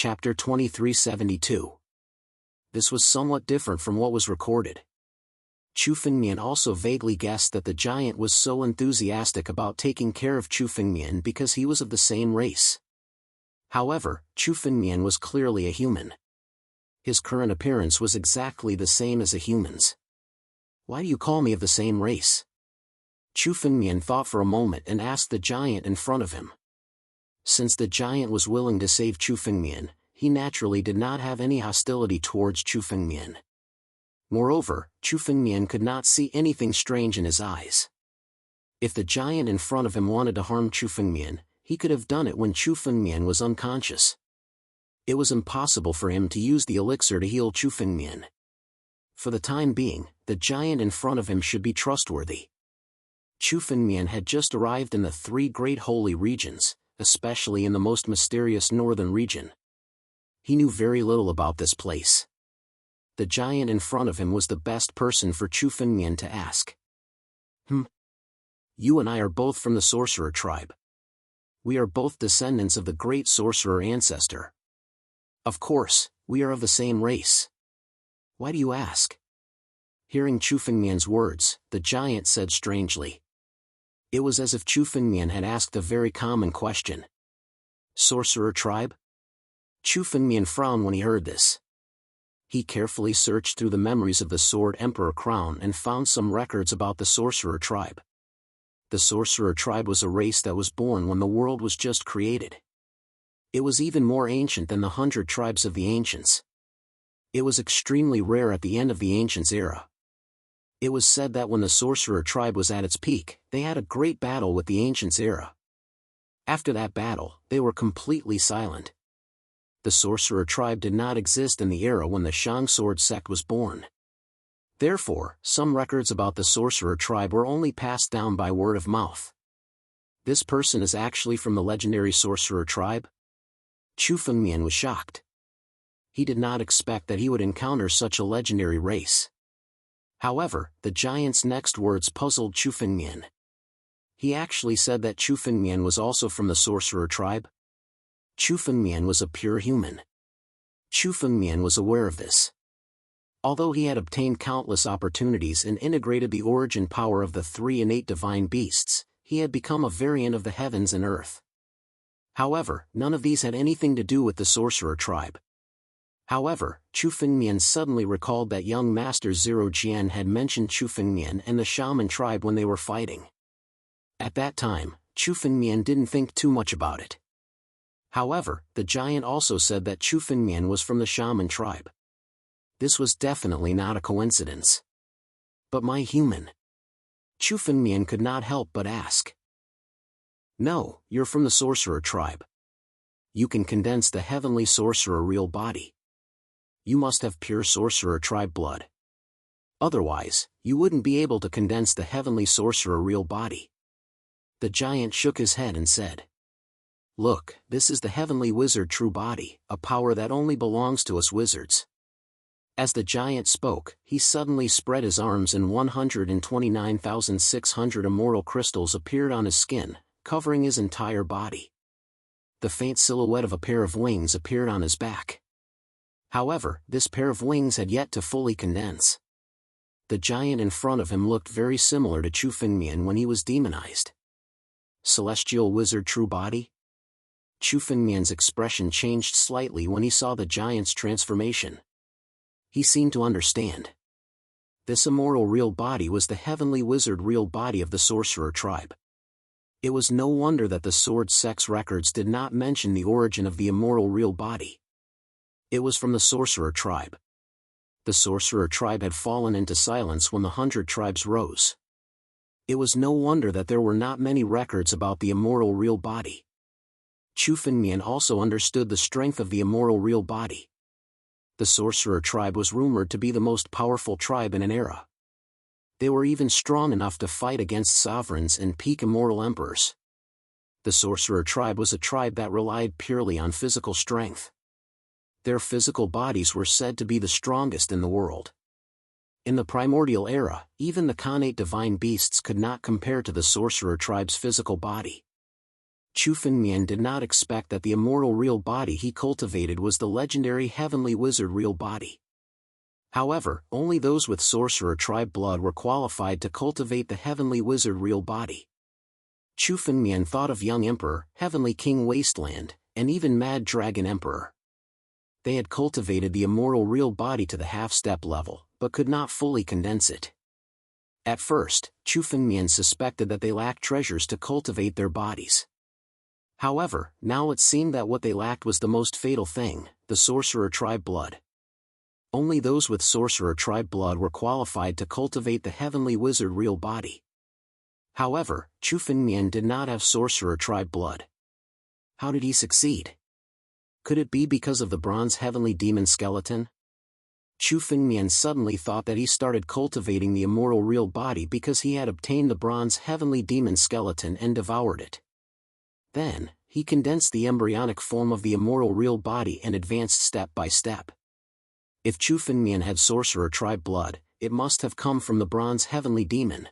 Chapter 2372. This was somewhat different from what was recorded. Chu Fengmian also vaguely guessed that the giant was so enthusiastic about taking care of Chu Fengmian because he was of the same race. However, Chu Fengmian was clearly a human. His current appearance was exactly the same as a human's. "Why do you call me of the same race?" Chu Fengmian thought for a moment and asked the giant in front of him. Since the giant was willing to save Chu Fengmian, he naturally did not have any hostility towards Chu Fengmian. Moreover, Chu Fengmian could not see anything strange in his eyes. If the giant in front of him wanted to harm Chu Fengmian, he could have done it when Chu Fengmian was unconscious. It was impossible for him to use the elixir to heal Chu Fengmian. For the time being, the giant in front of him should be trustworthy. Chu Fengmian had just arrived in the three great holy regions, especially in the most mysterious northern region. He knew very little about this place. The giant in front of him was the best person for Chu Fengmian to ask. You and I are both from the sorcerer tribe. We are both descendants of the great sorcerer ancestor. Of course, we are of the same race. Why do you ask?" Hearing Chu Fengmian's words, the giant said strangely. It was as if Chu Fengmian had asked a very common question. "Sorcerer tribe?" Chu Fengmian frowned when he heard this. He carefully searched through the memories of the Sword Emperor crown and found some records about the sorcerer tribe. The sorcerer tribe was a race that was born when the world was just created. It was even more ancient than the 100 tribes of the ancients. It was extremely rare at the end of the ancients' era. It was said that when the sorcerer tribe was at its peak, they had a great battle with the ancients' era. After that battle, they were completely silent. The sorcerer tribe did not exist in the era when the Shang sword sect was born. Therefore, some records about the sorcerer tribe were only passed down by word of mouth. This person is actually from the legendary sorcerer tribe? Chu Fengmian was shocked. He did not expect that he would encounter such a legendary race. However, the giant's next words puzzled Chu Fengmian. He actually said that Chu Fengmian was also from the sorcerer tribe. Chu Fengmian was a pure human. Chu Fengmian was aware of this. Although he had obtained countless opportunities and integrated the origin power of the three innate divine beasts, he had become a variant of the heavens and earth. However, none of these had anything to do with the sorcerer tribe. However, Chu Fengmian suddenly recalled that young Master Zero Jian had mentioned Chu Fengmian and the shaman tribe when they were fighting. At that time, Chu Fengmian didn't think too much about it. However, the giant also said that Chu Fengmian was from the shaman tribe. This was definitely not a coincidence. "But my human?" Chu Fengmian could not help but ask. "No, you're from the sorcerer tribe. You can condense the heavenly sorcerer real body. You must have pure sorcerer tribe blood. Otherwise, you wouldn't be able to condense the heavenly sorcerer real body." The giant shook his head and said, "Look, this is the heavenly wizard true body, a power that only belongs to us wizards." As the giant spoke, he suddenly spread his arms and 129,600 immortal crystals appeared on his skin, covering his entire body. The faint silhouette of a pair of wings appeared on his back. However, this pair of wings had yet to fully condense. The giant in front of him looked very similar to Chu Fengmian when he was demonized. Celestial wizard true body? Chu Fengmian's expression changed slightly when he saw the giant's transformation. He seemed to understand. This immortal real body was the heavenly wizard real body of the sorcerer tribe. It was no wonder that the sword sect's records did not mention the origin of the immortal real body. It was from the sorcerer tribe. The sorcerer tribe had fallen into silence when the 100 tribes rose. It was no wonder that there were not many records about the immortal real body. Chu Fengmian also understood the strength of the immortal real body. The sorcerer tribe was rumored to be the most powerful tribe in an era. They were even strong enough to fight against sovereigns and peak immortal emperors. The sorcerer tribe was a tribe that relied purely on physical strength. Their physical bodies were said to be the strongest in the world. In the primordial era, even the connate divine beasts could not compare to the sorcerer tribe's physical body. Chu Fengmian did not expect that the immortal real body he cultivated was the legendary heavenly wizard real body. However, only those with sorcerer tribe blood were qualified to cultivate the heavenly wizard real body. Chu Fengmian thought of Young Emperor, Heavenly King Wasteland, and even Mad Dragon Emperor. They had cultivated the immortal real body to the half-step level, but could not fully condense it. At first, Chu Fengmian suspected that they lacked treasures to cultivate their bodies. However, now it seemed that what they lacked was the most fatal thing, the sorcerer tribe blood. Only those with sorcerer tribe blood were qualified to cultivate the heavenly wizard real body. However, Chu Fengmian did not have sorcerer tribe blood. How did he succeed? Could it be because of the bronze heavenly demon skeleton? Chu Fengmian suddenly thought that he started cultivating the immortal real body because he had obtained the bronze heavenly demon skeleton and devoured it. Then, he condensed the embryonic form of the immortal real body and advanced step by step. If Chu Fengmian had sorcerer tribe blood, it must have come from the bronze heavenly demon.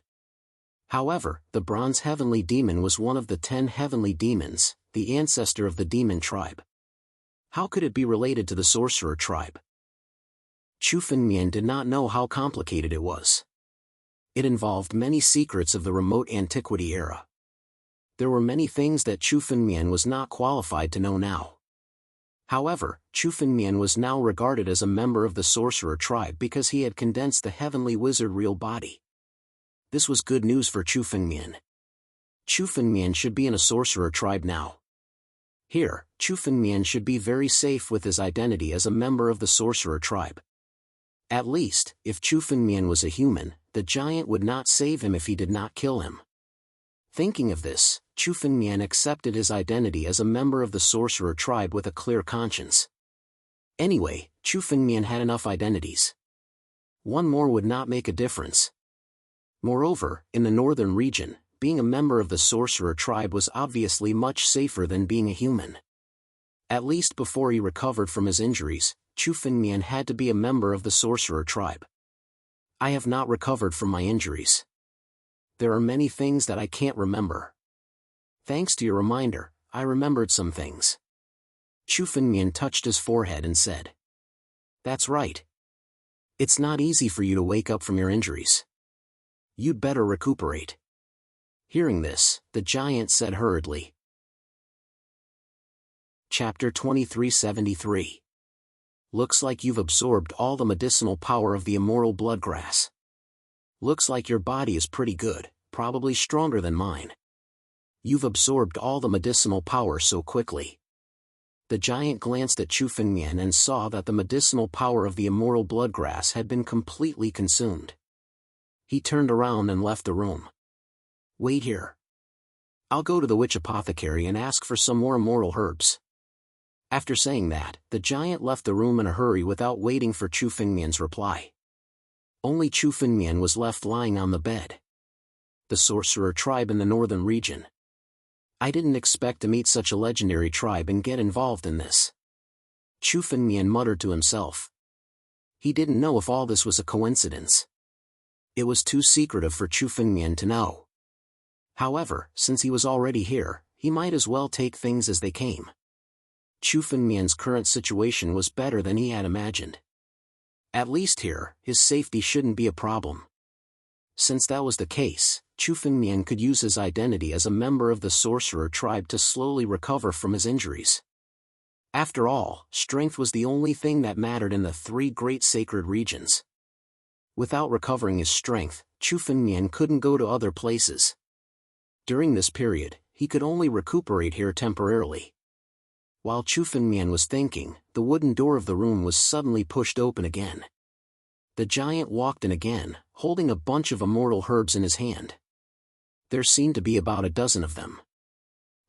However, the bronze heavenly demon was one of the 10 heavenly demons, the ancestor of the demon tribe. How could it be related to the sorcerer tribe? Chu Fengmian did not know how complicated it was. It involved many secrets of the remote antiquity era. There were many things that Chu Fengmian was not qualified to know now. However, Chu Fengmian was now regarded as a member of the sorcerer tribe because he had condensed the heavenly wizard real body. This was good news for Chu Fengmian. Chu Fengmian should be in a sorcerer tribe now. Here, Chu Fengmian should be very safe with his identity as a member of the sorcerer tribe. At least, if Chu Fengmian was a human, the giant would not save him if he did not kill him. Thinking of this, Chu Fengmian accepted his identity as a member of the sorcerer tribe with a clear conscience. Anyway, Chu Fengmian had enough identities. One more would not make a difference. Moreover, in the northern region, being a member of the sorcerer tribe was obviously much safer than being a human. At least before he recovered from his injuries, Chu Fengmian had to be a member of the sorcerer tribe. I have not recovered from my injuries. There are many things that I can't remember. Thanks to your reminder, I remembered some things. Chu Fengmian touched his forehead and said, "That's right. It's not easy for you to wake up from your injuries. You'd better recuperate." Hearing this, the giant said hurriedly. Chapter 2373. Looks like you've absorbed all the medicinal power of the immortal bloodgrass. Looks like your body is pretty good, probably stronger than mine. You've absorbed all the medicinal power so quickly. The giant glanced at Chu Fengmian and saw that the medicinal power of the immortal bloodgrass had been completely consumed. He turned around and left the room. "Wait here. I'll go to the witch apothecary and ask for some more immortal herbs." After saying that, the giant left the room in a hurry without waiting for Chu Fengmian's reply. Only Chu Fengmian was left lying on the bed. The sorcerer tribe in the northern region. I didn't expect to meet such a legendary tribe and get involved in this. Chu Fengmian muttered to himself. He didn't know if all this was a coincidence. It was too secretive for Chu Fengmian to know. However, since he was already here, he might as well take things as they came. Chu Fengmian's current situation was better than he had imagined. At least here, his safety shouldn't be a problem. Since that was the case, Chu Fengmian could use his identity as a member of the sorcerer tribe to slowly recover from his injuries. After all, strength was the only thing that mattered in the 3 great sacred regions. Without recovering his strength, Chu Fengmian couldn't go to other places. During this period, he could only recuperate here temporarily. While Chu Fengmian was thinking, the wooden door of the room was suddenly pushed open again. The giant walked in again, holding a bunch of immortal herbs in his hand. There seemed to be about a dozen of them.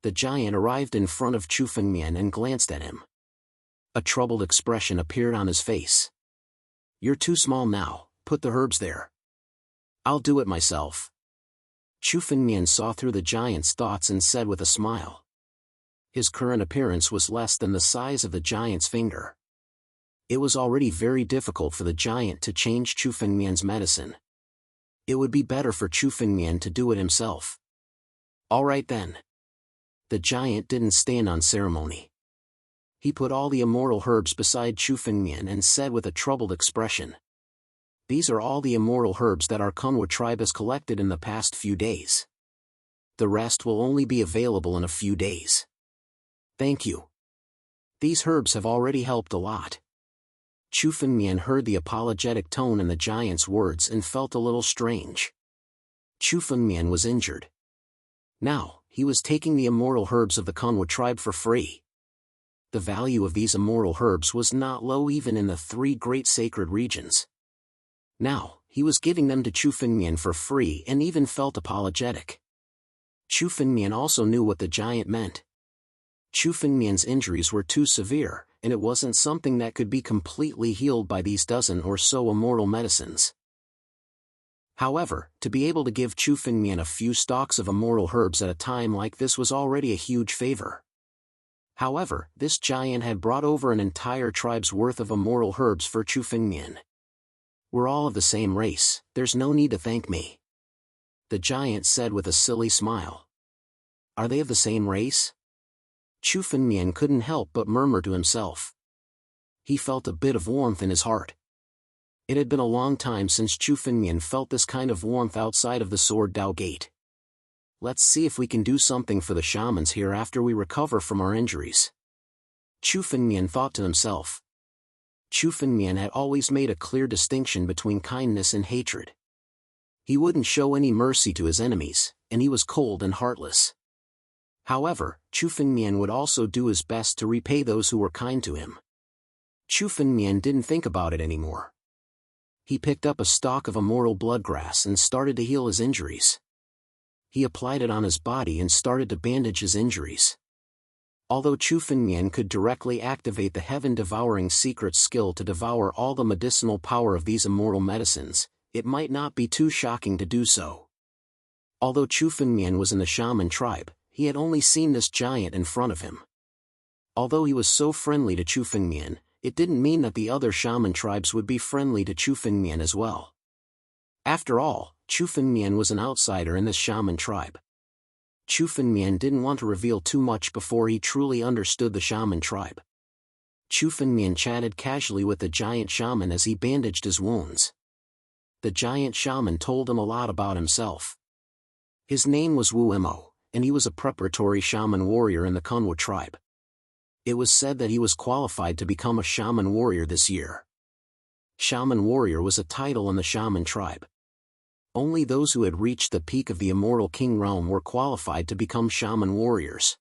The giant arrived in front of Chu Fengmian and glanced at him. A troubled expression appeared on his face. "You're too small now, put the herbs there. I'll do it myself." Chu Fengmian saw through the giant's thoughts and said with a smile. His current appearance was less than the size of the giant's finger. It was already very difficult for the giant to change Chu Fengmian's medicine. It would be better for Chu Fengmian to do it himself. All right then. The giant didn't stand on ceremony. He put all the immortal herbs beside Chu Fengmian and said with a troubled expression, "These are all the immortal herbs that our Kunwa tribe has collected in the past few days. The rest will only be available in a few days. Thank you. These herbs have already helped a lot." Chu Fengmian heard the apologetic tone in the giant's words and felt a little strange. Chu Fengmian was injured. Now, he was taking the immortal herbs of the Kunwa tribe for free. The value of these immortal herbs was not low even in the 3 great sacred regions. Now, he was giving them to Chu Fengmian for free and even felt apologetic. Chu Fengmian also knew what the giant meant. Chu Fengmian's injuries were too severe, and it wasn't something that could be completely healed by these dozen or so immortal medicines. However, to be able to give Chu Fengmian a few stalks of immortal herbs at a time like this was already a huge favor. However, this giant had brought over an entire tribe's worth of immortal herbs for Chu Fengmian. "We're all of the same race, there's no need to thank me," the giant said with a silly smile. "Are they of the same race?" Chu Fengmian couldn't help but murmur to himself. He felt a bit of warmth in his heart. It had been a long time since Chu Fengmian felt this kind of warmth outside of the Sword Dao Gate. Let's see if we can do something for the shamans here after we recover from our injuries. Chu Fengmian thought to himself. Chu Fengmian had always made a clear distinction between kindness and hatred. He wouldn't show any mercy to his enemies, and he was cold and heartless. However, Chu Fengmian would also do his best to repay those who were kind to him. Chu Fengmian didn't think about it anymore. He picked up a stalk of immortal bloodgrass and started to heal his injuries. He applied it on his body and started to bandage his injuries. Although Chu Fengmian could directly activate the heaven-devouring secret skill to devour all the medicinal power of these immortal medicines, it might not be too shocking to do so. Although Chu Fengmian was in the shaman tribe, he had only seen this giant in front of him. Although he was so friendly to Chu Fengmian, it didn't mean that the other shaman tribes would be friendly to Chu Fengmian as well. After all, Chu Fengmian was an outsider in this shaman tribe. Chu Fengmian didn't want to reveal too much before he truly understood the shaman tribe. Chu Fengmian chatted casually with the giant shaman as he bandaged his wounds. The giant shaman told him a lot about himself. His name was Wu Mo, and he was a preparatory shaman warrior in the Kunwa tribe. It was said that he was qualified to become a shaman warrior this year. Shaman warrior was a title in the shaman tribe. Only those who had reached the peak of the immortal king realm were qualified to become shaman warriors.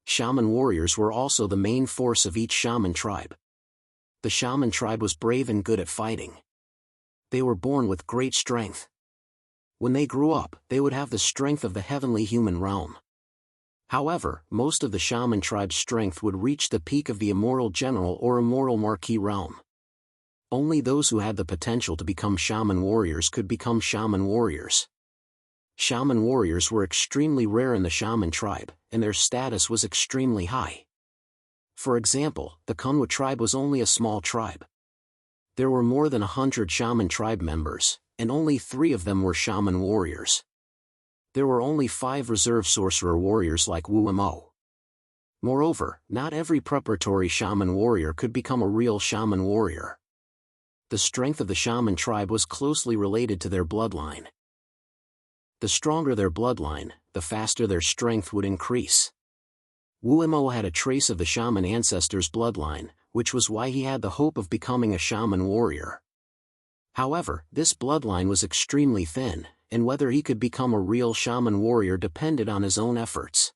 Shaman warriors were also the main force of each shaman tribe. The shaman tribe was brave and good at fighting. They were born with great strength. When they grew up, they would have the strength of the heavenly human realm. However, most of the shaman tribe's strength would reach the peak of the immortal general or immortal marquis realm. Only those who had the potential to become shaman warriors could become shaman warriors. Shaman warriors were extremely rare in the shaman tribe, and their status was extremely high. For example, the Kunwa tribe was only a small tribe. There were more than 100 shaman tribe members, and only 3 of them were shaman warriors. There were only 5 reserve sorcerer warriors like Wu Mo. Moreover, not every preparatory shaman warrior could become a real shaman warrior. The strength of the shaman tribe was closely related to their bloodline. The stronger their bloodline, the faster their strength would increase. Wu Mo had a trace of the shaman ancestor's bloodline, which was why he had the hope of becoming a shaman warrior. However, this bloodline was extremely thin, and whether he could become a real shaman warrior depended on his own efforts.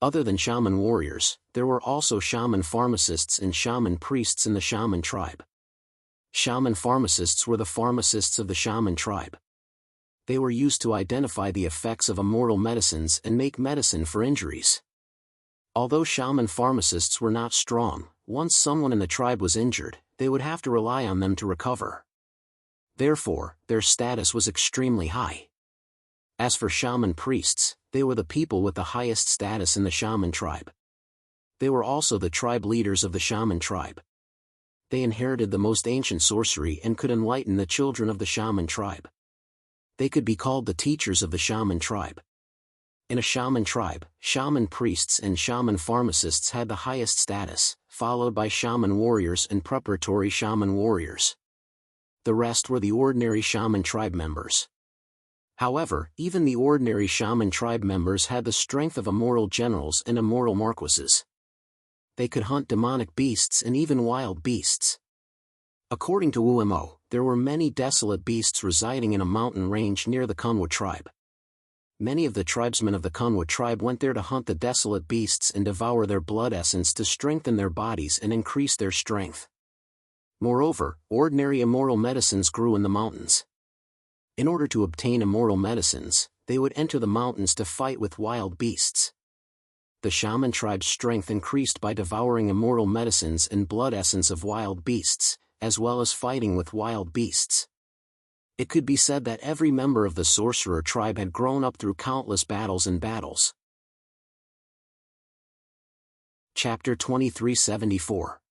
Other than shaman warriors, there were also shaman pharmacists and shaman priests in the shaman tribe. Shaman pharmacists were the pharmacists of the shaman tribe. They were used to identify the effects of immortal medicines and make medicine for injuries. Although shaman pharmacists were not strong, once someone in the tribe was injured, they would have to rely on them to recover. Therefore, their status was extremely high. As for shaman priests, they were the people with the highest status in the shaman tribe. They were also the tribe leaders of the shaman tribe. They inherited the most ancient sorcery and could enlighten the children of the shaman tribe. They could be called the teachers of the shaman tribe. In a shaman tribe, shaman priests and shaman pharmacists had the highest status, followed by shaman warriors and preparatory shaman warriors. The rest were the ordinary shaman tribe members. However, even the ordinary shaman tribe members had the strength of immortal generals and immortal marquises. They could hunt demonic beasts and even wild beasts. According to Wu Mo, there were many desolate beasts residing in a mountain range near the Kunwa tribe. Many of the tribesmen of the Kunwa tribe went there to hunt the desolate beasts and devour their blood essence to strengthen their bodies and increase their strength. Moreover, ordinary immortal medicines grew in the mountains. In order to obtain immortal medicines, they would enter the mountains to fight with wild beasts. The shaman tribe's strength increased by devouring immortal medicines and blood essence of wild beasts, as well as fighting with wild beasts. It could be said that every member of the sorcerer tribe had grown up through countless battles and battles. Chapter 2374.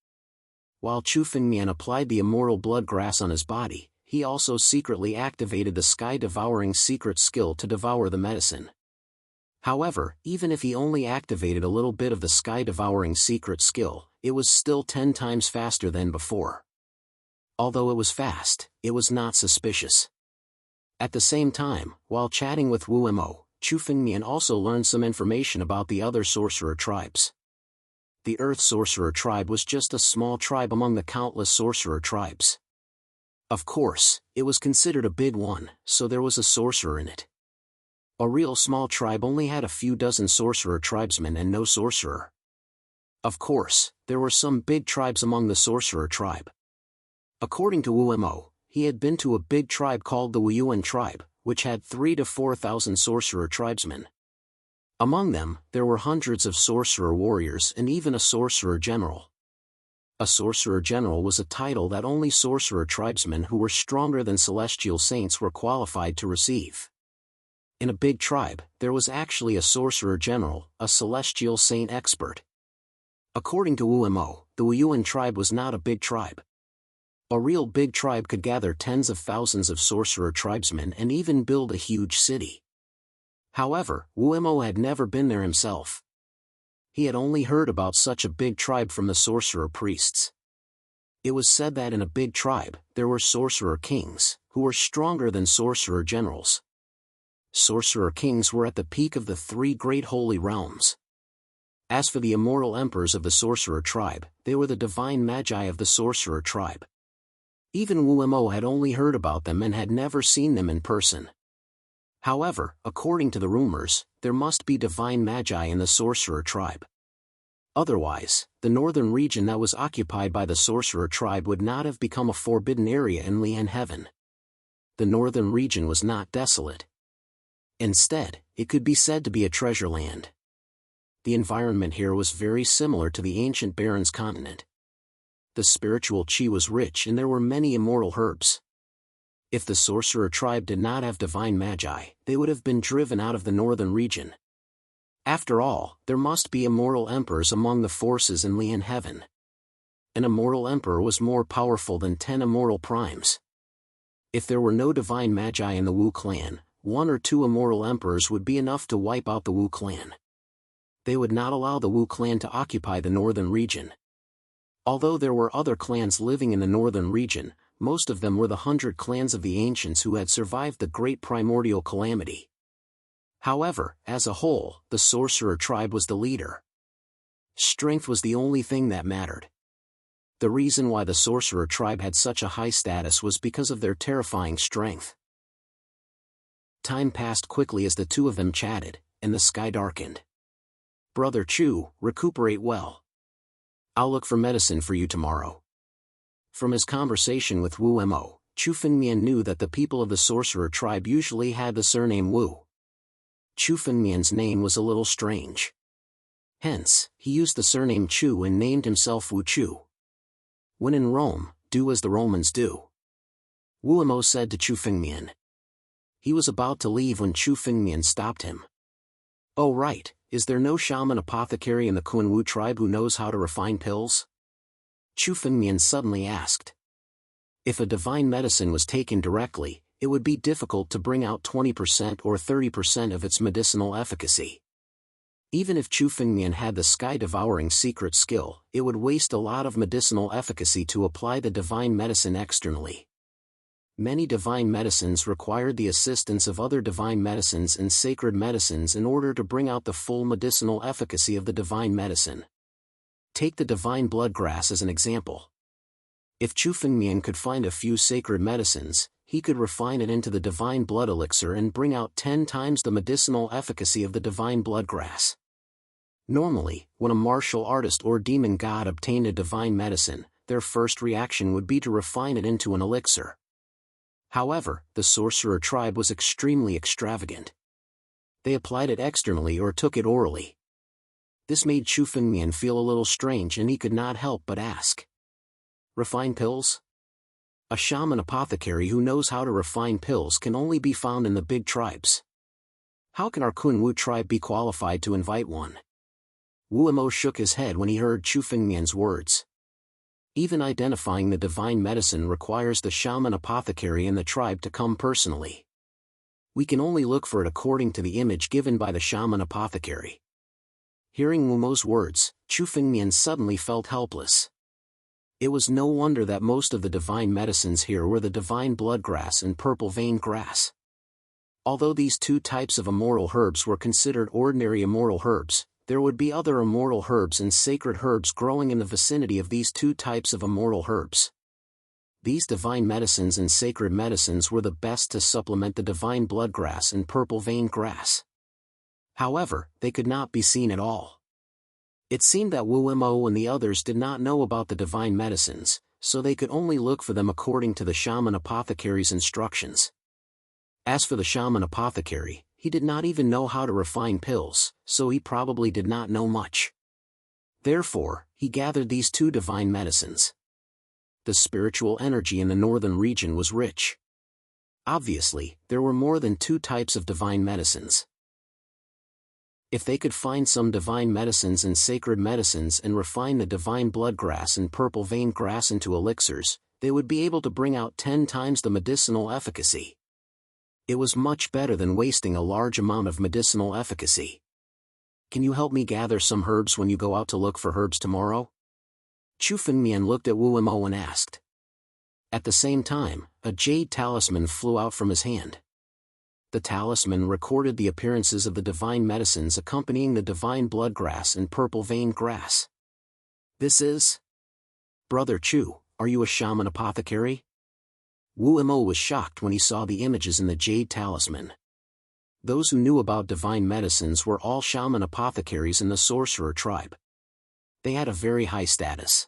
While Chu Fengmian applied the immortal blood grass on his body, he also secretly activated the sky-devouring secret skill to devour the medicine. However, even if he only activated a little bit of the sky-devouring secret skill, it was still 10 times faster than before. Although it was fast, it was not suspicious. At the same time, while chatting with Wu Mo, Chu Fengmian also learned some information about the other sorcerer tribes. The Earth Sorcerer tribe was just a small tribe among the countless sorcerer tribes. Of course, it was considered a big one, so there was a sorcerer in it. A real small tribe only had a few dozen sorcerer tribesmen and no sorcerer. Of course, there were some big tribes among the sorcerer tribe. According to Wu Mo, he had been to a big tribe called the Wuyuan tribe, which had 3,000 to 4,000 sorcerer tribesmen. Among them, there were hundreds of sorcerer warriors and even a sorcerer general. A sorcerer general was a title that only sorcerer tribesmen who were stronger than celestial saints were qualified to receive. In a big tribe, there was actually a sorcerer general, a celestial saint expert. According to Wu Mo, the Wuyuan tribe was not a big tribe. A real big tribe could gather tens of thousands of sorcerer tribesmen and even build a huge city. However, Wu Mo had never been there himself. He had only heard about such a big tribe from the sorcerer priests. It was said that in a big tribe, there were sorcerer kings, who were stronger than sorcerer generals. Sorcerer kings were at the peak of the 3 great holy realms. As for the immortal emperors of the sorcerer tribe, they were the divine magi of the sorcerer tribe. Even Wu Mo had only heard about them and had never seen them in person. However, according to the rumors, there must be divine magi in the sorcerer tribe. Otherwise, the northern region that was occupied by the sorcerer tribe would not have become a forbidden area in Lian heaven. The northern region was not desolate. Instead, it could be said to be a treasure land. The environment here was very similar to the ancient Barrens continent. The spiritual chi was rich and there were many immortal herbs. If the sorcerer tribe did not have divine magi, they would have been driven out of the northern region. After all, there must be immortal emperors among the forces in Lian heaven. An immortal emperor was more powerful than 10 immortal primes. If there were no divine magi in the Wu clan, 1 or 2 immortal emperors would be enough to wipe out the Wu clan. They would not allow the Wu clan to occupy the northern region. Although there were other clans living in the northern region, most of them were the 100 clans of the ancients who had survived the great primordial calamity. However, as a whole, the sorcerer tribe was the leader. Strength was the only thing that mattered. The reason why the sorcerer tribe had such a high status was because of their terrifying strength. Time passed quickly as the two of them chatted, and the sky darkened. "Brother Chu, recuperate well. I'll look for medicine for you tomorrow." From his conversation with Wu Mo, Chu Fengmian knew that the people of the sorcerer tribe usually had the surname Wu. Chu Fengmian's name was a little strange. Hence, he used the surname Chu and named himself Wu Chu. When in Rome, do as the Romans do. Wu Mo said to Chu Fengmian. He was about to leave when Chu Fengmian stopped him. "Oh right, is there no shaman apothecary in the Kunwu tribe who knows how to refine pills?" Chu Fengmian suddenly asked. If a divine medicine was taken directly, it would be difficult to bring out 20% or 30% of its medicinal efficacy. Even if Chu Fengmian had the sky-devouring secret skill, it would waste a lot of medicinal efficacy to apply the divine medicine externally. Many divine medicines required the assistance of other divine medicines and sacred medicines in order to bring out the full medicinal efficacy of the divine medicine. Take the divine blood grass as an example. If Chu Fengmian could find a few sacred medicines, he could refine it into the divine blood elixir and bring out 10 times the medicinal efficacy of the divine blood grass. Normally, when a martial artist or demon god obtained a divine medicine, their first reaction would be to refine it into an elixir. However, the sorcerer tribe was extremely extravagant. They applied it externally or took it orally. This made Chu Fengmian feel a little strange and he could not help but ask. Refine pills? A shaman apothecary who knows how to refine pills can only be found in the big tribes. How can our Kunwu tribe be qualified to invite one? Wu Mo shook his head when he heard Chu Fengmian's words. Even identifying the divine medicine requires the shaman apothecary in the tribe to come personally. We can only look for it according to the image given by the shaman apothecary. Hearing Wu Mo's words, Chu Fengmian suddenly felt helpless. It was no wonder that most of the divine medicines here were the divine blood grass and purple vein grass. Although these two types of immortal herbs were considered ordinary immortal herbs, there would be other immortal herbs and sacred herbs growing in the vicinity of these two types of immortal herbs. These divine medicines and sacred medicines were the best to supplement the divine blood grass and purple vein grass. However, they could not be seen at all. It seemed that Wu Mo and the others did not know about the divine medicines, so they could only look for them according to the shaman apothecary's instructions. As for the shaman apothecary, he did not even know how to refine pills, so he probably did not know much. Therefore, he gathered these two divine medicines. The spiritual energy in the northern region was rich. Obviously, there were more than two types of divine medicines. If they could find some divine medicines and sacred medicines and refine the divine blood grass and purple vein grass into elixirs, they would be able to bring out 10 times the medicinal efficacy. It was much better than wasting a large amount of medicinal efficacy. Can you help me gather some herbs when you go out to look for herbs tomorrow? Chu Fengmian looked at Wu Mo and asked. At the same time, a jade talisman flew out from his hand. The talisman recorded the appearances of the divine medicines accompanying the divine blood grass and purple vein grass. This is? Brother Chu, are you a shaman apothecary? Wu Mo was shocked when he saw the images in the jade talisman. Those who knew about divine medicines were all shaman apothecaries in the sorcerer tribe. They had a very high status.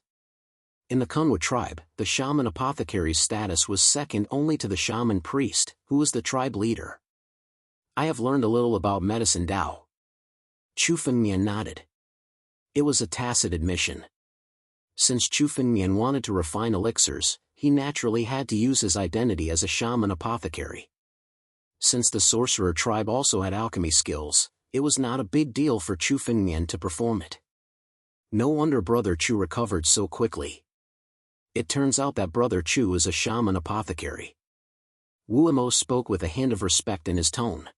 In the Kunwu tribe, the shaman apothecary's status was second only to the shaman priest, who was the tribe leader. I have learned a little about medicine Dao. Chu Fengmian nodded. It was a tacit admission. Since Chu Fengmian wanted to refine elixirs, he naturally had to use his identity as a shaman apothecary. Since the sorcerer tribe also had alchemy skills, it was not a big deal for Chu Fengmian to perform it. No wonder Brother Chu recovered so quickly. It turns out that Brother Chu is a shaman apothecary. Wu Mo spoke with a hint of respect in his tone.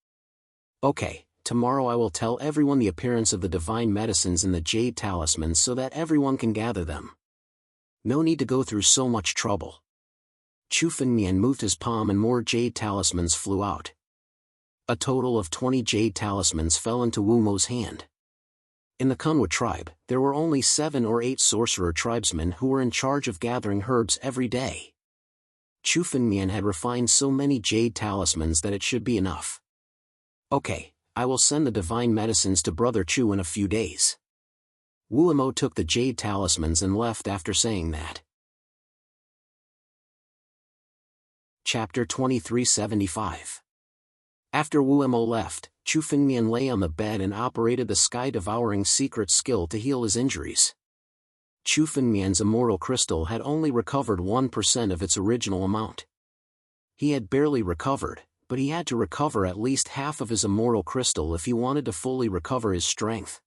Okay, tomorrow I will tell everyone the appearance of the divine medicines in the jade talismans so that everyone can gather them. No need to go through so much trouble. Chu Fengmian moved his palm and more jade talismans flew out. A total of 20 jade talismans fell into Wu Mo's hand. In the Kunwu tribe, there were only 7 or 8 sorcerer tribesmen who were in charge of gathering herbs every day. Chu Fengmian had refined so many jade talismans that it should be enough. Okay, I will send the divine medicines to Brother Chu in a few days. Wu Mo took the jade talismans and left after saying that. Chapter 2375. After Wu Mo left, Chu Fengmian lay on the bed and operated the sky-devouring secret skill to heal his injuries. Chu Fengmian's immortal crystal had only recovered 1% of its original amount. He had barely recovered, but he had to recover at least half of his immortal crystal if he wanted to fully recover his strength.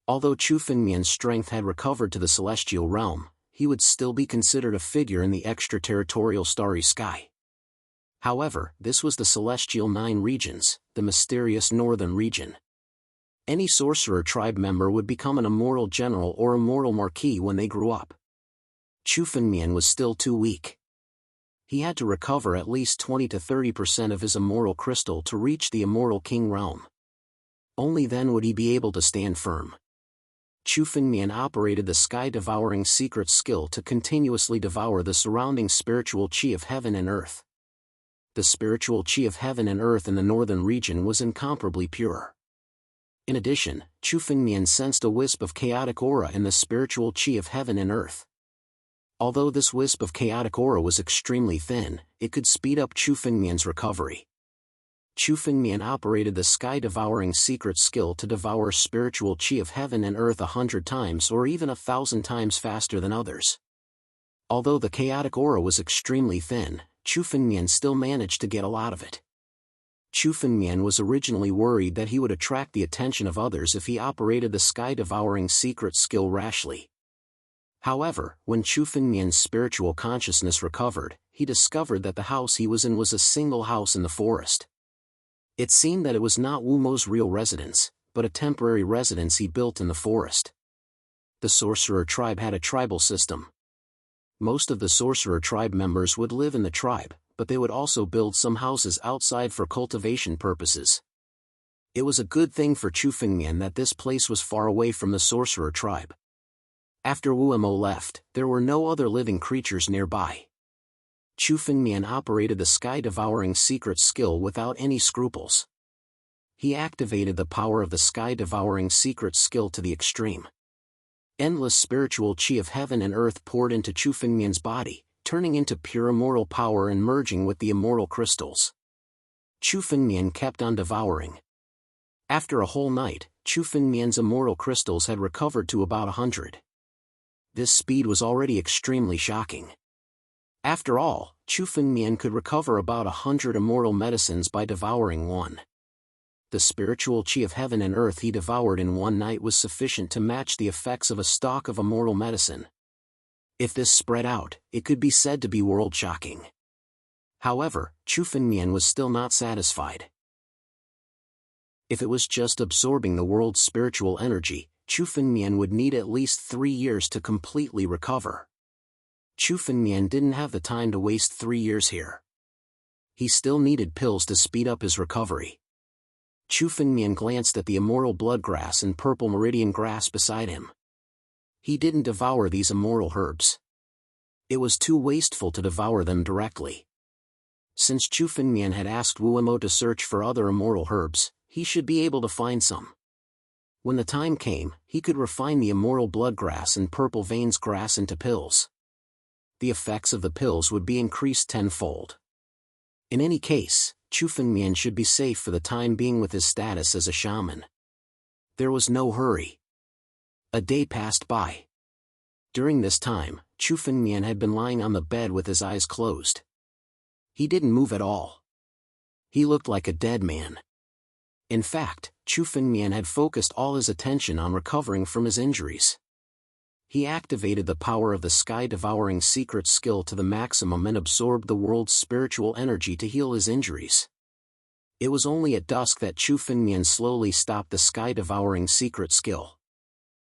Although Chu Fengmian's strength had recovered to the celestial realm, he would still be considered a figure in the extraterritorial starry sky. However, this was the celestial 9 regions, the mysterious northern region. Any sorcerer tribe member would become an immortal general or immortal marquis when they grew up. Chu Fengmian was still too weak. He had to recover at least 20 to 30% of his immortal crystal to reach the immortal king realm. Only then would he be able to stand firm. Chu Fengmian operated the sky-devouring secret skill to continuously devour the surrounding spiritual chi of heaven and earth. The spiritual chi of heaven and earth in the northern region was incomparably pure. In addition, Chu Fengmian sensed a wisp of chaotic aura in the spiritual chi of heaven and earth. Although this wisp of chaotic aura was extremely thin, it could speed up Chu Fengmian's recovery. Chu Fengmian operated the sky-devouring secret skill to devour spiritual chi of heaven and earth 100 times or even 1,000 times faster than others. Although the chaotic aura was extremely thin, Chu Fengmian still managed to get a lot of it. Chu Fengmian was originally worried that he would attract the attention of others if he operated the sky-devouring secret skill rashly. However, when Chu Fengmian's spiritual consciousness recovered, he discovered that the house he was in was a single house in the forest. It seemed that it was not Wu Mo's real residence, but a temporary residence he built in the forest. The sorcerer tribe had a tribal system. Most of the sorcerer tribe members would live in the tribe, but they would also build some houses outside for cultivation purposes. It was a good thing for Chu Fengmian that this place was far away from the sorcerer tribe. After Wu Mo left, there were no other living creatures nearby. Chu Fengmian operated the sky-devouring secret skill without any scruples. He activated the power of the sky-devouring secret skill to the extreme. Endless spiritual chi of heaven and earth poured into Chu Fengmian's body, turning into pure immortal power and merging with the immortal crystals. Chu Fengmian kept on devouring. After a whole night, Chu Fengmian's immortal crystals had recovered to about 100. This speed was already extremely shocking. After all, Chu Fengmian could recover about 100 immortal medicines by devouring one. The spiritual chi of heaven and earth he devoured in one night was sufficient to match the effects of a stock of immortal medicine. If this spread out, it could be said to be world-shocking. However, Chu Fengmian was still not satisfied. If it was just absorbing the world's spiritual energy, Chu Fengmian would need at least 3 years to completely recover. Chu Fengmian didn't have the time to waste 3 years here. He still needed pills to speed up his recovery. Chu Fengmian glanced at the immortal blood grass and purple meridian grass beside him. He didn't devour these immortal herbs. It was too wasteful to devour them directly. Since Chu Fengmian had asked Wu Mo to search for other immortal herbs, he should be able to find some. When the time came, he could refine the immortal blood grass and purple veins grass into pills. The effects of the pills would be increased tenfold. In any case, Chu Fengmian should be safe for the time being with his status as a shaman. There was no hurry. A day passed by. During this time, Chu Fengmian had been lying on the bed with his eyes closed. He didn't move at all. He looked like a dead man. In fact, Chu Fengmian had focused all his attention on recovering from his injuries. He activated the power of the sky-devouring secret skill to the maximum and absorbed the world's spiritual energy to heal his injuries. It was only at dusk that Chu Fengmian slowly stopped the sky-devouring secret skill.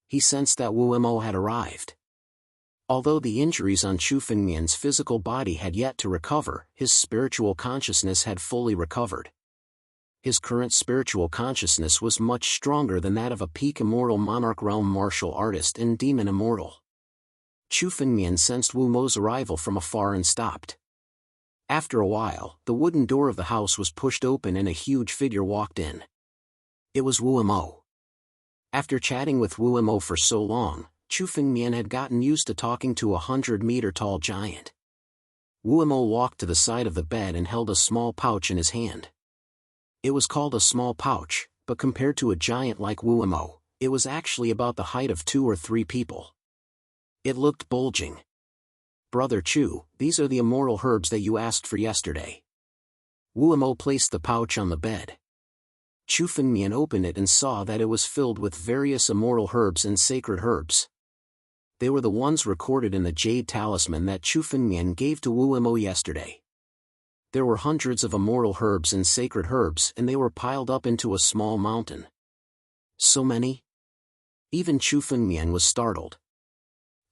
He sensed that Wu Mo had arrived. Although the injuries on Chu Fengmian's physical body had yet to recover, his spiritual consciousness had fully recovered. His current spiritual consciousness was much stronger than that of a peak immortal monarch realm martial artist and demon immortal. Chu Fengmian sensed Wu Mo's arrival from afar and stopped. After a while, the wooden door of the house was pushed open and a huge figure walked in. It was Wu Mo. After chatting with Wu Mo for so long, Chu Fengmian had gotten used to talking to a 100-meter-tall giant. Wu Mo walked to the side of the bed and held a small pouch in his hand. It was called a small pouch, but compared to a giant like Wu Mo, it was actually about the height of 2 or 3 people. It looked bulging. "Brother Chu, these are the immortal herbs that you asked for yesterday." Wu Mo placed the pouch on the bed. Chu Fengmian opened it and saw that it was filled with various immortal herbs and sacred herbs. They were the ones recorded in the jade talisman that Chu Fengmian gave to Wu Mo yesterday. There were hundreds of immortal herbs and sacred herbs, and they were piled up into a small mountain. So many? Even Chu Fengmian was startled.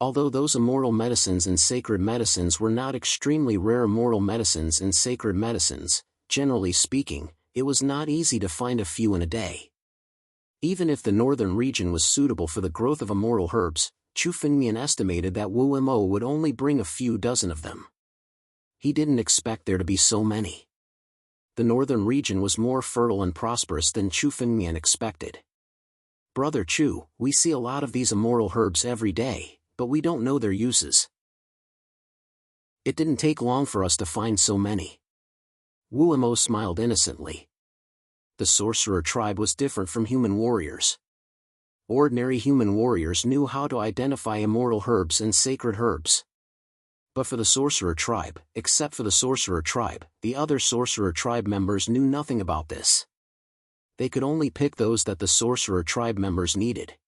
Although those immortal medicines and sacred medicines were not extremely rare immortal medicines and sacred medicines, generally speaking, it was not easy to find a few in a day. Even if the northern region was suitable for the growth of immortal herbs, Chu Fengmian estimated that Wu Mo would only bring a few dozen of them. He didn't expect there to be so many. The northern region was more fertile and prosperous than Chu Fengmian expected. Brother Chu, we see a lot of these immortal herbs every day, but we don't know their uses. It didn't take long for us to find so many. Wu Mo smiled innocently. The sorcerer tribe was different from human warriors. Ordinary human warriors knew how to identify immortal herbs and sacred herbs. But for the sorcerer tribe, except for the sorcerer tribe, the other sorcerer tribe members knew nothing about this. They could only pick those that the sorcerer tribe members needed.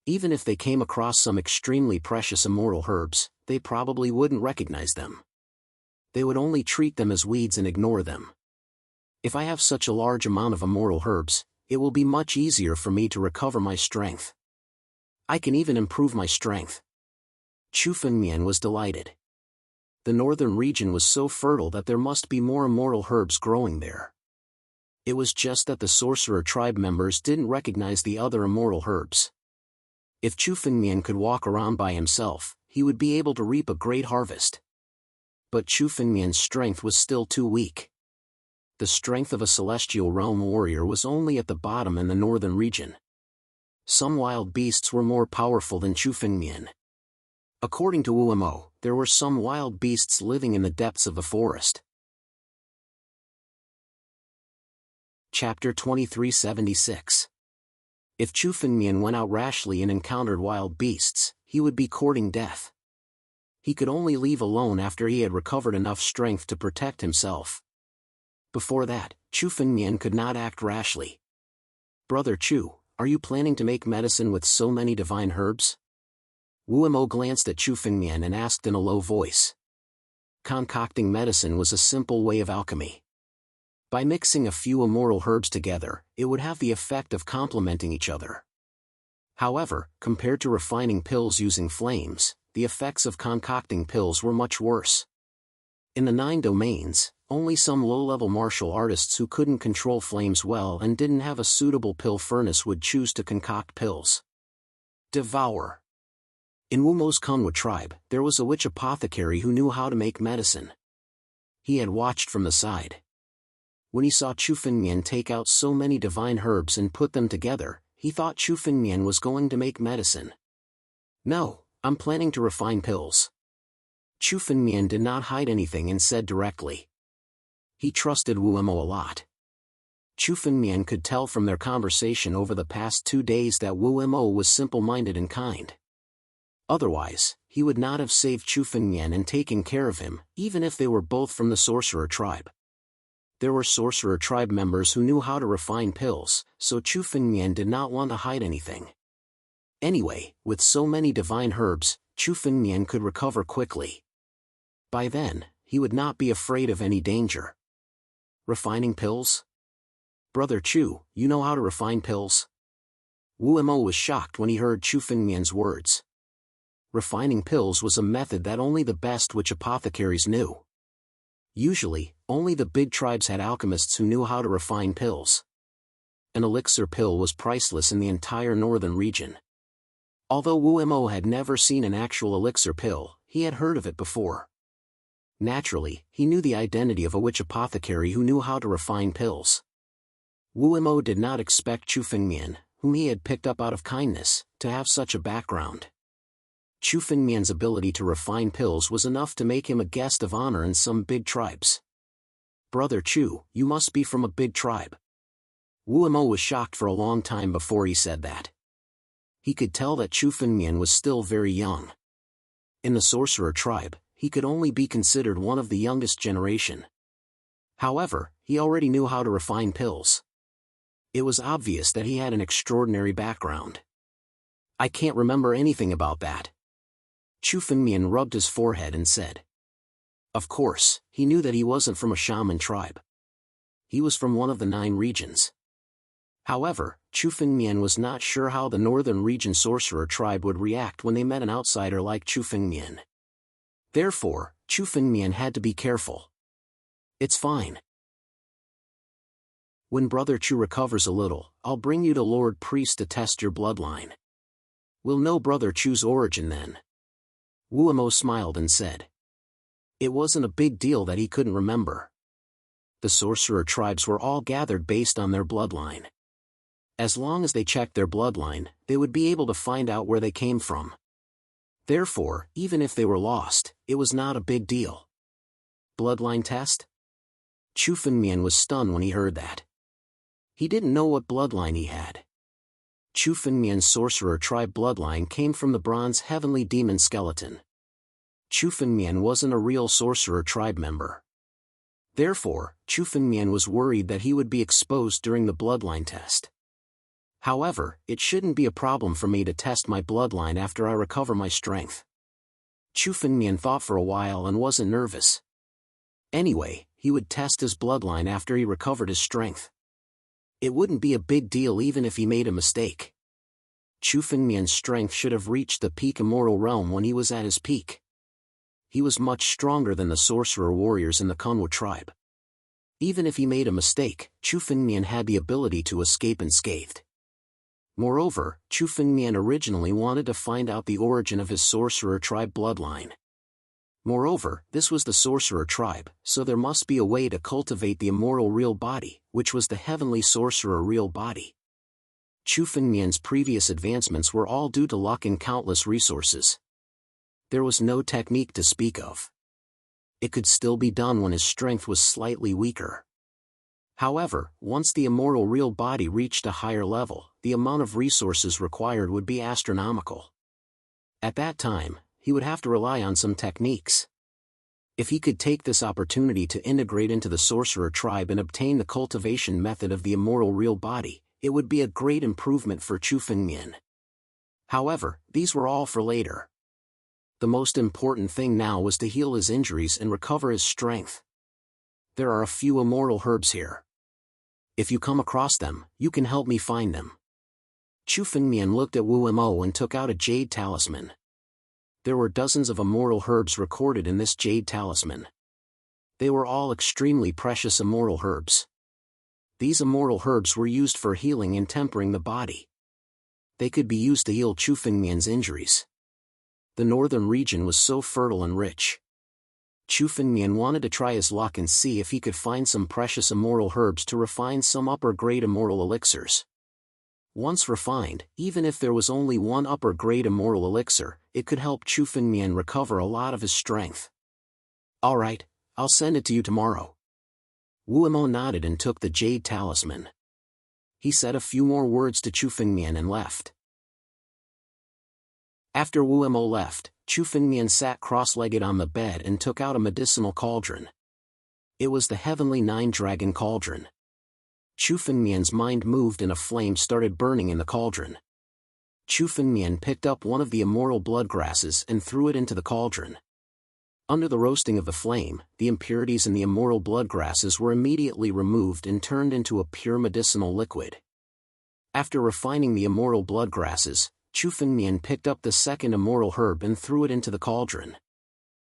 Even if they came across some extremely precious immortal herbs, they probably wouldn't recognize them. They would only treat them as weeds and ignore them. If I have such a large amount of immortal herbs, it will be much easier for me to recover my strength. I can even improve my strength. Chu Fengmian was delighted. The northern region was so fertile that there must be more immortal herbs growing there. It was just that the sorcerer tribe members didn't recognize the other immortal herbs. If Chu Fengmian could walk around by himself, he would be able to reap a great harvest. But Chu Fengmian's strength was still too weak. The strength of a celestial realm warrior was only at the bottom in the northern region. Some wild beasts were more powerful than Chu Fengmian. According to Wu Mo, there were some wild beasts living in the depths of the forest. Chapter 2376. If Chu Fengmian went out rashly and encountered wild beasts, he would be courting death. He could only leave alone after he had recovered enough strength to protect himself. Before that, Chu Fengmian could not act rashly. Brother Chu, are you planning to make medicine with so many divine herbs? Wu Mo glanced at Chu Fengmian and asked in a low voice. Concocting medicine was a simple way of alchemy. By mixing a few immortal herbs together, it would have the effect of complementing each other. However, compared to refining pills using flames, the effects of concocting pills were much worse. In the 9 domains, only some low-level martial artists who couldn't control flames well and didn't have a suitable pill furnace would choose to concoct pills. Devour. In Wu Mo's Kunwa tribe, there was a witch apothecary who knew how to make medicine. He had watched from the side. When he saw Chu Fengmian take out so many divine herbs and put them together, he thought Chu Fengmian was going to make medicine. No, I'm planning to refine pills. Chu Fengmian did not hide anything and said directly. He trusted Wu Mo a lot. Chu Fengmian could tell from their conversation over the past 2 days that Wu Mo was simple-minded and kind. Otherwise, he would not have saved Chu Fengmian and taken care of him, even if they were both from the sorcerer tribe. There were sorcerer tribe members who knew how to refine pills, so Chu Fengmian did not want to hide anything. Anyway, with so many divine herbs, Chu Fengmian could recover quickly. By then, he would not be afraid of any danger. Refining pills? Brother Chu, you know how to refine pills? Wu Mo was shocked when he heard Chu Fengmian's words. Refining pills was a method that only the best witch apothecaries knew. Usually, only the big tribes had alchemists who knew how to refine pills. An elixir pill was priceless in the entire northern region. Although Wu Mo had never seen an actual elixir pill, he had heard of it before. Naturally, he knew the identity of a witch apothecary who knew how to refine pills. Wu Mo did not expect Chu Fengmian, whom he had picked up out of kindness, to have such a background. Chu Fengmian's ability to refine pills was enough to make him a guest of honor in some big tribes. Brother Chu, you must be from a big tribe. Wu Mo was shocked for a long time before he said that. He could tell that Chu Fengmian was still very young. In the sorcerer tribe, he could only be considered one of the youngest generation. However, he already knew how to refine pills. It was obvious that he had an extraordinary background. I can't remember anything about that. Chu Fengmian rubbed his forehead and said. Of course, he knew that he wasn't from a shaman tribe. He was from one of the 9 regions. However, Chu Fengmian was not sure how the northern region sorcerer tribe would react when they met an outsider like Chu Fengmian. Therefore, Chu Fengmian had to be careful. It's fine. When Brother Chu recovers a little, I'll bring you to Lord Priest to test your bloodline. We'll know Brother Chu's origin then. Wu Mo smiled and said. It wasn't a big deal that he couldn't remember. The sorcerer tribes were all gathered based on their bloodline. As long as they checked their bloodline, they would be able to find out where they came from. Therefore, even if they were lost, it was not a big deal. Bloodline test? Chu Fengmian was stunned when he heard that. He didn't know what bloodline he had. Chu Fengmian's sorcerer tribe bloodline came from the bronze heavenly demon skeleton. Chu Fengmian wasn't a real sorcerer tribe member. Therefore, Chu Fengmian was worried that he would be exposed during the bloodline test. However, it shouldn't be a problem for me to test my bloodline after I recover my strength. Chu Fengmian thought for a while and wasn't nervous. Anyway, he would test his bloodline after he recovered his strength. It wouldn't be a big deal even if he made a mistake. Chu Fengmian's strength should have reached the peak immortal realm when he was at his peak. He was much stronger than the sorcerer warriors in the Kunwa tribe. Even if he made a mistake, Chu Fengmian had the ability to escape unscathed. Moreover, Chu Fengmian originally wanted to find out the origin of his sorcerer tribe bloodline. Moreover, this was the sorcerer tribe, so there must be a way to cultivate the immortal real body, which was the heavenly sorcerer real body. Chu Fengmian's previous advancements were all due to luck and countless resources. There was no technique to speak of. It could still be done when his strength was slightly weaker. However, once the immortal real body reached a higher level, the amount of resources required would be astronomical. At that time, he would have to rely on some techniques. If he could take this opportunity to integrate into the sorcerer tribe and obtain the cultivation method of the immortal real body, it would be a great improvement for Chu Fengmian. However, these were all for later. The most important thing now was to heal his injuries and recover his strength. There are a few immortal herbs here. If you come across them, you can help me find them. Chu Fengmian looked at Wu Mo and took out a jade talisman. There were dozens of immortal herbs recorded in this jade talisman. They were all extremely precious immortal herbs. These immortal herbs were used for healing and tempering the body. They could be used to heal Chu Fengmian's injuries. The northern region was so fertile and rich. Chu Fengmian wanted to try his luck and see if he could find some precious immortal herbs to refine some upper-grade immortal elixirs. Once refined, even if there was only one upper-grade immortal elixir, it could help Chu Fengmian recover a lot of his strength. Alright, I'll send it to you tomorrow. Wu Mo nodded and took the jade talisman. He said a few more words to Chu Fengmian and left. After Wu Mo left, Chu Fengmian sat cross-legged on the bed and took out a medicinal cauldron. It was the heavenly 9-dragon cauldron. Chu Fengmian's mind moved and a flame started burning in the cauldron. Chu Fengmian picked up one of the immortal blood grasses and threw it into the cauldron. Under the roasting of the flame, the impurities in the immortal blood grasses were immediately removed and turned into a pure medicinal liquid. After refining the immortal blood grasses, Chu Fengmian picked up the second immortal herb and threw it into the cauldron.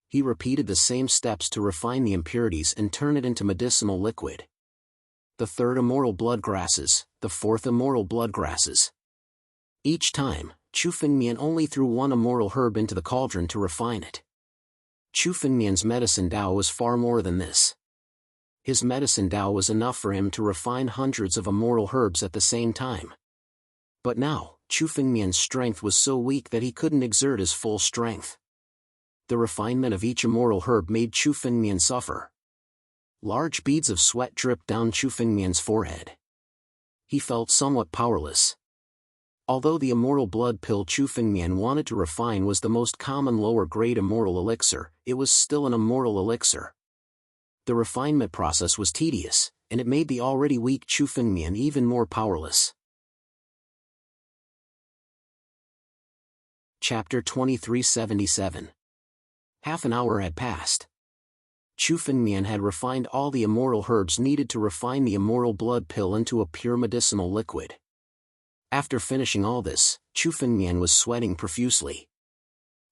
He repeated the same steps to refine the impurities and turn it into medicinal liquid. The third immortal blood grasses, the fourth immortal blood grasses. Each time, Chu Fengmian only threw one immortal herb into the cauldron to refine it. Chu Fengmian's medicine Dao was far more than this. His medicine Dao was enough for him to refine hundreds of immortal herbs at the same time. But now, Chu Fengmian's strength was so weak that he couldn't exert his full strength. The refinement of each immortal herb made Chu Fengmian suffer. Large beads of sweat dripped down Chu Fengmian's forehead. He felt somewhat powerless. Although the immortal blood pill Chu Fengmian wanted to refine was the most common lower-grade immortal elixir, it was still an immortal elixir. The refinement process was tedious, and it made the already weak Chu Fengmian even more powerless. Chapter 2377. Half an hour had passed. Chu Fengmian had refined all the immortal herbs needed to refine the immortal blood pill into a pure medicinal liquid. After finishing all this, Chu Fengmian was sweating profusely.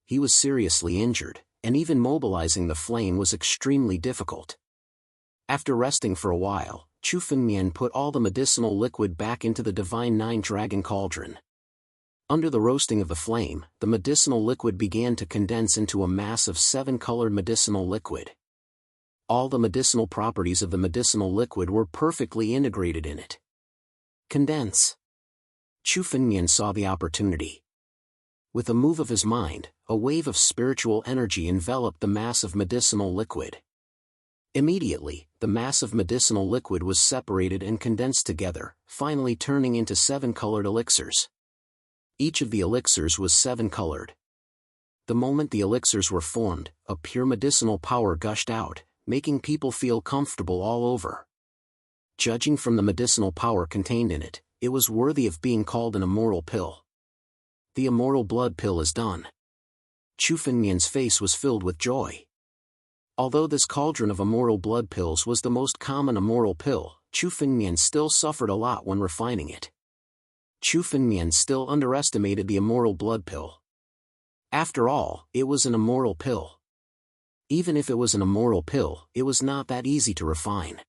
He was seriously injured, and even mobilizing the flame was extremely difficult. After resting for a while, Chu Fengmian put all the medicinal liquid back into the divine nine-dragon cauldron. Under the roasting of the flame, the medicinal liquid began to condense into a mass of 7-colored medicinal liquid. All the medicinal properties of the medicinal liquid were perfectly integrated in it. Condense. Chu Fengmian saw the opportunity. With a move of his mind, a wave of spiritual energy enveloped the mass of medicinal liquid. Immediately, the mass of medicinal liquid was separated and condensed together, finally turning into 7-colored elixirs. Each of the elixirs was 7-colored. The moment the elixirs were formed, a pure medicinal power gushed out, making people feel comfortable all over. Judging from the medicinal power contained in it, it was worthy of being called an immortal pill. The immortal blood pill is done. Chu Fengmian's face was filled with joy. Although this cauldron of immortal blood pills was the most common immortal pill, Chu Fengmian still suffered a lot when refining it. Chu Fengmian still underestimated the immortal blood pill. After all, it was an immortal pill. Even if it was an immortal pill, it was not that easy to refine.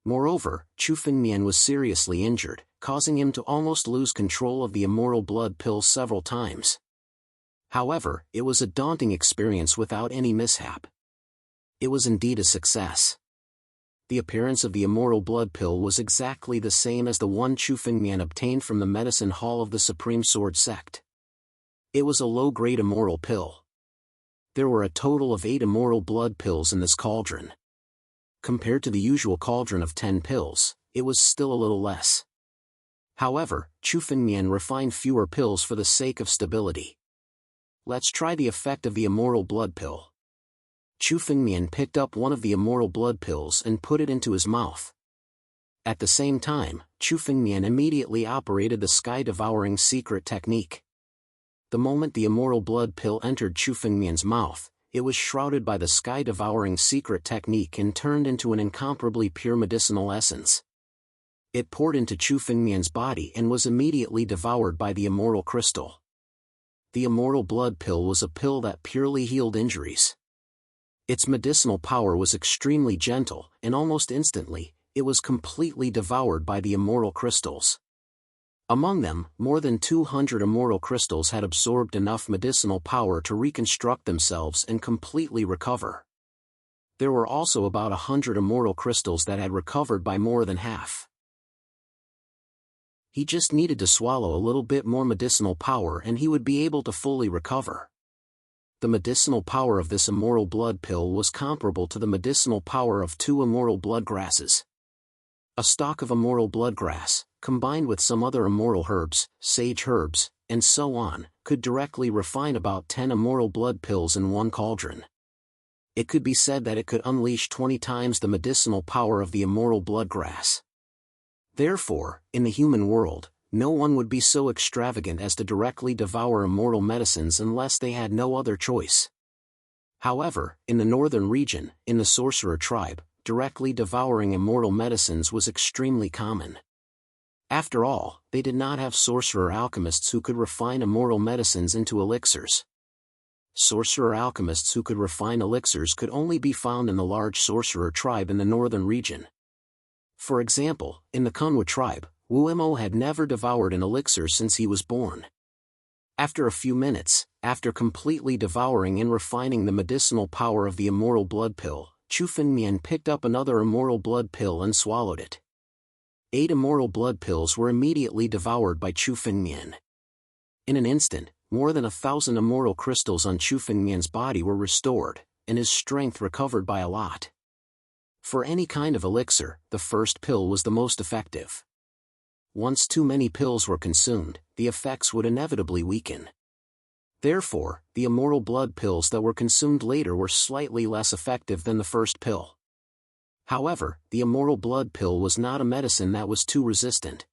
Moreover, Chu Fengmian was seriously injured, causing him to almost lose control of the immortal blood pill several times. However, it was a daunting experience without any mishap. It was indeed a success. The appearance of the immortal blood pill was exactly the same as the one Chu Fengmian obtained from the medicine hall of the Supreme Sword Sect. It was a low-grade immortal pill. There were a total of 8 immortal blood pills in this cauldron. Compared to the usual cauldron of 10 pills, it was still a little less. However, Chu Fengmian refined fewer pills for the sake of stability. Let's try the effect of the immortal blood pill. Chu Fengmian picked up one of the immortal blood pills and put it into his mouth. At the same time, Chu Fengmian immediately operated the sky-devouring secret technique. The moment the immortal blood pill entered Chu Fengmian's mouth, it was shrouded by the sky-devouring secret technique and turned into an incomparably pure medicinal essence. It poured into Chu Fengmian's body and was immediately devoured by the immortal crystal. The immortal blood pill was a pill that purely healed injuries. Its medicinal power was extremely gentle, and almost instantly, it was completely devoured by the immortal crystals. Among them, more than 200 immortal crystals had absorbed enough medicinal power to reconstruct themselves and completely recover. There were also about 100 immortal crystals that had recovered by more than half. He just needed to swallow a little bit more medicinal power and he would be able to fully recover. The medicinal power of this immortal blood pill was comparable to the medicinal power of 2 immortal blood grasses. A stalk of immortal blood grass, combined with some other immortal herbs, sage herbs, and so on, could directly refine about 10 immortal blood pills in one cauldron. It could be said that it could unleash 20 times the medicinal power of the immortal blood grass. Therefore, in the human world, no one would be so extravagant as to directly devour immortal medicines unless they had no other choice. However, in the northern region, in the sorcerer tribe, directly devouring immortal medicines was extremely common. After all, they did not have sorcerer alchemists who could refine immortal medicines into elixirs. Sorcerer alchemists who could refine elixirs could only be found in the large sorcerer tribe in the northern region. For example, in the Kunwa tribe, Wuemo had never devoured an elixir since he was born. After a few minutes, after completely devouring and refining the medicinal power of the immortal blood pill, Chu Fengmian picked up another immortal blood pill and swallowed it. 8 immortal blood pills were immediately devoured by Chu Fengmian. In an instant, more than 1,000 immortal crystals on Chu Fengmian's body were restored, and his strength recovered by a lot. For any kind of elixir, the first pill was the most effective. Once too many pills were consumed, the effects would inevitably weaken. Therefore, the immortal blood pills that were consumed later were slightly less effective than the first pill. However, the immortal blood pill was not a medicine that was too resistant.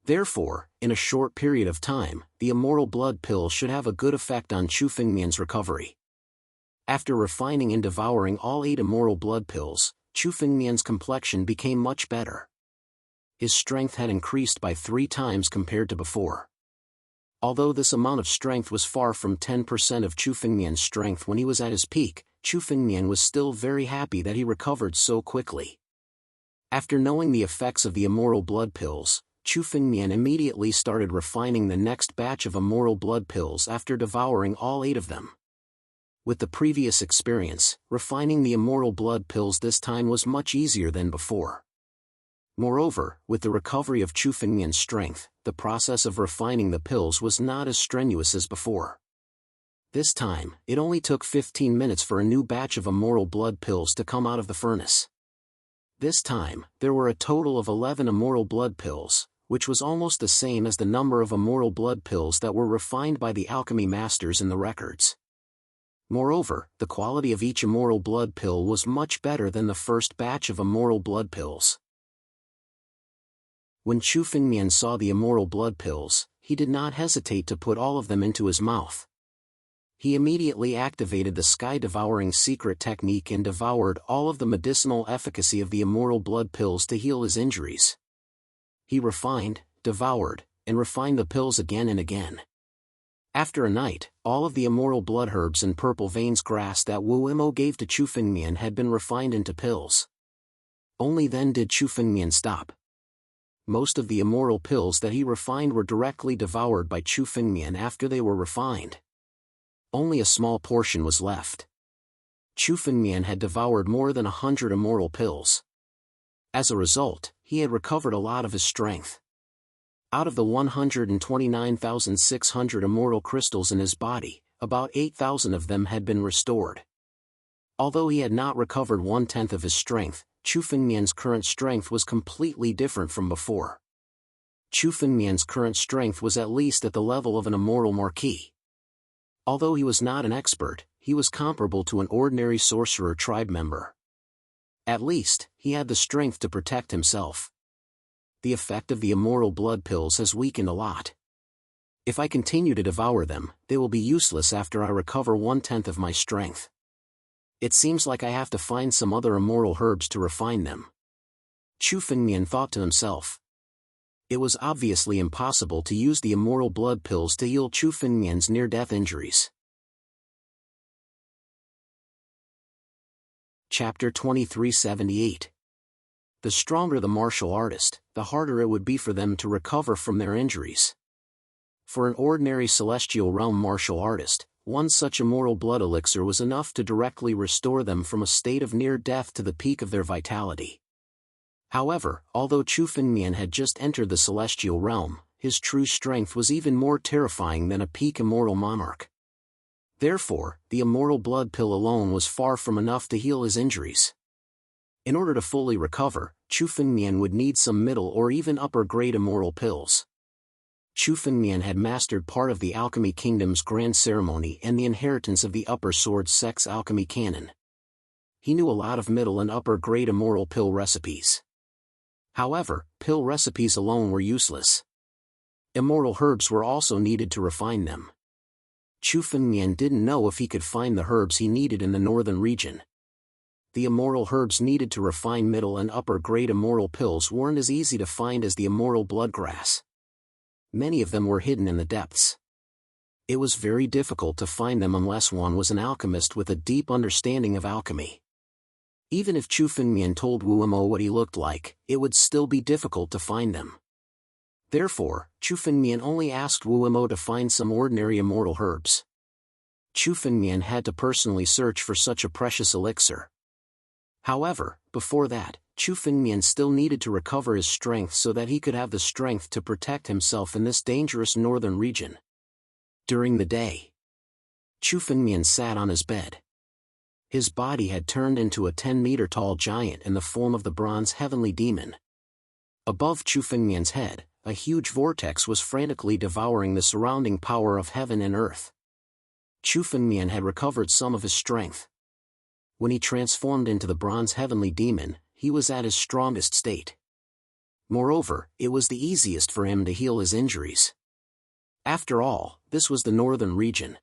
Therefore, in a short period of time, the immortal blood pill should have a good effect on Chu Fengmian's recovery. After refining and devouring all 8 immoral blood pills, Chu Fengmian's complexion became much better. His strength had increased by 3 times compared to before. Although this amount of strength was far from 10% of Chu Fengmian's strength when he was at his peak, Chu Fengmian was still very happy that he recovered so quickly. After knowing the effects of the immoral blood pills, Chu Fengmian immediately started refining the next batch of immoral blood pills after devouring all 8 of them. With the previous experience, refining the immoral blood pills this time was much easier than before. Moreover, with the recovery of Chu Fengmian's strength, the process of refining the pills was not as strenuous as before. This time, it only took 15 minutes for a new batch of immoral blood pills to come out of the furnace. This time, there were a total of 11 immoral blood pills, which was almost the same as the number of immoral blood pills that were refined by the alchemy masters in the records. Moreover, the quality of each immoral blood pill was much better than the first batch of immoral blood pills. When Chu Fengmian saw the immoral blood pills, he did not hesitate to put all of them into his mouth. He immediately activated the sky-devouring secret technique and devoured all of the medicinal efficacy of the immoral blood pills to heal his injuries. He refined, devoured, and refined the pills again and again. After a night, all of the immoral blood herbs and purple veins grass that Wu Imo gave to Chu Fengmian had been refined into pills. Only then did Chu Fengmian stop. Most of the immoral pills that he refined were directly devoured by Chu Fengmian after they were refined. Only a small portion was left. Chu Fengmian had devoured more than 100 immoral pills. As a result, he had recovered a lot of his strength. Out of the 129,600 immoral crystals in his body, about 8,000 of them had been restored. Although he had not recovered 1/10 of his strength, Chu Fengmian's current strength was completely different from before. Chu Fengmian's current strength was at least at the level of an immoral marquis. Although he was not an expert, he was comparable to an ordinary sorcerer tribe member. At least, he had the strength to protect himself. The effect of the immoral blood pills has weakened a lot. If I continue to devour them, they will be useless after I recover 1/10 of my strength. It seems like I have to find some other immoral herbs to refine them. Chu Fengmian thought to himself. It was obviously impossible to use the immoral blood pills to heal Chu Fengmian's near-death injuries. Chapter 2378. The stronger the martial artist, the harder it would be for them to recover from their injuries. For an ordinary celestial realm martial artist, one such immoral blood elixir was enough to directly restore them from a state of near death to the peak of their vitality. However, although Chu Fengmian had just entered the celestial realm, his true strength was even more terrifying than a peak immoral monarch. Therefore, the immoral blood pill alone was far from enough to heal his injuries. In order to fully recover, Chu Fengmian would need some middle or even upper-grade immoral pills. Chu Fengmian had mastered part of the Alchemy Kingdom's grand ceremony and the inheritance of the Upper Sword Sect's alchemy canon. He knew a lot of middle and upper-grade immoral pill recipes. However, pill recipes alone were useless. Immoral herbs were also needed to refine them. Chu Fengmian didn't know if he could find the herbs he needed in the northern region. The immoral herbs needed to refine middle and upper-grade immoral pills weren't as easy to find as the immoral bloodgrass. Many of them were hidden in the depths. It was very difficult to find them unless one was an alchemist with a deep understanding of alchemy. Even if Chu Fengmian told Wu Imo what he looked like, it would still be difficult to find them. Therefore, Chu Fengmian only asked Wu Imo to find some ordinary immortal herbs. Chu Fengmian had to personally search for such a precious elixir. However, before that, Chu Fengmian still needed to recover his strength so that he could have the strength to protect himself in this dangerous northern region. During the day, Chu Fengmian sat on his bed. His body had turned into a 10-meter-tall giant in the form of the bronze heavenly demon. Above Chu Fengmian's head, a huge vortex was frantically devouring the surrounding power of heaven and earth. Chu Fengmian had recovered some of his strength. When he transformed into the bronze heavenly demon, he was at his strongest state. Moreover, it was the easiest for him to heal his injuries. After all, this was the northern region.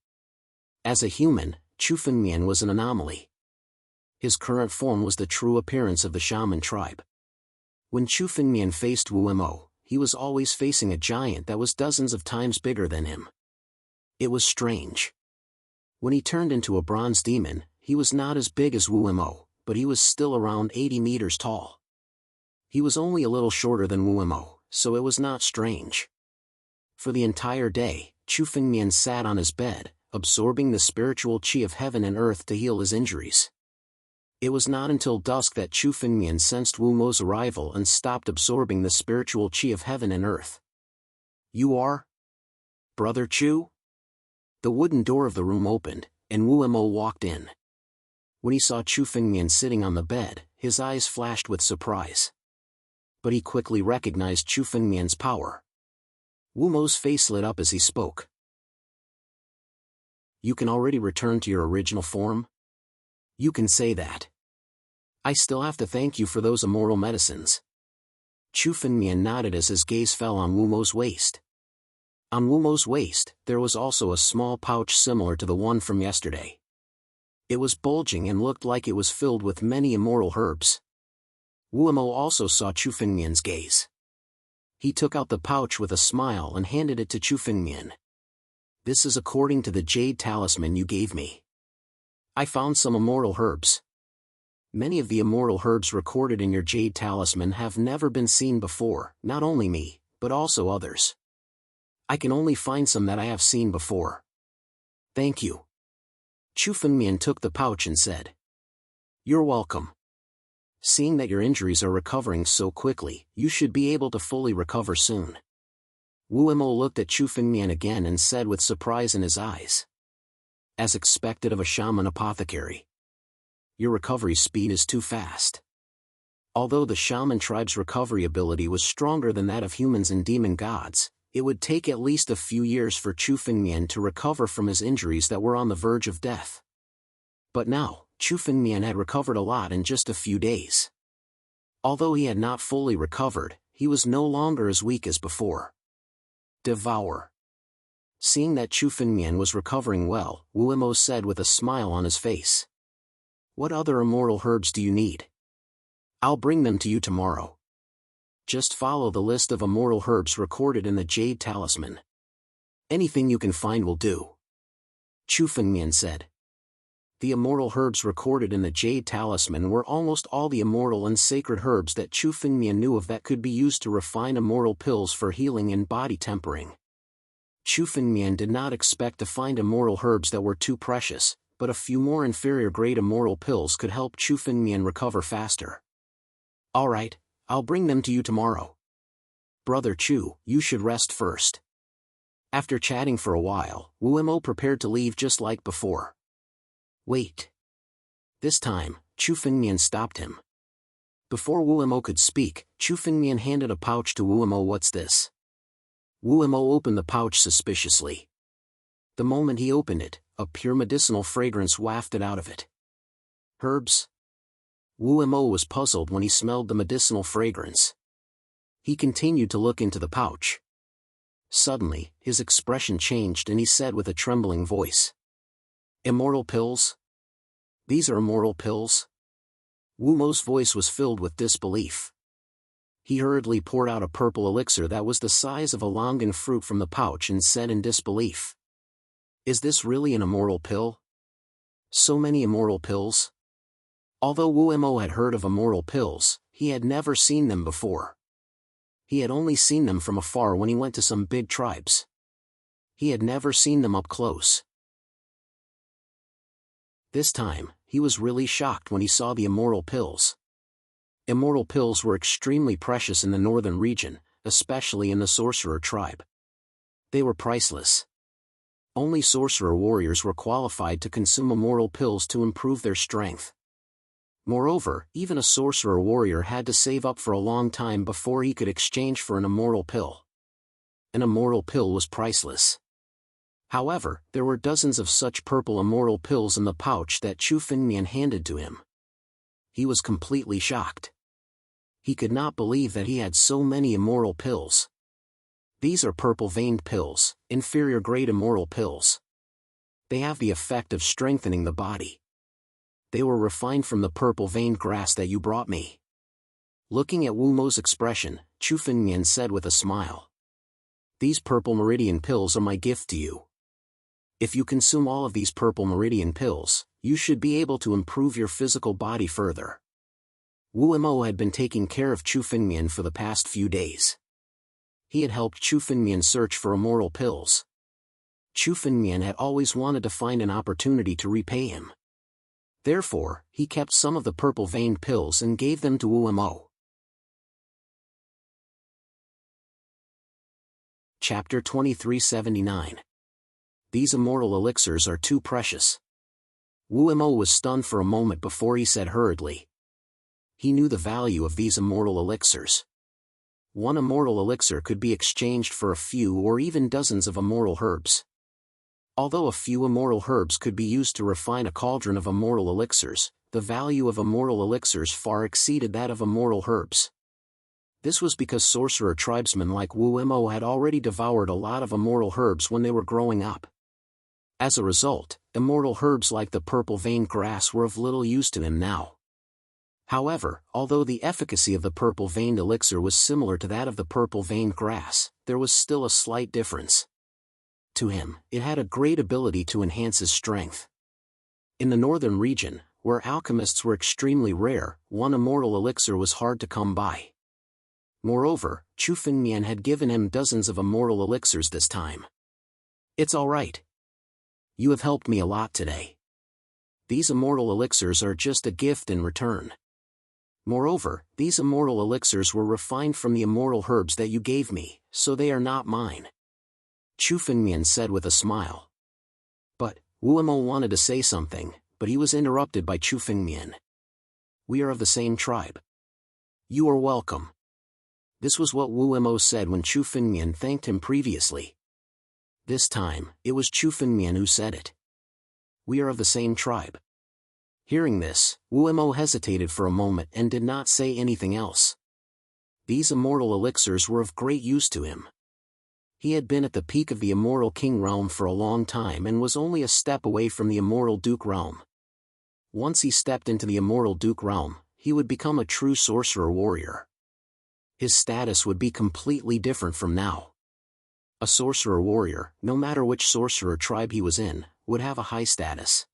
As a human, Chu Fengmian was an anomaly. His current form was the true appearance of the shaman tribe. When Chu Fengmian faced Wu Mo, he was always facing a giant that was dozens of times bigger than him. It was strange. When he turned into a bronze demon, he was not as big as Wu Mo, but he was still around 80 meters tall. He was only a little shorter than Wu Mo, so it was not strange. For the entire day, Chu Fengmian sat on his bed, absorbing the spiritual qi of heaven and earth to heal his injuries. It was not until dusk that Chu Fengmian sensed Wu Mo's arrival and stopped absorbing the spiritual qi of heaven and earth. "You are? Brother Chu?" The wooden door of the room opened, and Wu Mo walked in. When he saw Chu Fengmian sitting on the bed, his eyes flashed with surprise. But he quickly recognized Chu Fengmian's power. Wu Mo's face lit up as he spoke. "You can already return to your original form? You can say that. I still have to thank you for those immoral medicines." Chu Fengmian nodded as his gaze fell on Wu Mo's waist. On Wu Mo's waist, there was also a small pouch similar to the one from yesterday. It was bulging and looked like it was filled with many immoral herbs. Wu Mo also saw Chu Fengmian's gaze. He took out the pouch with a smile and handed it to Chu Fengmian. "This is according to the jade talisman you gave me. I found some immortal herbs. Many of the immortal herbs recorded in your jade talisman have never been seen before, not only me, but also others. I can only find some that I have seen before. Thank you." Chu Fengmian took the pouch and said, "You're welcome. Seeing that your injuries are recovering so quickly, you should be able to fully recover soon." Wu Mo looked at Chu Fengmian again and said with surprise in his eyes, "As expected of a shaman apothecary. Your recovery speed is too fast." Although the shaman tribe's recovery ability was stronger than that of humans and demon gods, it would take at least a few years for Chu Fengmian to recover from his injuries that were on the verge of death. But now, Chu Fengmian had recovered a lot in just a few days. Although he had not fully recovered, he was no longer as weak as before. Devour. Seeing that Chu Fengmian was recovering well, Wu Mo said with a smile on his face, "What other immortal herbs do you need? I'll bring them to you tomorrow. Just follow the list of immortal herbs recorded in the jade talisman. Anything you can find will do." Chu Fengmian said. The immortal herbs recorded in the jade talisman were almost all the immortal and sacred herbs that Chu Fengmian knew of that could be used to refine immortal pills for healing and body tempering. Chu Fengmian did not expect to find immortal herbs that were too precious, but a few more inferior-grade immortal pills could help Chu Fengmian recover faster. "All right, I'll bring them to you tomorrow. Brother Chu, you should rest first." After chatting for a while, Wu Mo prepared to leave just like before. "Wait." This time, Chu Fengmian stopped him. Before Wu Mo could speak, Chu Fengmian handed a pouch to Wu Mo. "What's this?" Wu Mo opened the pouch suspiciously. The moment he opened it, a pure medicinal fragrance wafted out of it. "Herbs?" Wu Mo was puzzled when he smelled the medicinal fragrance. He continued to look into the pouch. Suddenly, his expression changed and he said with a trembling voice, "Immortal pills? These are immortal pills?" Wu Mo's voice was filled with disbelief. He hurriedly poured out a purple elixir that was the size of a longan fruit from the pouch and said in disbelief, "Is this really an immortal pill? So many immortal pills?" Although Wu Mo had heard of immortal pills, he had never seen them before. He had only seen them from afar when he went to some big tribes. He had never seen them up close. This time, he was really shocked when he saw the immortal pills. Immortal pills were extremely precious in the northern region, especially in the sorcerer tribe. They were priceless. Only sorcerer warriors were qualified to consume immortal pills to improve their strength. Moreover, even a sorcerer warrior had to save up for a long time before he could exchange for an immortal pill. An immortal pill was priceless. However, there were dozens of such purple immortal pills in the pouch that Chu Fengmian handed to him. He was completely shocked. He could not believe that he had so many immortal pills. "These are purple-veined pills, inferior-grade immortal pills. They have the effect of strengthening the body. They were refined from the purple-veined grass that you brought me. Looking at Wu Mo's expression, Chu Fengmian said with a smile. These purple meridian pills are my gift to you. If you consume all of these purple meridian pills, you should be able to improve your physical body further. Wu Mo had been taking care of Chu Fengmian for the past few days. He had helped Chu Fengmian search for immoral pills. Chu Fengmian had always wanted to find an opportunity to repay him. Therefore, he kept some of the purple-veined pills and gave them to Wu Mo. Chapter 2379. These immortal elixirs are too precious. Wu Mo was stunned for a moment before he said hurriedly. He knew the value of these immortal elixirs. One immortal elixir could be exchanged for a few or even dozens of immortal herbs. Although a few immortal herbs could be used to refine a cauldron of immortal elixirs, the value of immortal elixirs far exceeded that of immortal herbs. This was because sorcerer tribesmen like Wu Mo had already devoured a lot of immortal herbs when they were growing up. As a result, immortal herbs like the purple-veined grass were of little use to him now. However, although the efficacy of the purple-veined elixir was similar to that of the purple-veined grass, there was still a slight difference. To him, it had a great ability to enhance his strength. In the northern region, where alchemists were extremely rare, one immortal elixir was hard to come by. Moreover, Chu Fengmian had given him dozens of immortal elixirs this time. It's all right. You have helped me a lot today. These immortal elixirs are just a gift in return. Moreover, these immortal elixirs were refined from the immortal herbs that you gave me, so they are not mine. Chu Fengmian said with a smile. But, Wu Mo wanted to say something, but he was interrupted by Chu Fengmian. We are of the same tribe. You are welcome. This was what Wu Mo said when Chu Fengmian thanked him previously. This time, it was Chu Fengmian who said it. We are of the same tribe. Hearing this, Wu Mo hesitated for a moment and did not say anything else. These immortal elixirs were of great use to him. He had been at the peak of the Immortal King realm for a long time and was only a step away from the Immortal Duke realm. Once he stepped into the Immortal Duke realm, he would become a true sorcerer warrior. His status would be completely different from now. A sorcerer warrior, no matter which sorcerer tribe he was in, would have a high status.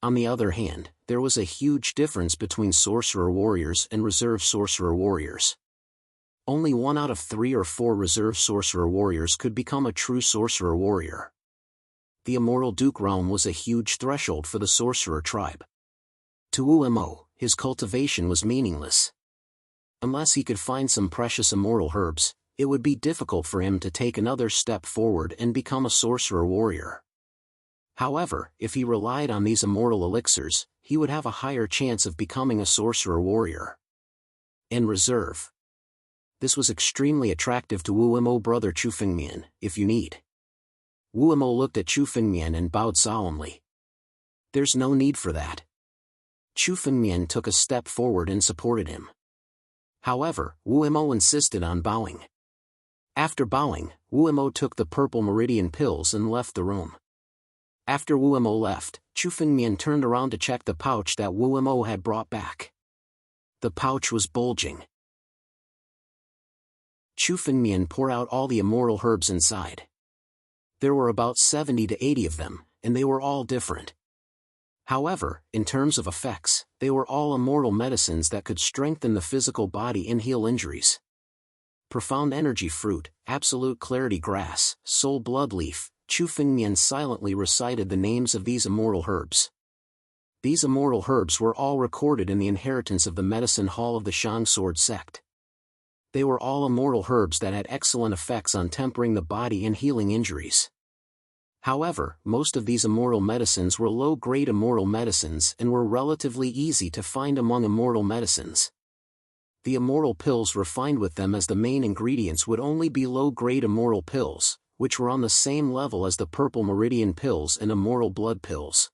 On the other hand, there was a huge difference between sorcerer warriors and reserve sorcerer warriors. Only 1 out of 3 or 4 reserve sorcerer warriors could become a true sorcerer warrior. The Immortal Duke realm was a huge threshold for the sorcerer tribe. To Wu Mo, his cultivation was meaningless. Unless he could find some precious immortal herbs, it would be difficult for him to take another step forward and become a sorcerer warrior. However, if he relied on these immortal elixirs, he would have a higher chance of becoming a sorcerer warrior. And reserve. This was extremely attractive to Wu Mo brother Chu Fengmian, if you need. Wu Mo looked at Chu Fengmian and bowed solemnly. There's no need for that. Chu Fengmian took a step forward and supported him. However, Wu Mo insisted on bowing. After bowing, Wu Mo took the purple meridian pills and left the room. After Wu Mo left, Chu Fengmian turned around to check the pouch that Wu Mo had brought back. The pouch was bulging. Chu Fengmian poured out all the immortal herbs inside. There were about 70 to 80 of them, and they were all different. However, in terms of effects, they were all immortal medicines that could strengthen the physical body and heal injuries. Profound Energy Fruit, Absolute Clarity Grass, Soul Blood Leaf. Chu Fengmian silently recited the names of these immortal herbs. These immortal herbs were all recorded in the inheritance of the Medicine Hall of the Shang Sword sect. They were all immortal herbs that had excellent effects on tempering the body and healing injuries. However, most of these immortal medicines were low-grade immortal medicines and were relatively easy to find among immortal medicines. The immortal pills refined with them as the main ingredients would only be low-grade immortal pills, which were on the same level as the purple meridian pills and immortal blood pills.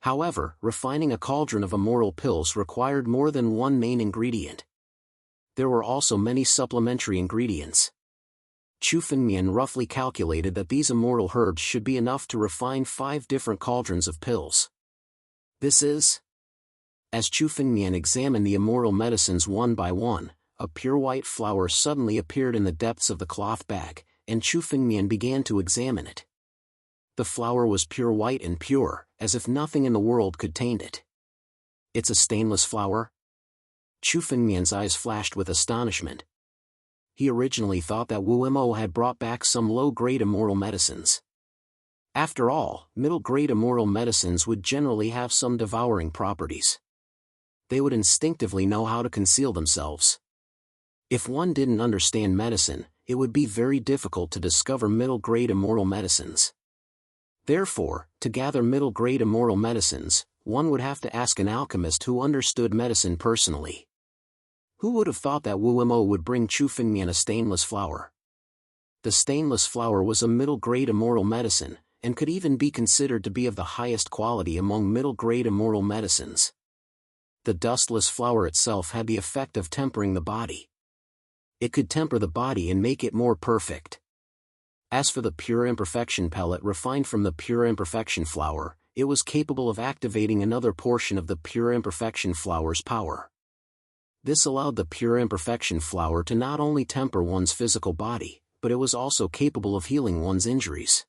However, refining a cauldron of immortal pills required more than one main ingredient. There were also many supplementary ingredients. Chu Fengmian roughly calculated that these immortal herbs should be enough to refine 5 different cauldrons of pills. This is... As Chu Fengmian examined the immortal medicines one by one, a pure white flower suddenly appeared in the depths of the cloth bag, and Chu Fengmian began to examine it. The flower was pure white and pure, as if nothing in the world could taint it. It's a stainless flower? Chu Fengmian's eyes flashed with astonishment. He originally thought that Wu Mo had brought back some low-grade immortal medicines. After all, middle-grade immortal medicines would generally have some devouring properties. They would instinctively know how to conceal themselves. If one didn't understand medicine, it would be very difficult to discover middle-grade immortal medicines. Therefore, to gather middle-grade immortal medicines, one would have to ask an alchemist who understood medicine personally. Who would have thought that Wu Mo would bring Chu Fengmian a stainless flower? The stainless flower was a middle-grade immortal medicine, and could even be considered to be of the highest quality among middle-grade immortal medicines. The dustless flower itself had the effect of tempering the body. It could temper the body and make it more perfect. As for the pure imperfection pellet refined from the pure imperfection flower, it was capable of activating another portion of the pure imperfection flower's power. This allowed the pure imperfection flower to not only temper one's physical body, but it was also capable of healing one's injuries.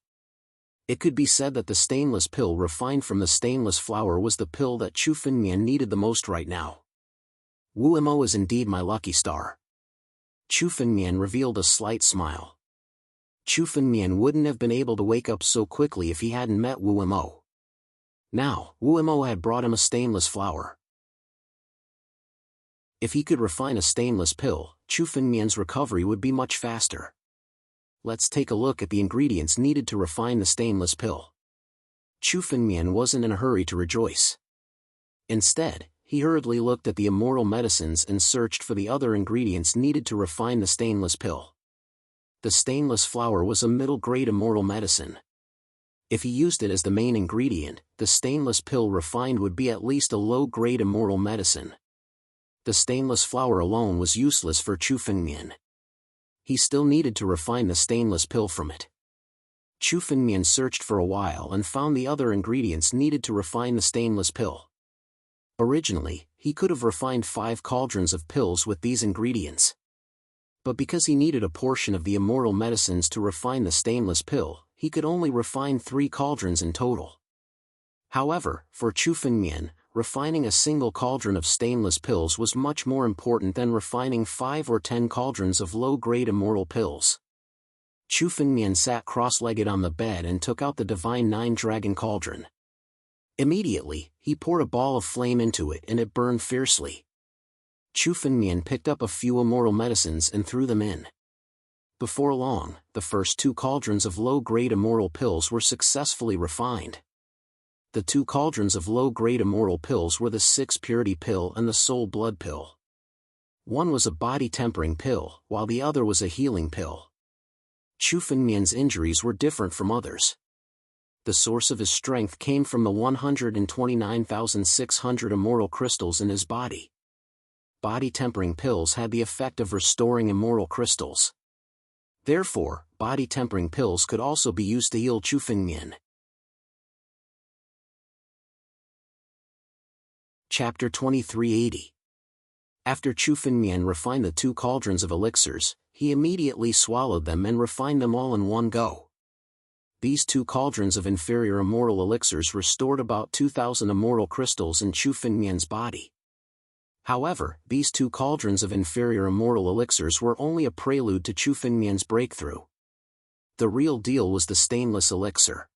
It could be said that the stainless pill refined from the stainless flower was the pill that Chu Fengmian needed the most right now. Wu Mo is indeed my lucky star. Chu Fengmian revealed a slight smile. Chu Fengmian wouldn't have been able to wake up so quickly if he hadn't met Wu Mo. Now, Wu Mo had brought him a stainless flower. If he could refine a stainless pill, Chu Fengmian's recovery would be much faster. Let's take a look at the ingredients needed to refine the stainless pill. Chu Fengmian wasn't in a hurry to rejoice. Instead, he hurriedly looked at the immortal medicines and searched for the other ingredients needed to refine the stainless pill. The stainless flower was a middle-grade immortal medicine. If he used it as the main ingredient, the stainless pill refined would be at least a low-grade immortal medicine. The stainless flower alone was useless for Chu Fengmian. He still needed to refine the stainless pill from it. Chu Fengmian searched for a while and found the other ingredients needed to refine the stainless pill. Originally, he could have refined 5 cauldrons of pills with these ingredients. But because he needed a portion of the immortal medicines to refine the stainless pill, he could only refine 3 cauldrons in total. However, for Chu Fengmian, refining a single cauldron of stainless pills was much more important than refining 5 or 10 cauldrons of low-grade immortal pills. Chu Fengmian sat cross-legged on the bed and took out the divine 9-dragon cauldron. Immediately, he poured a ball of flame into it and it burned fiercely. Chu Fengmian picked up a few immortal medicines and threw them in. Before long, the first 2 cauldrons of low-grade immortal pills were successfully refined. The 2 cauldrons of low-grade immortal pills were the 6-purity pill and the soul blood pill. One was a body-tempering pill, while the other was a healing pill. Chu Fengmian's injuries were different from others. The source of his strength came from the 129,600 immortal crystals in his body. Body-tempering pills had the effect of restoring immortal crystals. Therefore, body-tempering pills could also be used to heal Chu Fengmian. Chapter 2380. After Chu Fengmian refined the 2 cauldrons of elixirs, he immediately swallowed them and refined them all in one go. These 2 cauldrons of inferior immortal elixirs restored about 2,000 immortal crystals in Chu Fengmian's body. However, these 2 cauldrons of inferior immortal elixirs were only a prelude to Chu Fengmian's breakthrough. The real deal was the stainless elixir.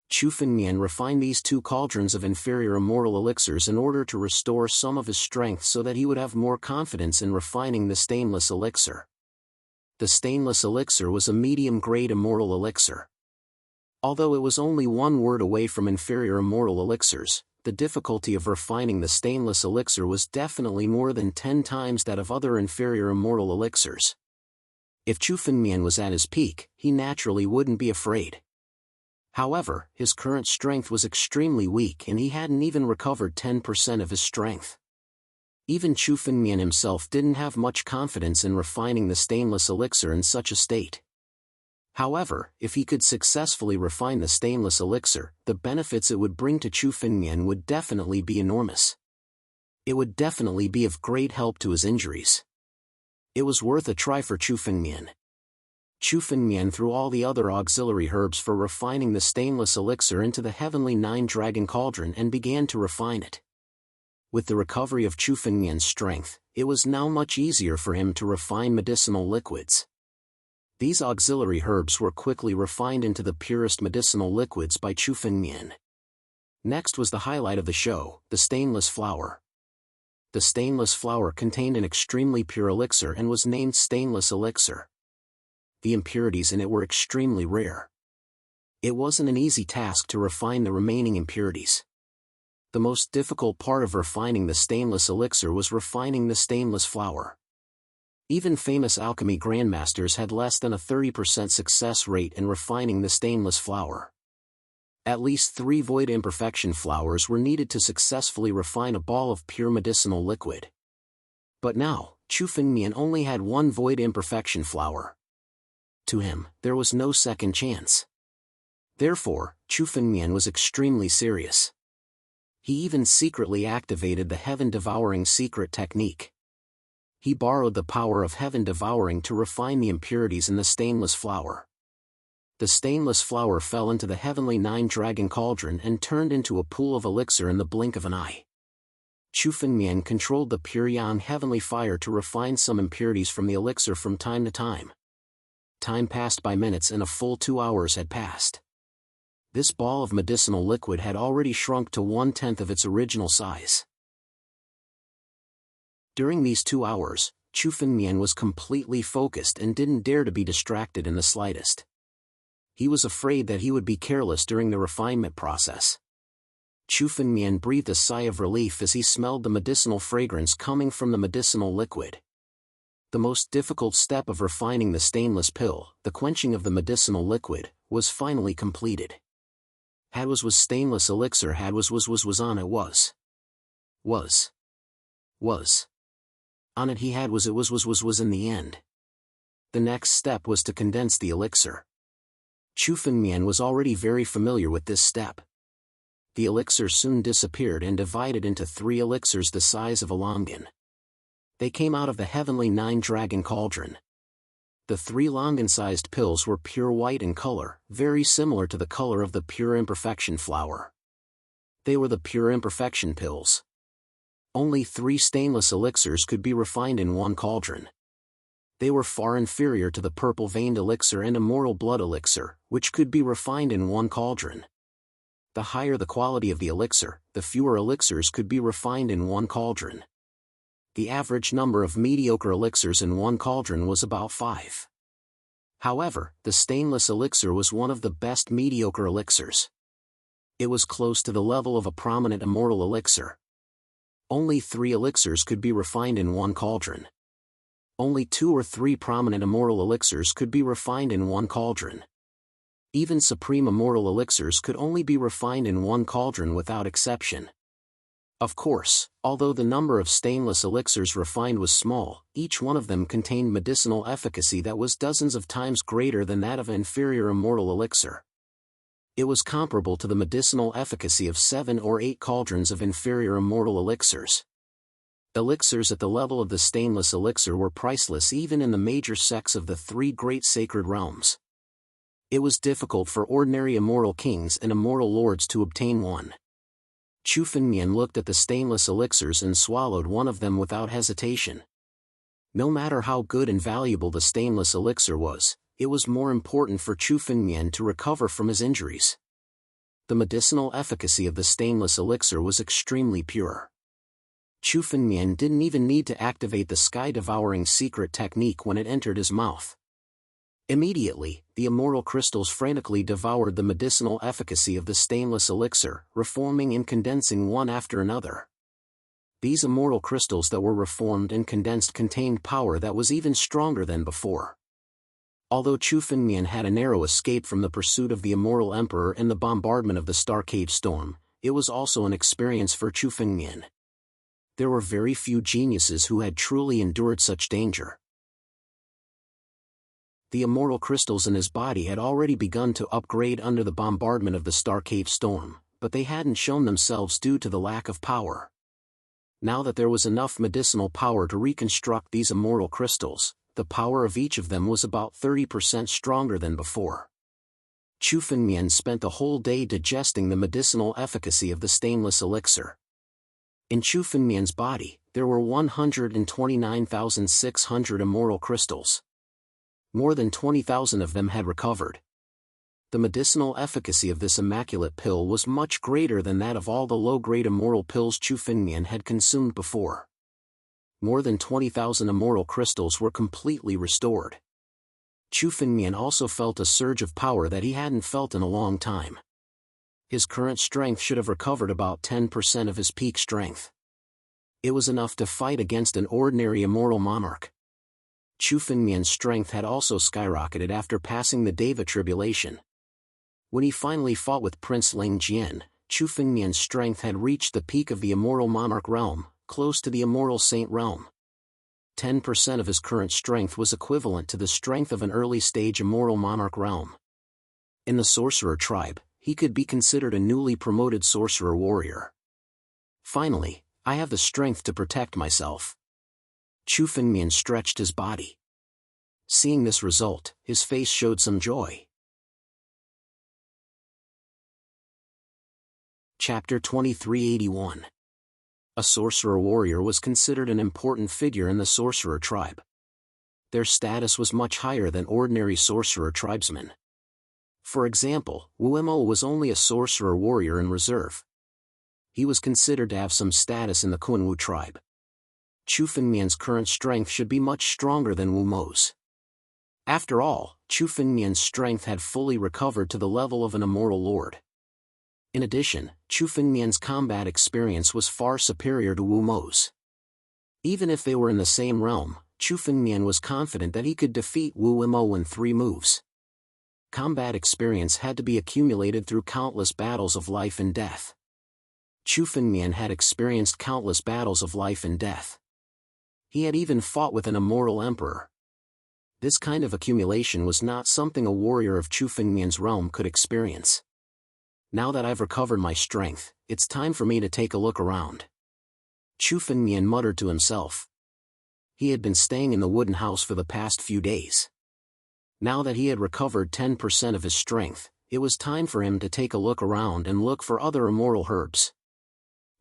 Chu Fengmian refined these 2 cauldrons of inferior immortal elixirs in order to restore some of his strength so that he would have more confidence in refining the stainless elixir. The stainless elixir was a medium-grade immortal elixir. Although it was only 1 word away from inferior immortal elixirs, the difficulty of refining the stainless elixir was definitely more than 10 times that of other inferior immortal elixirs. If Chu Fengmian was at his peak, he naturally wouldn't be afraid. However, his current strength was extremely weak and he hadn't even recovered 10% of his strength. Even Chu Fengmian himself didn't have much confidence in refining the stainless elixir in such a state. However, if he could successfully refine the stainless elixir, the benefits it would bring to Chu Fengmian would definitely be enormous. It would definitely be of great help to his injuries. It was worth a try for Chu Fengmian. Chu Fengmian threw all the other auxiliary herbs for refining the stainless elixir into the heavenly 9-dragon cauldron and began to refine it. With the recovery of Chu Fengmian's strength, it was now much easier for him to refine medicinal liquids. These auxiliary herbs were quickly refined into the purest medicinal liquids by Chu Fengmian. Next was the highlight of the show, the stainless flower. The stainless flower contained an extremely pure elixir and was named stainless elixir. The impurities in it were extremely rare. It wasn't an easy task to refine the remaining impurities. The most difficult part of refining the stainless elixir was refining the stainless flower. Even famous alchemy grandmasters had less than a 30% success rate in refining the stainless flower. At least 3 void imperfection flowers were needed to successfully refine a ball of pure medicinal liquid. But now, Chu Fengmian only had 1 void imperfection flower. To him, there was no second chance. Therefore, Chu Fengmian was extremely serious. He even secretly activated the heaven-devouring secret technique. He borrowed the power of heaven devouring to refine the impurities in the stainless flower. The stainless flower fell into the heavenly 9-dragon cauldron and turned into a pool of elixir in the blink of an eye. Chu Fengmian controlled the pure yang heavenly fire to refine some impurities from the elixir from time to time. Time passed by minutes and a full 2 hours had passed. This ball of medicinal liquid had already shrunk to 1/10 of its original size. During these 2 hours, Chu Fengmian was completely focused and didn't dare to be distracted in the slightest. He was afraid that he would be careless during the refinement process. Chu Fengmian breathed a sigh of relief as he smelled the medicinal fragrance coming from the medicinal liquid. The most difficult step of refining the stainless pill, the quenching of the medicinal liquid, was finally completed. Had was stainless elixir, had was on it was. On it he had was it was in the end. The next step was to condense the elixir. Chu Fengmian was already very familiar with this step. The elixir soon disappeared and divided into 3 elixirs the size of a longan. They came out of the heavenly 9-dragon cauldron. The 3 longan-sized pills were pure white in color, very similar to the color of the pure imperfection flower. They were the pure imperfection pills. Only 3 stainless elixirs could be refined in 1 cauldron. They were far inferior to the purple-veined elixir and immortal blood elixir, which could be refined in 1 cauldron. The higher the quality of the elixir, the fewer elixirs could be refined in 1 cauldron. The average number of mediocre elixirs in 1 cauldron was about 5. However, the stainless elixir was one of the best mediocre elixirs. It was close to the level of a prominent immortal elixir. Only 3 elixirs could be refined in 1 cauldron. Only 2 or 3 prominent immortal elixirs could be refined in 1 cauldron. Even supreme immortal elixirs could only be refined in 1 cauldron without exception. Of course, although the number of stainless elixirs refined was small, each one of them contained medicinal efficacy that was dozens of times greater than that of an inferior immortal elixir. It was comparable to the medicinal efficacy of 7 or 8 cauldrons of inferior immortal elixirs. Elixirs at the level of the stainless elixir were priceless even in the major sects of the 3 great sacred realms. It was difficult for ordinary immortal kings and immortal lords to obtain one. Chu Fengmian looked at the stainless elixirs and swallowed one of them without hesitation. No matter how good and valuable the stainless elixir was, it was more important for Chu Fengmian to recover from his injuries. The medicinal efficacy of the stainless elixir was extremely pure. Chu Fengmian didn't even need to activate the sky-devouring secret technique when it entered his mouth. Immediately, the immortal crystals frantically devoured the medicinal efficacy of the stainless elixir, reforming and condensing one after another. These immortal crystals that were reformed and condensed contained power that was even stronger than before. Although Chu Fengmian had a narrow escape from the pursuit of the immortal emperor and the bombardment of the Star Cave storm, it was also an experience for Chu Fengmian. There were very few geniuses who had truly endured such danger. The immortal crystals in his body had already begun to upgrade under the bombardment of the Star Cave storm, but they hadn't shown themselves due to the lack of power. Now that there was enough medicinal power to reconstruct these immortal crystals, the power of each of them was about 30% stronger than before. Chu Fengmian spent the whole day digesting the medicinal efficacy of the stainless elixir. In Chu Fengmian's body, there were 129,600 immortal crystals. More than 20,000 of them had recovered. The medicinal efficacy of this immaculate pill was much greater than that of all the low-grade immortal pills Chu Fengmian had consumed before. More than 20,000 immortal crystals were completely restored. Chu Fengmian also felt a surge of power that he hadn't felt in a long time. His current strength should have recovered about 10% of his peak strength. It was enough to fight against an ordinary immortal monarch. Chu Fengmian's strength had also skyrocketed after passing the Deva tribulation. When he finally fought with Prince Ling Jian, Chu Fengmian's strength had reached the peak of the immortal monarch realm, close to the immortal saint realm. 10% of his current strength was equivalent to the strength of an early-stage immortal monarch realm. In the sorcerer tribe, he could be considered a newly promoted sorcerer warrior. Finally, I have the strength to protect myself. Chu Fengmian stretched his body. Seeing this result, his face showed some joy. Chapter 2381. A sorcerer warrior was considered an important figure in the sorcerer tribe. Their status was much higher than ordinary sorcerer tribesmen. For example, Wu Mo was only a sorcerer warrior in reserve. He was considered to have some status in the Kunwu tribe. Chu Fengmian's current strength should be much stronger than Wu Mo's. After all, Chu Fengmian's strength had fully recovered to the level of an immortal lord. In addition, Chu Fengmian's combat experience was far superior to Wu Mo's. Even if they were in the same realm, Chu Fengmian was confident that he could defeat Wu Mo in 3 moves. Combat experience had to be accumulated through countless battles of life and death. Chu Fengmian had experienced countless battles of life and death. He had even fought with an immortal emperor. This kind of accumulation was not something a warrior of Chu Fengmian's realm could experience. Now that I've recovered my strength, it's time for me to take a look around. Chu Fengmian muttered to himself. He had been staying in the wooden house for the past few days. Now that he had recovered 10% of his strength, it was time for him to take a look around and look for other immortal herbs.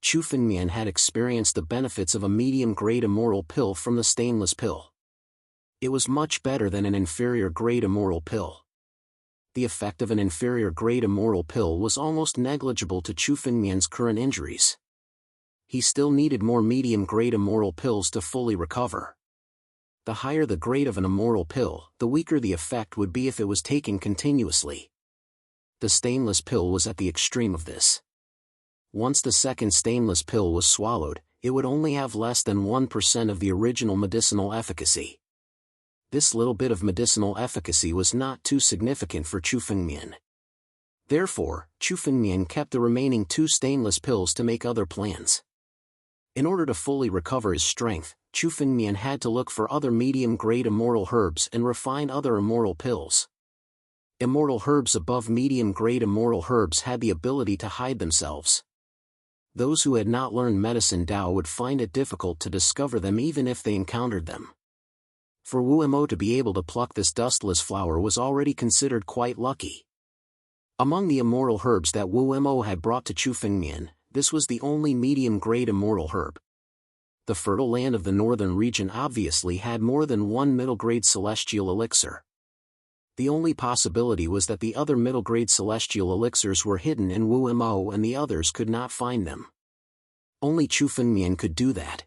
Chu Fengmian had experienced the benefits of a medium-grade immortal pill from the stainless pill. It was much better than an inferior-grade immortal pill. The effect of an inferior-grade immortal pill was almost negligible to Chu Fengmian's current injuries. He still needed more medium-grade immortal pills to fully recover. The higher the grade of an immortal pill, the weaker the effect would be if it was taken continuously. The stainless pill was at the extreme of this. Once the second stainless pill was swallowed, it would only have less than 1% of the original medicinal efficacy. This little bit of medicinal efficacy was not too significant for Chu Fengmian. Therefore, Chu Fengmian kept the remaining 2 stainless pills to make other plans. In order to fully recover his strength, Chu Fengmian had to look for other medium-grade immortal herbs and refine other immortal pills. Immortal herbs above medium-grade immortal herbs had the ability to hide themselves. Those who had not learned medicine Dao would find it difficult to discover them even if they encountered them. For Wu Mo to be able to pluck this dustless flower was already considered quite lucky. Among the immortal herbs that Wu Mo had brought to Chu Fengmian, this was the only medium-grade immortal herb. The fertile land of the northern region obviously had more than 1 middle-grade celestial elixir. The only possibility was that the other middle-grade celestial elixirs were hidden in Wu Mo and the others could not find them. Only Chu Fengmian could do that.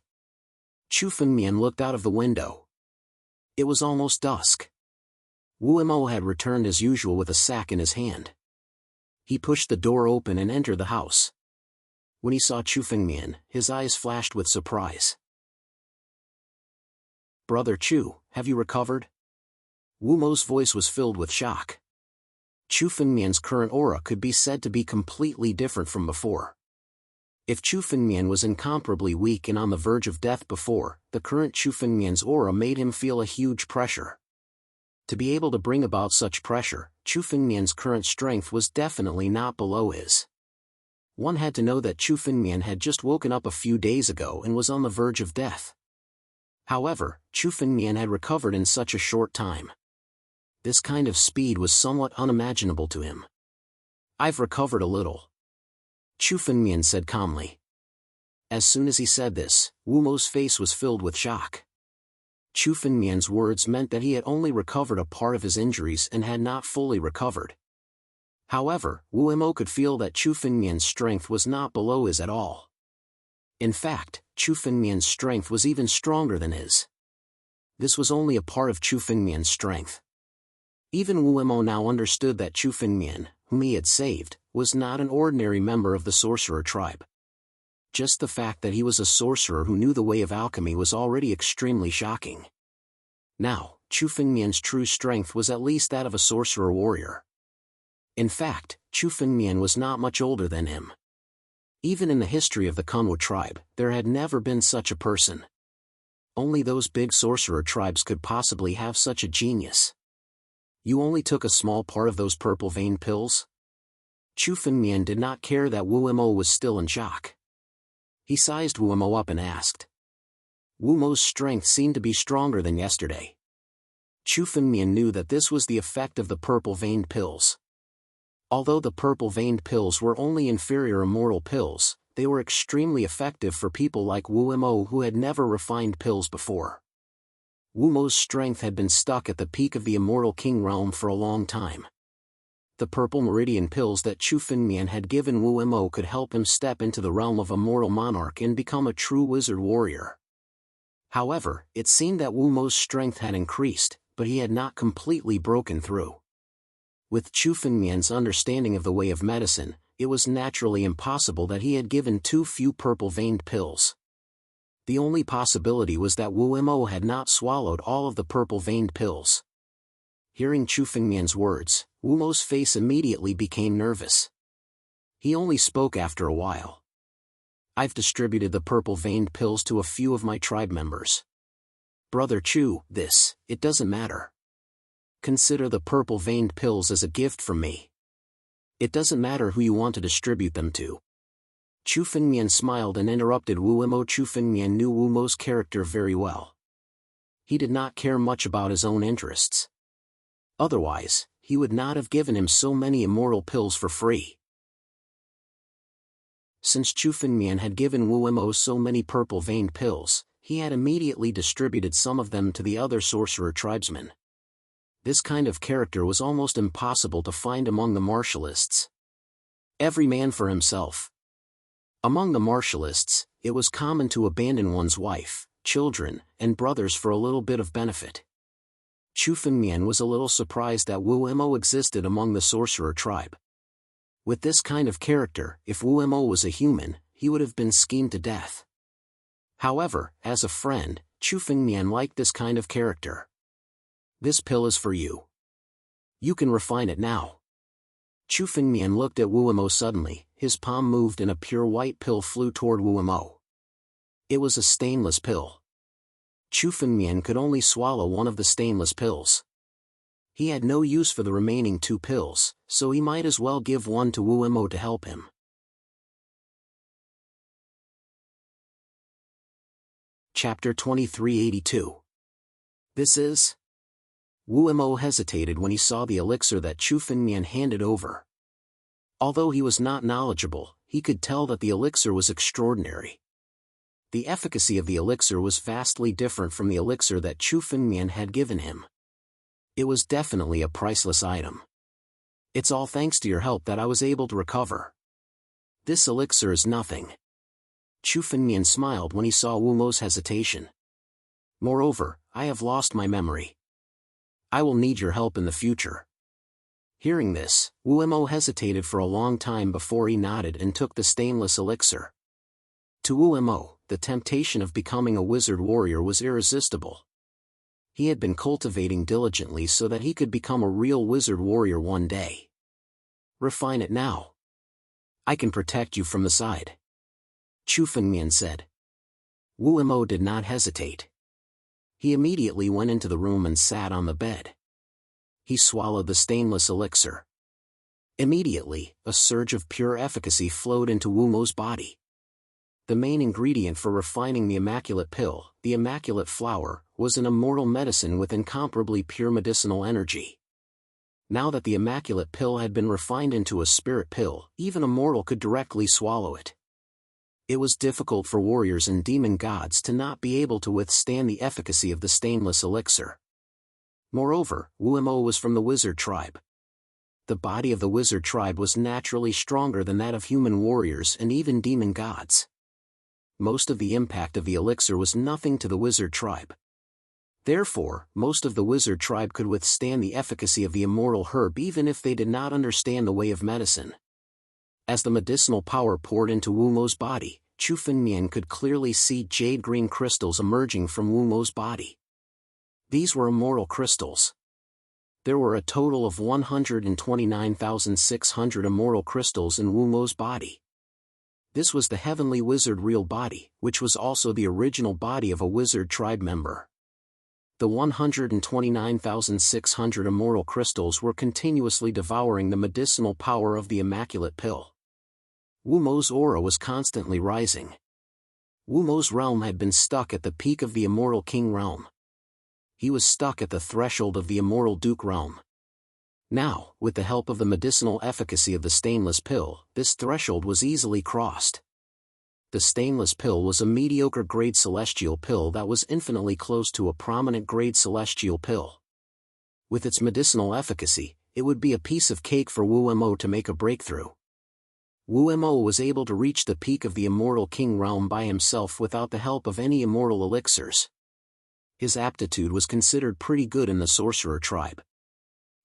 Chu Fengmian looked out of the window. It was almost dusk. Wu Mo had returned as usual with a sack in his hand. He pushed the door open and entered the house. When he saw Chu Fengmian, his eyes flashed with surprise. "Brother Chu, have you recovered?" Wu Mo's voice was filled with shock. Chu Fengmian's current aura could be said to be completely different from before. If Chu Fengmian was incomparably weak and on the verge of death before, the current Chu Fengmian's aura made him feel a huge pressure. To be able to bring about such pressure, Chu Fengmian's current strength was definitely not below his. One had to know that Chu Fengmian had just woken up a few days ago and was on the verge of death. However, Chu Fengmian had recovered in such a short time. This kind of speed was somewhat unimaginable to him. "I've recovered a little," Chu Fengmian said calmly. As soon as he said this, Wu Mo's face was filled with shock. Chu Fengmian's words meant that he had only recovered a part of his injuries and had not fully recovered. However, Wu Mo could feel that Chu Fengmian's strength was not below his at all. In fact, Chu Fengmian's strength was even stronger than his. This was only a part of Chu Fengmian's strength. Even Wu Mo now understood that Chu Fengmian, whom he had saved, was not an ordinary member of the sorcerer tribe. Just the fact that he was a sorcerer who knew the way of alchemy was already extremely shocking. Now, Chu Fengmian's true strength was at least that of a sorcerer warrior. In fact, Chu Fengmian was not much older than him. Even in the history of the Kunwo tribe, there had never been such a person. Only those big sorcerer tribes could possibly have such a genius. "You only took a small part of those purple vein pills?" Chu Fengmian did not care that Wu Mo was still in shock. He sized Wu Mo up and asked. Wu Mo's strength seemed to be stronger than yesterday. Chu Fengmian knew that this was the effect of the purple-veined pills. Although the purple-veined pills were only inferior immortal pills, they were extremely effective for people like Wu Mo who had never refined pills before. Wu Mo's strength had been stuck at the peak of the immortal king realm for a long time. The purple meridian pills that Chu Fengmian had given Wu Mo could help him step into the realm of a mortal monarch and become a true wizard warrior. However, it seemed that Wu Mo's strength had increased, but he had not completely broken through. With Chu Fengmian's understanding of the way of medicine, it was naturally impossible that he had given too few purple-veined pills. The only possibility was that Wu Mo had not swallowed all of the purple-veined pills. Hearing Chu Fengmian's words, Wu Mo's face immediately became nervous. He only spoke after a while. "I've distributed the purple-veined pills to a few of my tribe members. Brother Chu, it doesn't matter. Consider the purple-veined pills as a gift from me. It doesn't matter who you want to distribute them to." Chu Fengmian smiled and interrupted Wu Mo. Chu Fengmian knew Wu Mo's character very well. He did not care much about his own interests. Otherwise, he would not have given him so many immortal pills for free. Since Chu Fengmian had given Wu Mo so many purple-veined pills, he had immediately distributed some of them to the other sorcerer tribesmen. This kind of character was almost impossible to find among the martialists. Every man for himself. Among the martialists, it was common to abandon one's wife, children, and brothers for a little bit of benefit. Chu Fengmian was a little surprised that Wu Mo existed among the sorcerer tribe. With this kind of character, if Wu Mo was a human, he would have been schemed to death. However, as a friend, Chu Fengmian liked this kind of character. "This pill is for you. You can refine it now." Chu Fengmian looked at Wu Mo suddenly. His palm moved and a pure white pill flew toward Wu Mo. It was a stainless pill. Chu Fengmian could only swallow one of the stainless pills. He had no use for the remaining 2 pills, so he might as well give one to Wu Mo to help him. Chapter 2382. This is? Wu Mo hesitated when he saw the elixir that Chu Fengmian handed over. Although he was not knowledgeable, he could tell that the elixir was extraordinary. The efficacy of the elixir was vastly different from the elixir that Chu Fengmian had given him. It was definitely a priceless item. "It's all thanks to your help that I was able to recover. This elixir is nothing." Chu Fengmian smiled when he saw Wu Mo's hesitation. "Moreover, I have lost my memory. I will need your help in the future." Hearing this, Wu Mo hesitated for a long time before he nodded and took the stainless elixir. To Wu Mo, the temptation of becoming a wizard warrior was irresistible. He had been cultivating diligently so that he could become a real wizard warrior one day. "Refine it now. I can protect you from the side." Chu Fengmian said. Wu Mo did not hesitate. He immediately went into the room and sat on the bed. He swallowed the stainless elixir. Immediately, a surge of pure efficacy flowed into Wu Mo's body. The main ingredient for refining the immaculate pill, the immaculate flower, was an immortal medicine with incomparably pure medicinal energy. Now that the immaculate pill had been refined into a spirit pill, even a mortal could directly swallow it. It was difficult for warriors and demon gods to not be able to withstand the efficacy of the stainless elixir. Moreover, Wu Mo was from the wizard tribe. The body of the wizard tribe was naturally stronger than that of human warriors and even demon gods. Most of the impact of the elixir was nothing to the wizard tribe. Therefore, most of the wizard tribe could withstand the efficacy of the immortal herb even if they did not understand the way of medicine. As the medicinal power poured into Wu Mo's body, Chu Fengmian could clearly see jade-green crystals emerging from Wu Mo's body. These were immortal crystals. There were a total of 129,600 immortal crystals in Wu Mo's body. This was the heavenly wizard real body, which was also the original body of a wizard tribe member. The 129,600 immortal crystals were continuously devouring the medicinal power of the immaculate pill. Wu Mo's aura was constantly rising. Wu Mo's realm had been stuck at the peak of the immortal king realm. He was stuck at the threshold of the immortal duke realm. Now, with the help of the medicinal efficacy of the stainless pill, this threshold was easily crossed. The stainless pill was a mediocre grade celestial pill that was infinitely close to a prominent grade celestial pill. With its medicinal efficacy, it would be a piece of cake for Wu Mo to make a breakthrough. Wu Mo was able to reach the peak of the immortal king realm by himself without the help of any immortal elixirs. His aptitude was considered pretty good in the sorcerer tribe.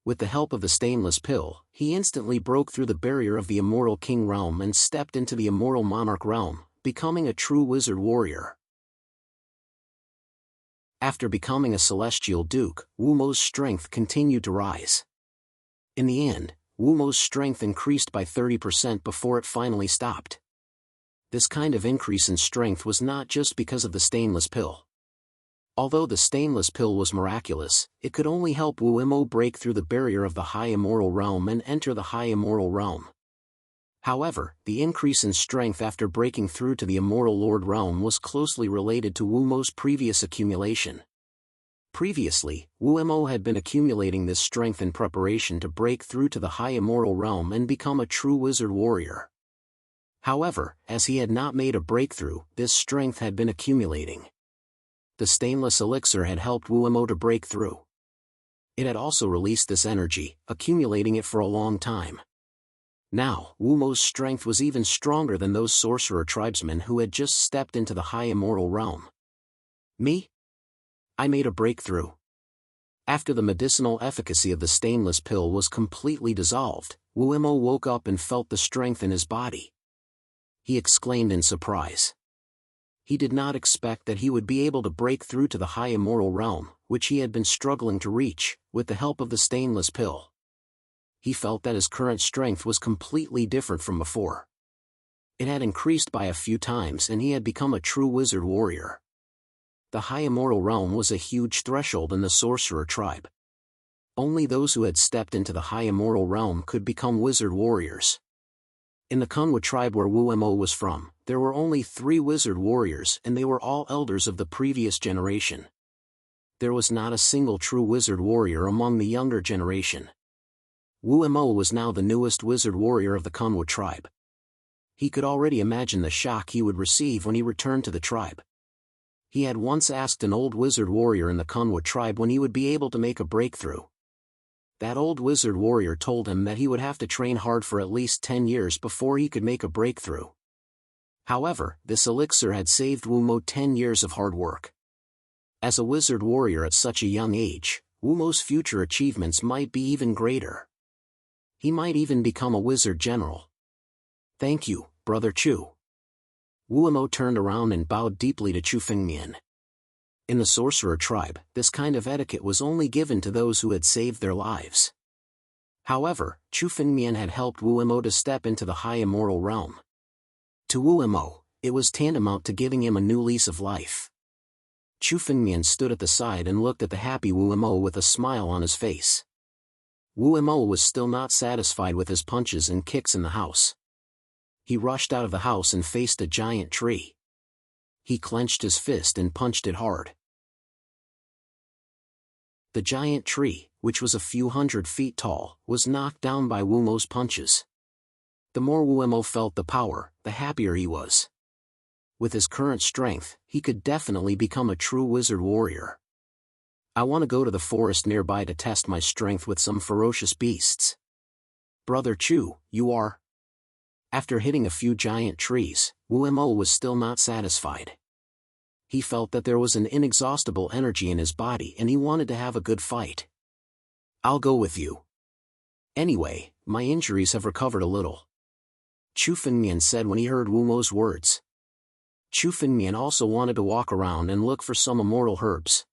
With the help of the stainless pill, he instantly broke through the barrier of the immortal king realm and stepped into the immortal monarch realm, becoming a true wizard warrior. After becoming a celestial duke, Wu Mo's strength continued to rise. In the end, Wu Mo's strength increased by 30% before it finally stopped. This kind of increase in strength was not just because of the stainless pill. Although the stainless pill was miraculous, it could only help Wu Mo break through the barrier of the high immortal realm and enter the high immortal realm. However, the increase in strength after breaking through to the immortal lord realm was closely related to Wu Mo's previous accumulation. Previously, Wu Mo had been accumulating this strength in preparation to break through to the high immortal realm and become a true wizard warrior. However, as he had not made a breakthrough, this strength had been accumulating. The stainless elixir had helped Wu Mo to break through. It had also released this energy, accumulating it for a long time. Now, Wu Mo's strength was even stronger than those sorcerer tribesmen who had just stepped into the high immortal realm. Me? I made a breakthrough. After the medicinal efficacy of the stainless pill was completely dissolved, Wu Mo woke up and felt the strength in his body. He exclaimed in surprise. He did not expect that he would be able to break through to the high immortal realm, which he had been struggling to reach, with the help of the stainless pill. He felt that his current strength was completely different from before. It had increased by a few times and he had become a true wizard warrior. The high immortal realm was a huge threshold in the sorcerer tribe. Only those who had stepped into the high immortal realm could become wizard warriors. In the Kunwa tribe where Wu Mo was from, there were only 3 wizard warriors and they were all elders of the previous generation. There was not a single true wizard warrior among the younger generation. Wu Mo was now the newest wizard warrior of the Kunwa tribe. He could already imagine the shock he would receive when he returned to the tribe. He had once asked an old wizard warrior in the Kunwa tribe when he would be able to make a breakthrough. That old wizard warrior told him that he would have to train hard for at least 10 years before he could make a breakthrough. However, this elixir had saved Wu Mo 10 years of hard work. As a wizard warrior at such a young age, Wu Mo's future achievements might be even greater. He might even become a wizard general. Thank you, Brother Chu. Wu Mo turned around and bowed deeply to Chu Fengmian. In the sorcerer tribe, this kind of etiquette was only given to those who had saved their lives. However, Chu Fengmian had helped Wu Mo to step into the high immortal realm. To Wu Mo, It was tantamount to giving him a new lease of life. Chu Fengmian stood at the side and looked at the happy Wu Mo with a smile on his face. Wu Mo was still not satisfied with his punches and kicks in the house. He rushed out of the house and faced a giant tree. He clenched his fist and punched it hard. The giant tree, which was a few hundred feet tall, was knocked down by Wu Mo's punches. The more Wu Mo felt the power, the happier he was. With his current strength, he could definitely become a true wizard warrior. I want to go to the forest nearby to test my strength with some ferocious beasts. Brother Chu, you are? After hitting a few giant trees, Wu Mo was still not satisfied. He felt that there was an inexhaustible energy in his body and he wanted to have a good fight. I'll go with you. Anyway, my injuries have recovered a little. Chu Fengmian said when he heard Wu Mo's words. Chu Fengmian also wanted to walk around and look for some immortal herbs.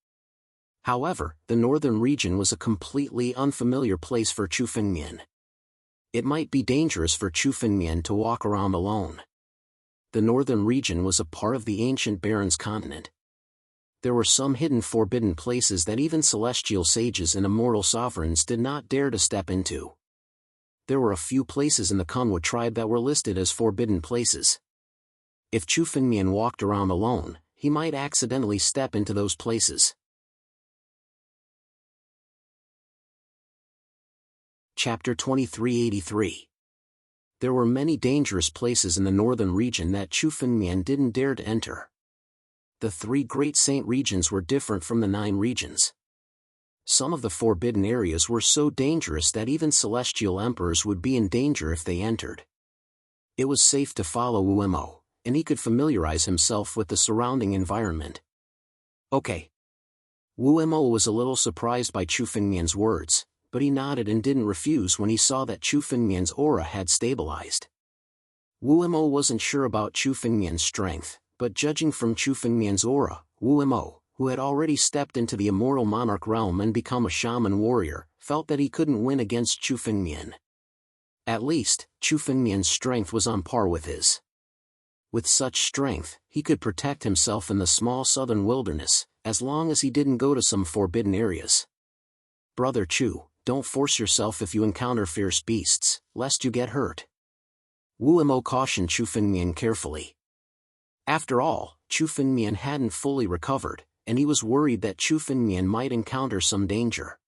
However, the northern region was a completely unfamiliar place for Chu Fengmian. It might be dangerous for Chu Fengmian to walk around alone. The northern region was a part of the ancient Baron's continent. There were some hidden forbidden places that even celestial sages and immortal sovereigns did not dare to step into. There were a few places in the Kunwa tribe that were listed as forbidden places. If Chu Fengmian walked around alone, he might accidentally step into those places. Chapter 2383. There were many dangerous places in the northern region that Chu Fengmian didn't dare to enter. The 3 great saint regions were different from the 9 regions. Some of the forbidden areas were so dangerous that even celestial emperors would be in danger if they entered. It was safe to follow Wu Mo, and he could familiarize himself with the surrounding environment. Okay. Wu Mo was a little surprised by Chu Fengmian's words, but he nodded and didn't refuse when he saw that Chu Fengmian's aura had stabilized. Wu Mo wasn't sure about Chu Fengmian's strength, but judging from Chu Fengmian's aura, Wu Mo, who had already stepped into the immortal monarch realm and become a shaman warrior, felt that he couldn't win against Chu Fengmian. At least, Chu Fengmian's strength was on par with his. With such strength, he could protect himself in the small southern wilderness, as long as he didn't go to some forbidden areas. Brother Chu, don't force yourself if you encounter fierce beasts, lest you get hurt. Wu Mo cautioned Chu Fengmian carefully. After all, Chu Fengmian hadn't fully recovered, and he was worried that Chu Fengmian might encounter some danger.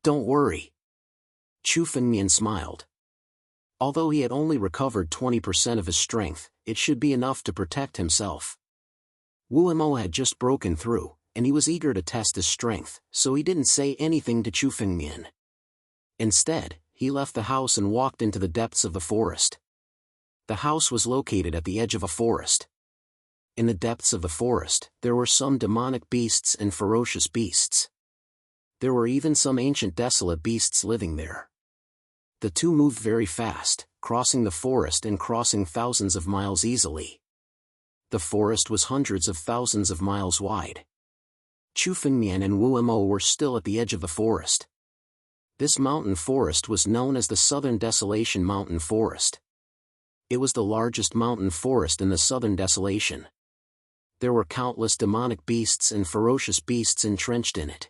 Don't worry. Chu Fengmian smiled. Although he had only recovered 20% of his strength, it should be enough to protect himself. Wu Mo had just broken through, and he was eager to test his strength, so he didn't say anything to Chu Fengmian. Instead, he left the house and walked into the depths of the forest. The house was located at the edge of a forest. In the depths of the forest, there were some demonic beasts and ferocious beasts. There were even some ancient desolate beasts living there. The two moved very fast, crossing the forest and crossing thousands of miles easily. The forest was hundreds of thousands of miles wide. Chu Fengmian and Wu Mo were still at the edge of the forest. This mountain forest was known as the Southern Desolation Mountain Forest. It was the largest mountain forest in the Southern Desolation. There were countless demonic beasts and ferocious beasts entrenched in it.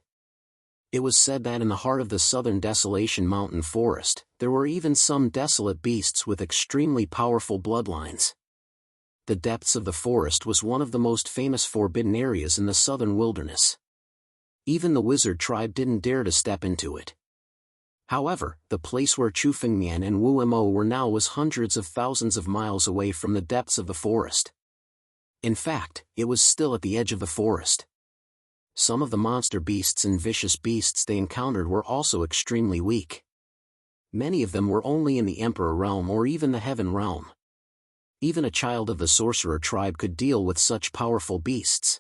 It was said that in the heart of the Southern Desolation Mountain Forest, there were even some desolate beasts with extremely powerful bloodlines. The depths of the forest was one of the most famous forbidden areas in the southern wilderness. Even the wizard tribe didn't dare to step into it. However, the place where Chu Fengmian and Wu Mo were now was hundreds of thousands of miles away from the depths of the forest. In fact, it was still at the edge of the forest. Some of the monster beasts and vicious beasts they encountered were also extremely weak. Many of them were only in the Emperor realm or even the Heaven realm. Even a child of the sorcerer tribe could deal with such powerful beasts.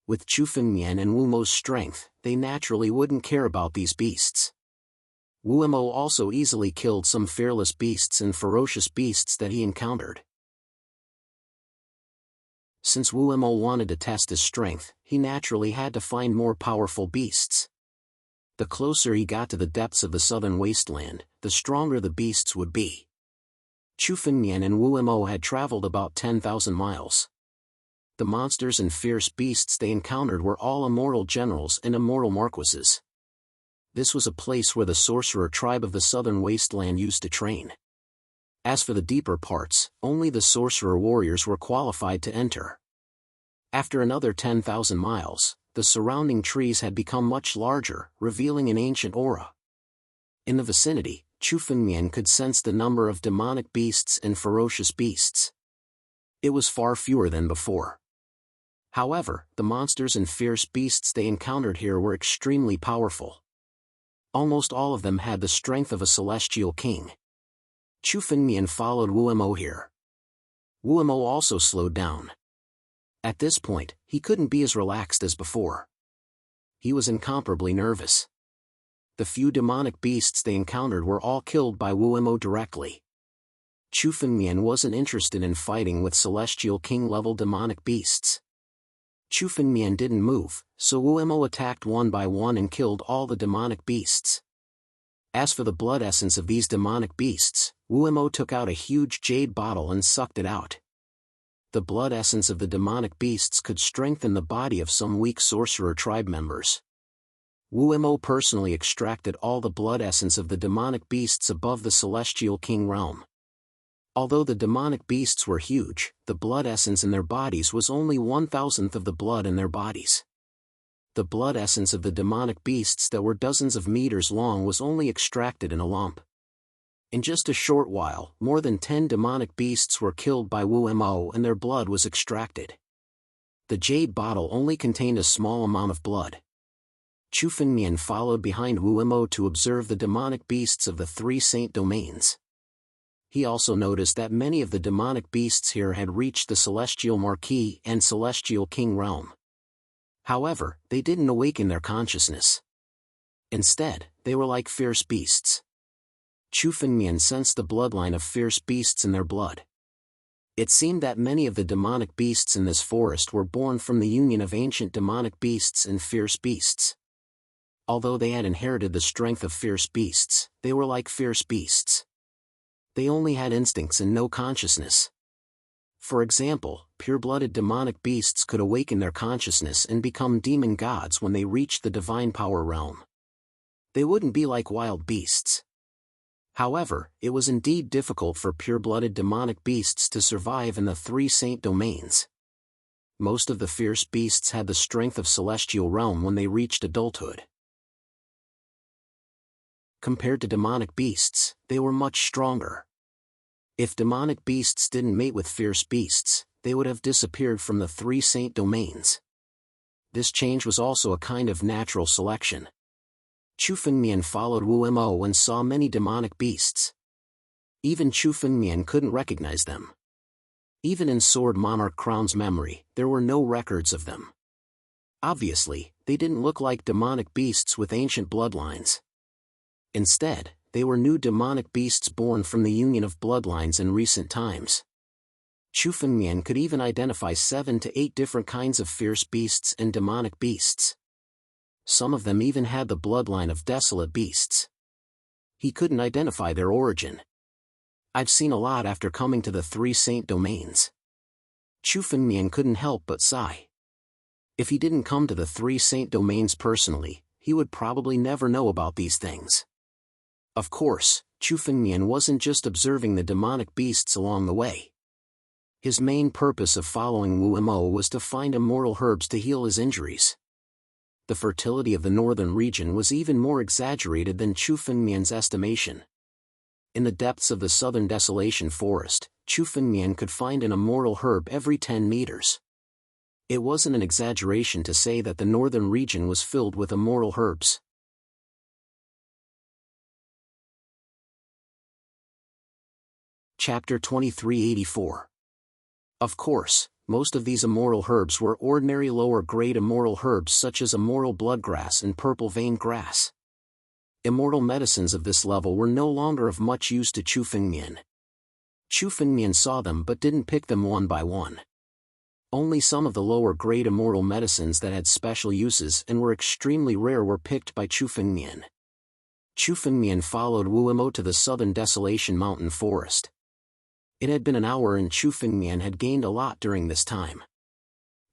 With Chu Fengmian and Wu Mo's strength, they naturally wouldn't care about these beasts. Wu Mo also easily killed some fearless beasts and ferocious beasts that he encountered. Since Wu Mo wanted to test his strength, he naturally had to find more powerful beasts. The closer he got to the depths of the southern wasteland, the stronger the beasts would be. Chu Fengmian and Wu Mo had traveled about 10,000 miles. The monsters and fierce beasts they encountered were all immortal generals and immortal marquises. This was a place where the sorcerer tribe of the southern wasteland used to train. As for the deeper parts, only the sorcerer warriors were qualified to enter. After another 10,000 miles, the surrounding trees had become much larger, revealing an ancient aura. In the vicinity, Chu Fengmian could sense the number of demonic beasts and ferocious beasts. It was far fewer than before. However, the monsters and fierce beasts they encountered here were extremely powerful. Almost all of them had the strength of a celestial king. Chu Fengmian followed Wu Mo here. Wu Mo also slowed down. At this point, he couldn't be as relaxed as before. He was incomparably nervous. The few demonic beasts they encountered were all killed by Wu Mo directly. Chu Fengmian wasn't interested in fighting with celestial king-level demonic beasts. Chu Fengmian didn't move, so Wu Mo attacked one by one and killed all the demonic beasts. As for the blood essence of these demonic beasts, Wu Mo took out a huge jade bottle and sucked it out. The blood essence of the demonic beasts could strengthen the body of some weak sorcerer tribe members. Wu Mo personally extracted all the blood essence of the demonic beasts above the celestial king realm. Although the demonic beasts were huge, the blood essence in their bodies was only 1,000th of the blood in their bodies. The blood essence of the demonic beasts that were dozens of meters long was only extracted in a lump. In just a short while, more than 10 demonic beasts were killed by Wu Mo and their blood was extracted. The jade bottle only contained a small amount of blood. Chu Fengmian followed behind Wu Mo to observe the demonic beasts of the 3 saint domains. He also noticed that many of the demonic beasts here had reached the Celestial Marquis and Celestial King realm. However, they didn't awaken their consciousness. Instead, they were like fierce beasts. Chu Fengmian sensed the bloodline of fierce beasts in their blood. It seemed that many of the demonic beasts in this forest were born from the union of ancient demonic beasts and fierce beasts. Although they had inherited the strength of fierce beasts, they were like fierce beasts. They only had instincts and no consciousness. For example, pure-blooded demonic beasts could awaken their consciousness and become demon gods when they reached the divine power realm. They wouldn't be like wild beasts. However, it was indeed difficult for pure-blooded demonic beasts to survive in the 3 saint domains. Most of the fierce beasts had the strength of celestial realm when they reached adulthood. Compared to demonic beasts, they were much stronger. If demonic beasts didn't mate with fierce beasts, they would have disappeared from the 3 saint domains. This change was also a kind of natural selection. Chu Fengmian followed Wu Mo and saw many demonic beasts. Even Chu Fengmian couldn't recognize them. Even in Sword Monarch Crown's memory, there were no records of them. Obviously, they didn't look like demonic beasts with ancient bloodlines. Instead, they were new demonic beasts born from the union of bloodlines in recent times. Chu Fengmian could even identify 7 to 8 different kinds of fierce beasts and demonic beasts. Some of them even had the bloodline of desolate beasts. He couldn't identify their origin. I've seen a lot after coming to the 3 saint domains. Chu Fengmian couldn't help but sigh. If he didn't come to the 3 saint domains personally, he would probably never know about these things. Of course, Chu Fengmian wasn't just observing the demonic beasts along the way. His main purpose of following Wu Mo was to find immortal herbs to heal his injuries. The fertility of the northern region was even more exaggerated than Chu Fengmian's estimation. In the depths of the southern desolation forest, Chu Fengmian could find an immortal herb every 10 meters. It wasn't an exaggeration to say that the northern region was filled with immortal herbs. Chapter 2384. Of course, most of these immortal herbs were ordinary lower-grade immortal herbs such as immortal bloodgrass and purple vein grass. Immortal medicines of this level were no longer of much use to Chu Fengmian. Chu Fengmian saw them but didn't pick them one by one. Only some of the lower-grade immortal medicines that had special uses and were extremely rare were picked by Chu Fengmian. Chu Fengmian followed Wu Mo to the southern desolation mountain forest. It had been an hour and Chu Fengmian had gained a lot during this time.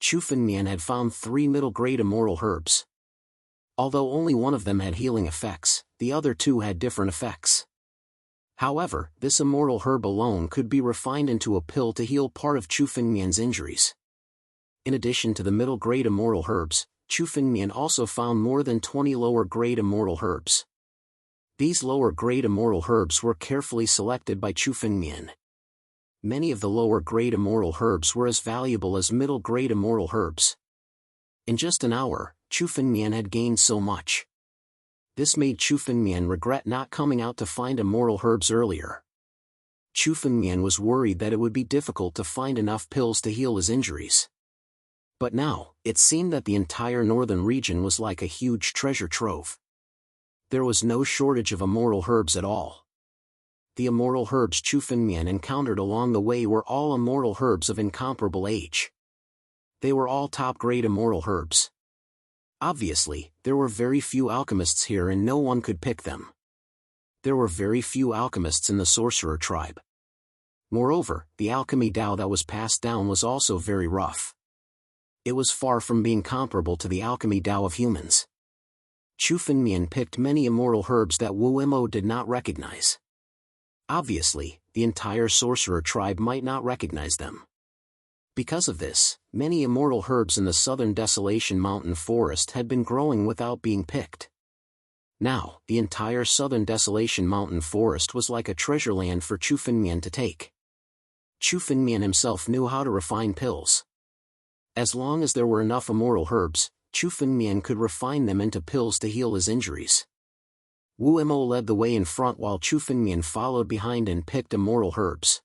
Chu Fengmian had found 3 middle-grade immoral herbs. Although only one of them had healing effects, the other 2 had different effects. However, this immoral herb alone could be refined into a pill to heal part of Chu Fengmian's injuries. In addition to the middle-grade immoral herbs, Chu Fengmian also found more than 20 lower-grade immoral herbs. These lower-grade immoral herbs were carefully selected by Chu Fengmian. Many of the lower-grade immoral herbs were as valuable as middle-grade immoral herbs. In just an hour, Chu Fengmian had gained so much. This made Chu Fengmian regret not coming out to find immoral herbs earlier. Chu Fengmian was worried that it would be difficult to find enough pills to heal his injuries. But now, it seemed that the entire northern region was like a huge treasure trove. There was no shortage of immoral herbs at all. The immoral herbs Chu Fengmian encountered along the way were all immoral herbs of incomparable age. They were all top-grade immoral herbs. Obviously, there were very few alchemists here and no one could pick them. There were very few alchemists in the sorcerer tribe. Moreover, the alchemy Tao that was passed down was also very rough. It was far from being comparable to the alchemy Tao of humans. Chu Fengmian picked many immoral herbs that Wu Mo did not recognize. Obviously, the entire sorcerer tribe might not recognize them. Because of this, many immortal herbs in the southern Desolation Mountain Forest had been growing without being picked. Now, the entire southern Desolation Mountain Forest was like a treasure land for Chu Fengmian to take. Chu Fengmian himself knew how to refine pills. As long as there were enough immoral herbs, Chu Fengmian could refine them into pills to heal his injuries. Wu Mo led the way in front while Chu Fengmian followed behind and picked immoral herbs.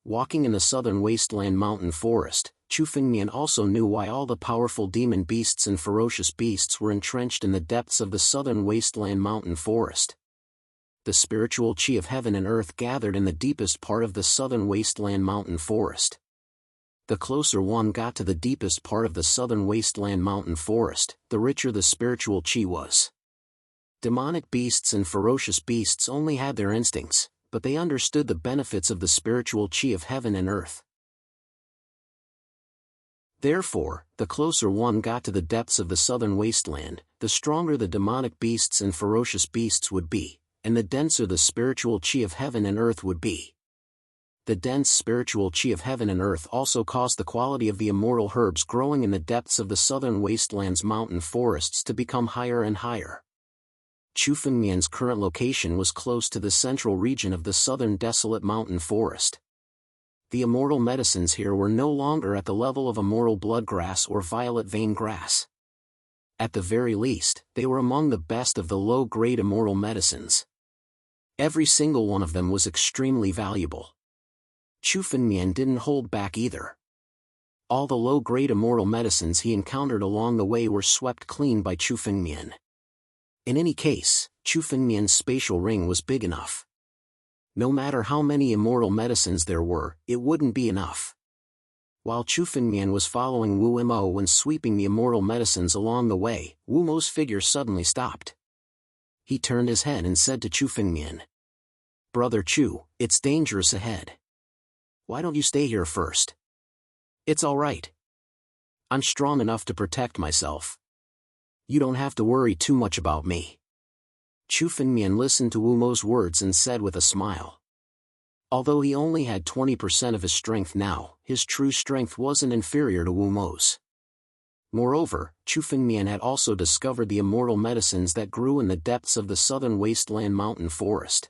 Walking in the southern wasteland mountain forest, Chu Fengmian also knew why all the powerful demon beasts and ferocious beasts were entrenched in the depths of the southern wasteland mountain forest. The spiritual chi of heaven and earth gathered in the deepest part of the southern wasteland mountain forest. The closer one got to the deepest part of the southern wasteland mountain forest, the richer the spiritual chi was. Demonic beasts and ferocious beasts only had their instincts, but they understood the benefits of the spiritual chi of heaven and earth. Therefore, the closer one got to the depths of the southern wasteland, the stronger the demonic beasts and ferocious beasts would be, and the denser the spiritual chi of heaven and earth would be. The dense spiritual chi of heaven and earth also caused the quality of the immoral herbs growing in the depths of the southern wasteland's mountain forests to become higher and higher. Chu Fengmian's current location was close to the central region of the southern desolate mountain forest. The immortal medicines here were no longer at the level of immortal bloodgrass or violet vein grass. At the very least, they were among the best of the low-grade immortal medicines. Every single one of them was extremely valuable. Chu Fengmian didn't hold back either. All the low-grade immoral medicines he encountered along the way were swept clean by Chu Fengmian. In any case, Chu Fengmian's spatial ring was big enough. No matter how many immortal medicines there were, it wouldn't be enough. While Chu Fengmian was following Wu Mo and sweeping the immortal medicines along the way, Wu Mo's figure suddenly stopped. He turned his head and said to Chu Fengmian, "Brother Chu, it's dangerous ahead. Why don't you stay here first? It's all right. I'm strong enough to protect myself. You don't have to worry too much about me." Chu Fengmian listened to Wu Mo's words and said with a smile. Although he only had 20% of his strength now, his true strength wasn't inferior to Wu Mo's. Moreover, Chu Fengmian had also discovered the immortal medicines that grew in the depths of the southern wasteland mountain forest.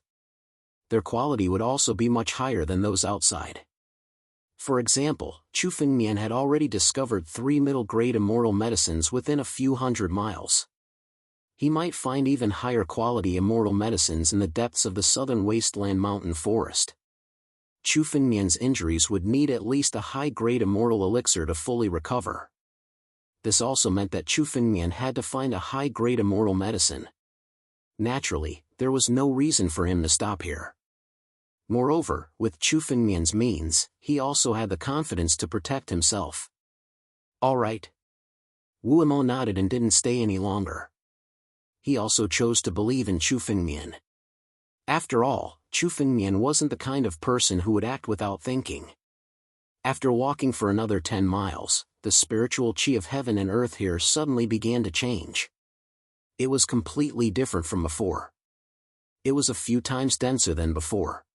Their quality would also be much higher than those outside. For example, Chu Fengmian had already discovered 3 middle-grade immortal medicines within a few hundred miles. He might find even higher quality immortal medicines in the depths of the southern wasteland mountain forest. Chu Fengmian's injuries would need at least a high-grade immortal elixir to fully recover. This also meant that Chu Fengmian had to find a high-grade immortal medicine. Naturally, there was no reason for him to stop here. Moreover, with Chu Fengmian's means, he also had the confidence to protect himself. All right. Wu Mo nodded and didn't stay any longer. He also chose to believe in Chu Fengmian. After all, Chu Fengmian wasn't the kind of person who would act without thinking. After walking for another 10 miles, the spiritual chi of heaven and earth here suddenly began to change. It was completely different from before. It was a few times denser than before.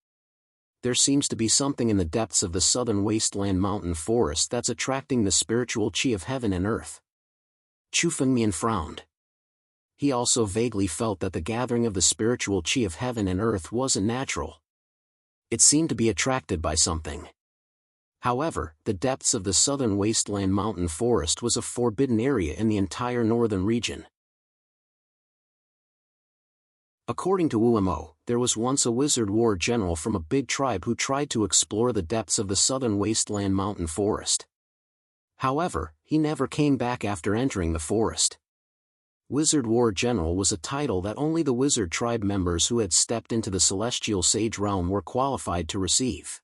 There seems to be something in the depths of the southern wasteland mountain forest that's attracting the spiritual chi of heaven and earth. Chu Fengmian frowned. He also vaguely felt that the gathering of the spiritual chi of heaven and earth wasn't natural. It seemed to be attracted by something. However, the depths of the southern wasteland mountain forest was a forbidden area in the entire northern region. According to Wu Mo, there was once a wizard war general from a big tribe who tried to explore the depths of the southern wasteland mountain forest. However, he never came back after entering the forest. Wizard War General was a title that only the wizard tribe members who had stepped into the celestial sage realm were qualified to receive.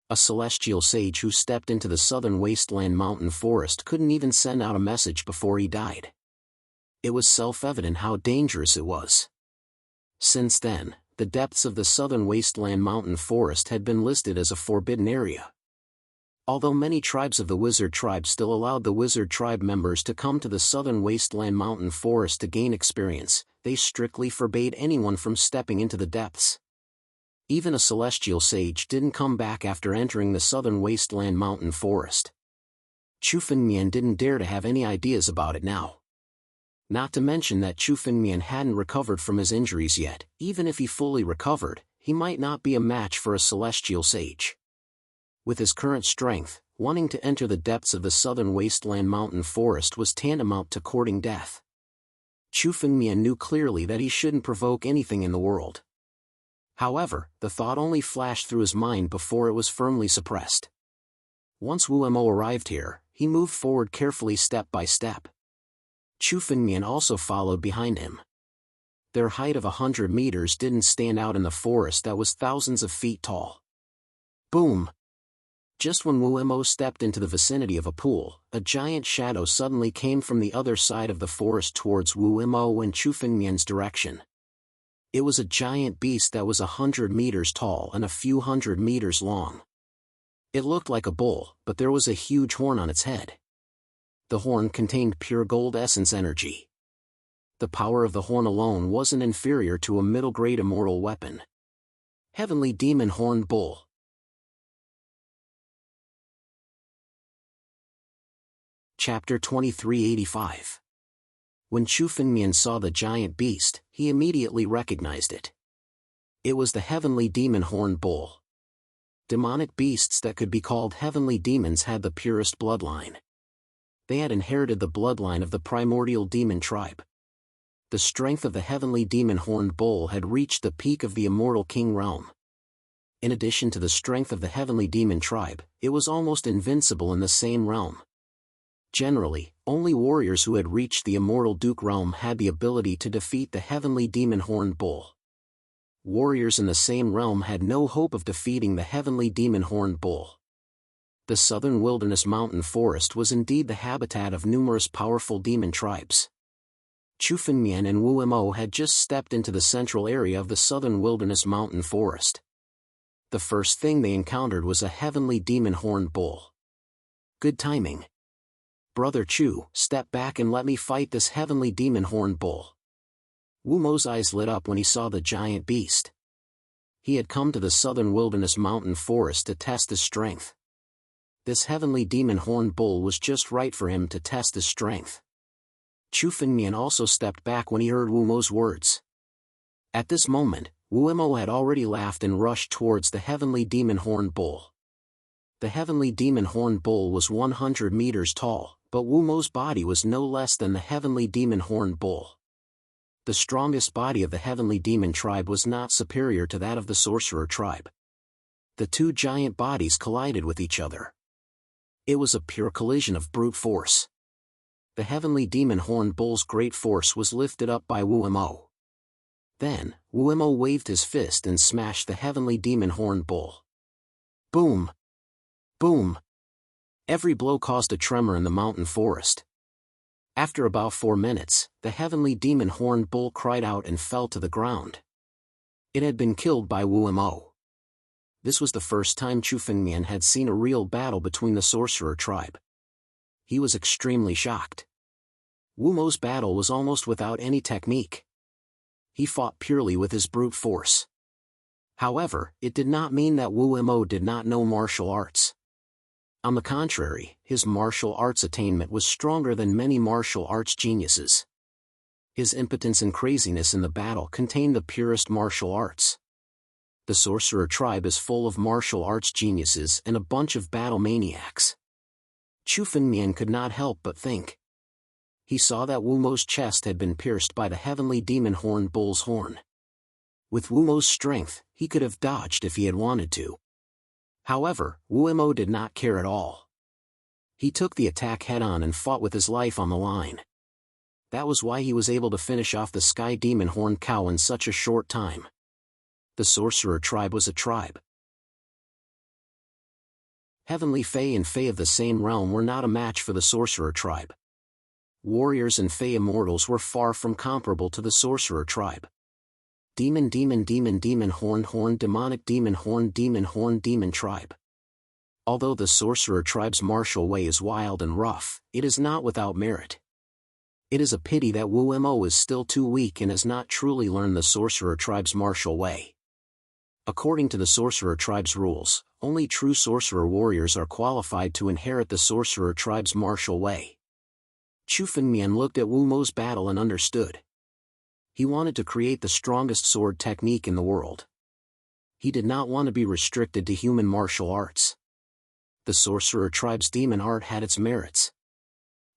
A celestial sage who stepped into the southern wasteland mountain forest couldn't even send out a message before he died. It was self-evident how dangerous it was. Since then, the depths of the southern wasteland mountain forest had been listed as a forbidden area. Although many tribes of the wizard tribe still allowed the wizard tribe members to come to the southern wasteland mountain forest to gain experience, they strictly forbade anyone from stepping into the depths. Even a celestial sage didn't come back after entering the southern wasteland mountain forest. Chu Fengmian didn't dare to have any ideas about it now. Not to mention that Chu Fengmian hadn't recovered from his injuries yet. Even if he fully recovered, he might not be a match for a celestial sage. With his current strength, wanting to enter the depths of the southern wasteland mountain forest was tantamount to courting death. Chu Fengmian knew clearly that he shouldn't provoke anything in the world. However, the thought only flashed through his mind before it was firmly suppressed. Once Wu Mo arrived here, he moved forward carefully step by step. Chu Fengmian also followed behind him. Their height of 100 meters didn't stand out in the forest that was thousands of feet tall. Boom! Just when Wu Mo stepped into the vicinity of a pool, a giant shadow suddenly came from the other side of the forest towards Wu Mo and Chu Fengmian's direction. It was a giant beast that was 100 meters tall and a few hundred meters long. It looked like a bull, but there was a huge horn on its head. The horn contained pure gold essence energy. The power of the horn alone wasn't inferior to a middle-grade immortal weapon. Heavenly Demon Horned Bull. Chapter 2385. When Chu Fengmian saw the giant beast, he immediately recognized it. It was the Heavenly Demon Horned Bull. Demonic beasts that could be called heavenly demons had the purest bloodline. They had inherited the bloodline of the primordial demon tribe. The strength of the Heavenly Demon Horned Bull had reached the peak of the immortal king realm. In addition to the strength of the Heavenly Demon tribe, it was almost invincible in the same realm. Generally, only warriors who had reached the immortal Duke realm had the ability to defeat the Heavenly Demon Horned Bull. Warriors in the same realm had no hope of defeating the Heavenly Demon Horned Bull. The southern wilderness mountain forest was indeed the habitat of numerous powerful demon tribes. Chu Fengmian and Wu Mo had just stepped into the central area of the southern wilderness mountain forest. The first thing they encountered was a Heavenly Demon Horned Bull. Good timing. Brother Chu, step back and let me fight this Heavenly Demon Horned Bull. Wu Mo's eyes lit up when he saw the giant beast. He had come to the southern wilderness mountain forest to test his strength. This Heavenly Demon Horned Bull was just right for him to test his strength. Chu Fengmian also stepped back when he heard Wu Mo's words. At this moment, Wu Mo had already laughed and rushed towards the Heavenly Demon Horned Bull. The Heavenly Demon Horned Bull was 100 meters tall, but Wu Mo's body was no less than the Heavenly Demon Horned Bull. The strongest body of the Heavenly Demon tribe was not superior to that of the Sorcerer tribe. The two giant bodies collided with each other. It was a pure collision of brute force. The Heavenly Demon Horned Bull's great force was lifted up by Wu Mo. Then, Wu Mo waved his fist and smashed the Heavenly Demon Horned Bull. Boom! Boom! Every blow caused a tremor in the mountain forest. After about 4 minutes, the Heavenly Demon Horned Bull cried out and fell to the ground. It had been killed by Wu Mo. This was the first time Chu Fengmian had seen a real battle between the sorcerer tribe. He was extremely shocked. Wu Mo's battle was almost without any technique. He fought purely with his brute force. However, it did not mean that Wu Mo did not know martial arts. On the contrary, his martial arts attainment was stronger than many martial arts geniuses. His impotence and craziness in the battle contained the purest martial arts. The sorcerer tribe is full of martial arts geniuses and a bunch of battle maniacs. Chu Fengmian could not help but think. He saw that Wu Mo's chest had been pierced by the heavenly demon horn bull's horn. With Wu Mo's strength, he could have dodged if he had wanted to. However, Wu Mo did not care at all. He took the attack head-on and fought with his life on the line. That was why he was able to finish off the Sky Demon Horn Cow in such a short time. The sorcerer tribe was a tribe. Heavenly Fae and Fae of the same realm were not a match for the sorcerer tribe. Warriors and Fae immortals were far from comparable to the sorcerer tribe. Demon horn demonic demon horn tribe. Although the sorcerer tribe's martial way is wild and rough, it is not without merit. It is a pity that Wu Mo is still too weak and has not truly learned the sorcerer tribe's martial way. According to the sorcerer tribe's rules, only true sorcerer warriors are qualified to inherit the sorcerer tribe's martial way. Chu Fengmian looked at Wu Mo's battle and understood. He wanted to create the strongest sword technique in the world. He did not want to be restricted to human martial arts. The sorcerer tribe's demon art had its merits.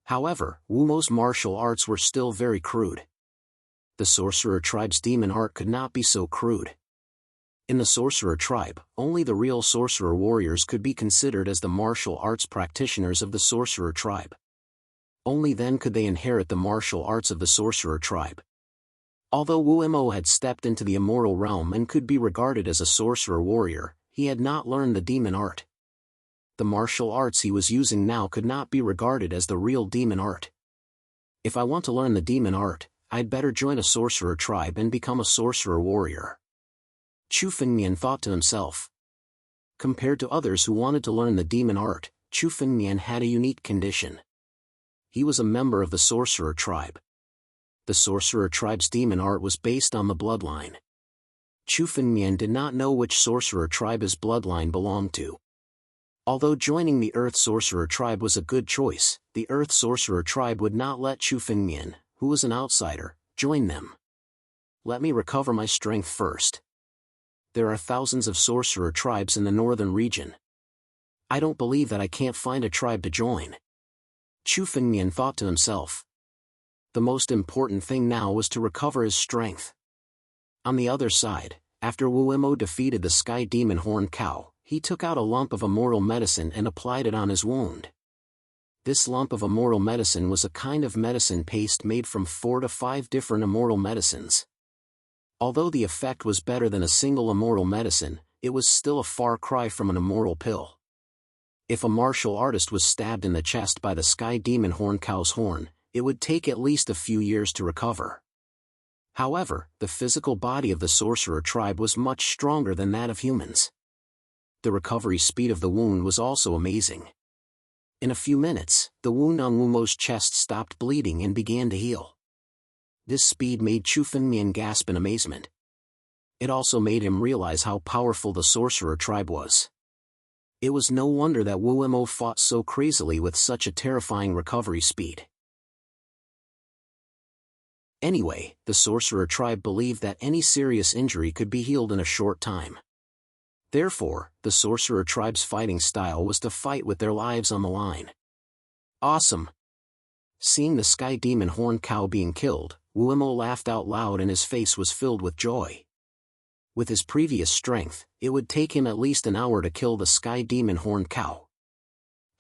However, Wu Mo's martial arts were still very crude. The sorcerer tribe's demon art could not be so crude. In the sorcerer tribe, only the real sorcerer warriors could be considered as the martial arts practitioners of the sorcerer tribe. Only then could they inherit the martial arts of the sorcerer tribe. Although Wu Mo had stepped into the immortal realm and could be regarded as a sorcerer warrior, he had not learned the demon art. The martial arts he was using now could not be regarded as the real demon art. If I want to learn the demon art, I'd better join a sorcerer tribe and become a sorcerer warrior. Chu Fengmian thought to himself. Compared to others who wanted to learn the demon art, Chu Fengmian had a unique condition. He was a member of the sorcerer tribe. The sorcerer tribe's demon art was based on the bloodline. Chu Fengmian did not know which sorcerer tribe his bloodline belonged to. Although joining the Earth Sorcerer tribe was a good choice, the Earth Sorcerer tribe would not let Chu Fengmian, who was an outsider, join them. Let me recover my strength first. There are thousands of sorcerer tribes in the northern region. I don't believe that I can't find a tribe to join. Chu Fengmian thought to himself. The most important thing now was to recover his strength. On the other side, after Wu Mo defeated the Sky Demon Horn Cow, he took out a lump of immortal medicine and applied it on his wound. This lump of immortal medicine was a kind of medicine paste made from 4 to 5 different immortal medicines. Although the effect was better than a single immortal medicine, it was still a far cry from an immortal pill. If a martial artist was stabbed in the chest by the Sky Demon Horn Cow's horn, it would take at least a few years to recover. However, the physical body of the sorcerer tribe was much stronger than that of humans. The recovery speed of the wound was also amazing. In a few minutes, the wound on Wu Mo's chest stopped bleeding and began to heal. This speed made Chu Fengmian gasp in amazement. It also made him realize how powerful the sorcerer tribe was. It was no wonder that Wu Mo fought so crazily with such a terrifying recovery speed. Anyway, the sorcerer tribe believed that any serious injury could be healed in a short time. Therefore, the sorcerer tribe's fighting style was to fight with their lives on the line. Awesome! Seeing the Sky Demon Horn Cow being killed, Wu Mo laughed out loud and his face was filled with joy. With his previous strength, it would take him at least an hour to kill the Sky Demon Horn Cow.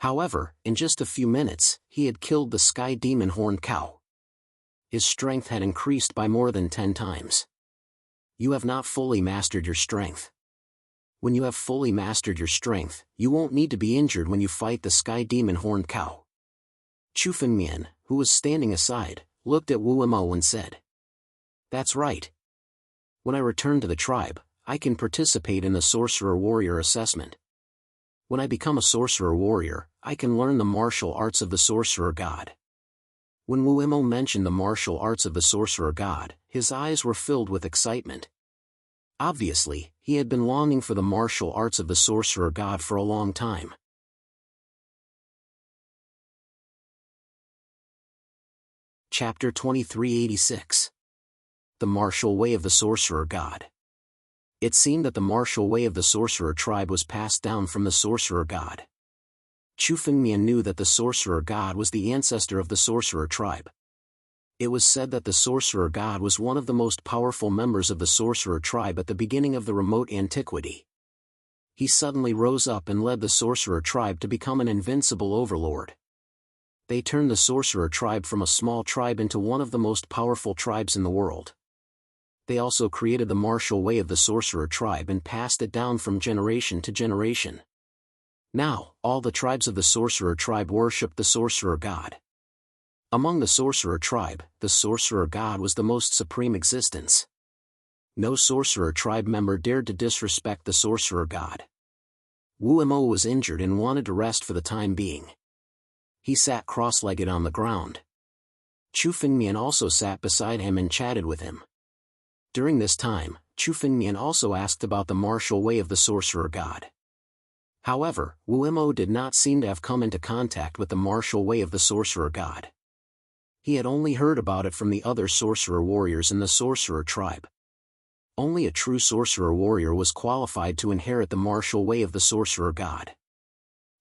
However, in just a few minutes, he had killed the Sky Demon Horn Cow. His strength had increased by more than 10 times. You have not fully mastered your strength. When you have fully mastered your strength, you won't need to be injured when you fight the Sky Demon Horn Cow. Chu Fengmian, who was standing aside, looked at Wu Mo and said. That's right. When I return to the tribe, I can participate in the sorcerer-warrior assessment. When I become a sorcerer-warrior, I can learn the martial arts of the sorcerer god. When Wu Imo mentioned the martial arts of the sorcerer god, his eyes were filled with excitement. Obviously, he had been longing for the martial arts of the sorcerer god for a long time. Chapter 2386. The Martial Way of the Sorcerer God. It seemed that the martial way of the sorcerer tribe was passed down from the sorcerer god. Chu Fengmian knew that the sorcerer god was the ancestor of the sorcerer tribe. It was said that the sorcerer god was one of the most powerful members of the sorcerer tribe at the beginning of the remote antiquity. He suddenly rose up and led the sorcerer tribe to become an invincible overlord. They turned the sorcerer tribe from a small tribe into one of the most powerful tribes in the world. They also created the martial way of the sorcerer tribe and passed it down from generation to generation. Now, all the tribes of the sorcerer tribe worshipped the sorcerer god. Among the sorcerer tribe, the sorcerer god was the most supreme existence. No sorcerer tribe member dared to disrespect the sorcerer god. Wu Imo was injured and wanted to rest for the time being. He sat cross-legged on the ground. Chu Fengmian also sat beside him and chatted with him. During this time, Chu Fengmian also asked about the martial way of the sorcerer god. However, Wu Imo did not seem to have come into contact with the martial way of the sorcerer god. He had only heard about it from the other sorcerer warriors in the sorcerer tribe. Only a true sorcerer warrior was qualified to inherit the martial way of the sorcerer god.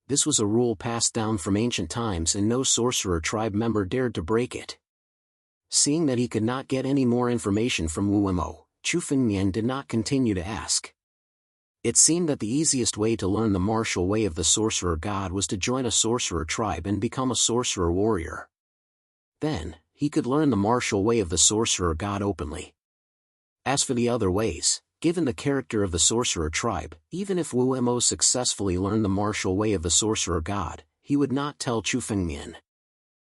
This was a rule passed down from ancient times and no sorcerer tribe member dared to break it. Seeing that he could not get any more information from Wu Imo, Chu Fengmian did not continue to ask. It seemed that the easiest way to learn the martial way of the sorcerer god was to join a sorcerer tribe and become a sorcerer warrior. Then, he could learn the martial way of the sorcerer god openly. As for the other ways, given the character of the sorcerer tribe, even if Wu Imo successfully learned the martial way of the sorcerer god, he would not tell Chu Fengmian.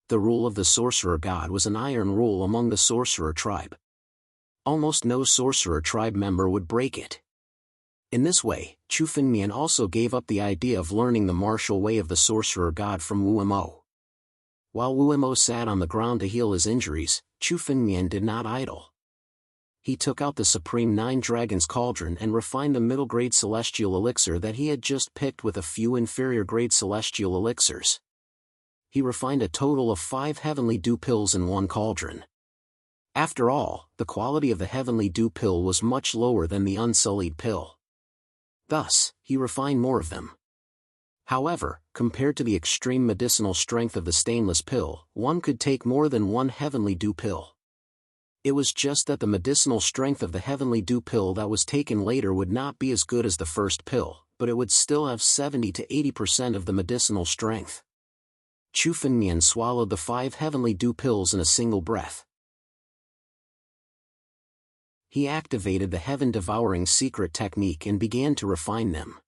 The rule of the sorcerer god was an iron rule among the sorcerer tribe. Almost no sorcerer tribe member would break it. In this way, Chu Fengmian also gave up the idea of learning the martial way of the sorcerer god from Wu Imo. While Wu Imo sat on the ground to heal his injuries, Chu Fengmian did not idle. He took out the Supreme Nine Dragons Cauldron and refined the middle-grade celestial elixir that he had just picked with a few inferior-grade celestial elixirs. He refined a total of 5 heavenly dew pills in one cauldron. After all, the quality of the heavenly dew pill was much lower than the unsullied pill. Thus, he refined more of them. However, compared to the extreme medicinal strength of the stainless pill, one could take more than one heavenly dew pill. It was just that the medicinal strength of the heavenly dew pill that was taken later would not be as good as the first pill, but it would still have 70 to 80% of the medicinal strength. Chu Fengmian swallowed the 5 heavenly dew pills in a single breath. He activated the heaven-devouring secret technique and began to refine them.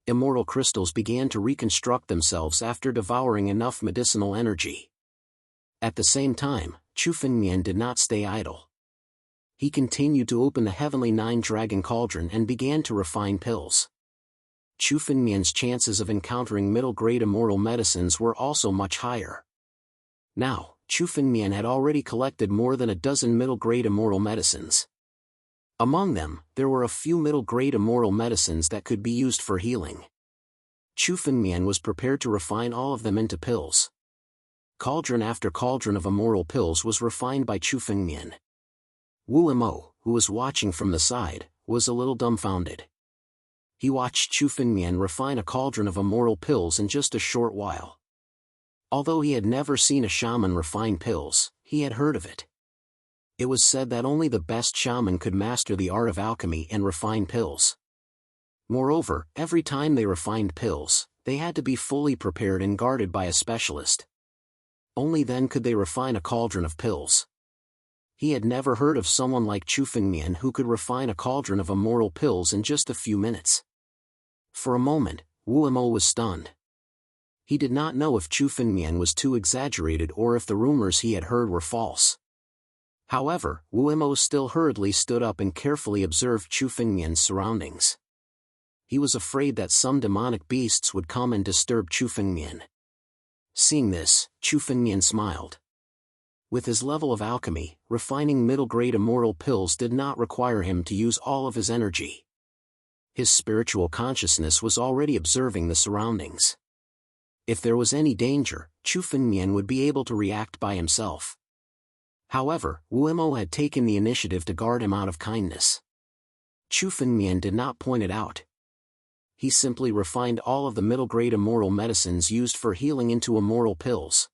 Immortal crystals began to reconstruct themselves after devouring enough medicinal energy. At the same time, Chu Fengmian did not stay idle. He continued to open the heavenly nine-dragon cauldron and began to refine pills. Chu Fengmian's chances of encountering middle-grade immortal medicines were also much higher. Now, Chu Fengmian had already collected more than a dozen middle-grade immortal medicines. Among them, there were a few middle-grade immortal medicines that could be used for healing. Chu Fengmian was prepared to refine all of them into pills. Cauldron after cauldron of immortal pills was refined by Chu Fengmian. Wu Imo, who was watching from the side, was a little dumbfounded. He watched Chu Fengmian refine a cauldron of immortal pills in just a short while. Although he had never seen a shaman refine pills, he had heard of it. It was said that only the best shaman could master the art of alchemy and refine pills. Moreover, every time they refined pills, they had to be fully prepared and guarded by a specialist. Only then could they refine a cauldron of pills. He had never heard of someone like Chu Fengmian who could refine a cauldron of immortal pills in just a few minutes. For a moment, Wu Imo was stunned. He did not know if Chu Fengmian was too exaggerated or if the rumors he had heard were false. However, Wu Mo still hurriedly stood up and carefully observed Chu Fengmian's surroundings. He was afraid that some demonic beasts would come and disturb Chu Fengmian. Seeing this, Chu Fengmian smiled. With his level of alchemy, refining middle-grade immortal pills did not require him to use all of his energy. His spiritual consciousness was already observing the surroundings. If there was any danger, Chu Fengmian would be able to react by himself. However, Wu Mo had taken the initiative to guard him out of kindness. Chu Fengmian did not point it out. He simply refined all of the middle-grade immoral medicines used for healing into immoral pills.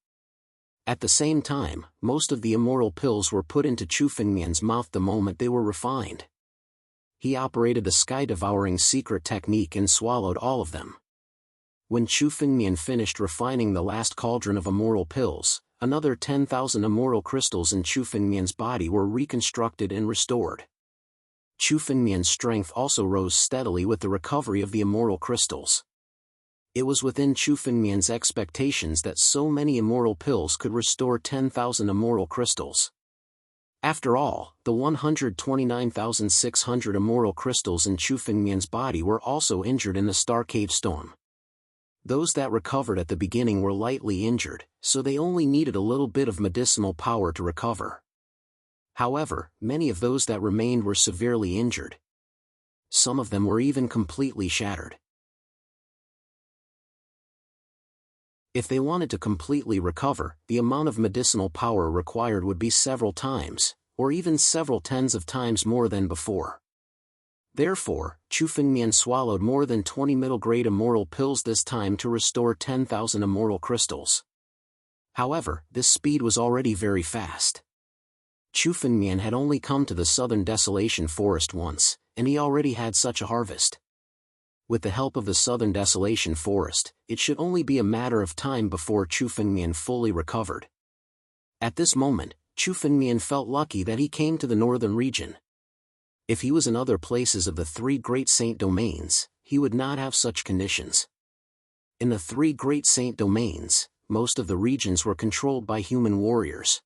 At the same time, most of the immoral pills were put into Chu Fengmian's mouth the moment they were refined. He operated the sky-devouring secret technique and swallowed all of them. When Chu Fengmian finished refining the last cauldron of immoral pills, another 10,000 immoral crystals in Chu Fengmian's body were reconstructed and restored. Chu Fengmian's strength also rose steadily with the recovery of the immoral crystals. It was within Chu Fengmian's expectations that so many immoral pills could restore 10,000 immoral crystals. After all, the 129,600 immoral crystals in Chu Fengmian's body were also injured in the Star Cave storm. Those that recovered at the beginning were lightly injured, so they only needed a little bit of medicinal power to recover. However, many of those that remained were severely injured. Some of them were even completely shattered. If they wanted to completely recover, the amount of medicinal power required would be several times, or even several tens of times more than before. Therefore, Chu Fengmian swallowed more than 20 middle-grade immoral pills this time to restore 10,000 immoral crystals. However, this speed was already very fast. Chu Fengmian had only come to the southern desolation forest once, and he already had such a harvest. With the help of the southern desolation forest, it should only be a matter of time before Chu Fengmian fully recovered. At this moment, Chu Fengmian felt lucky that he came to the northern region. If he was in other places of the three great saint domains, he would not have such conditions. In the three great saint domains, most of the regions were controlled by human warriors.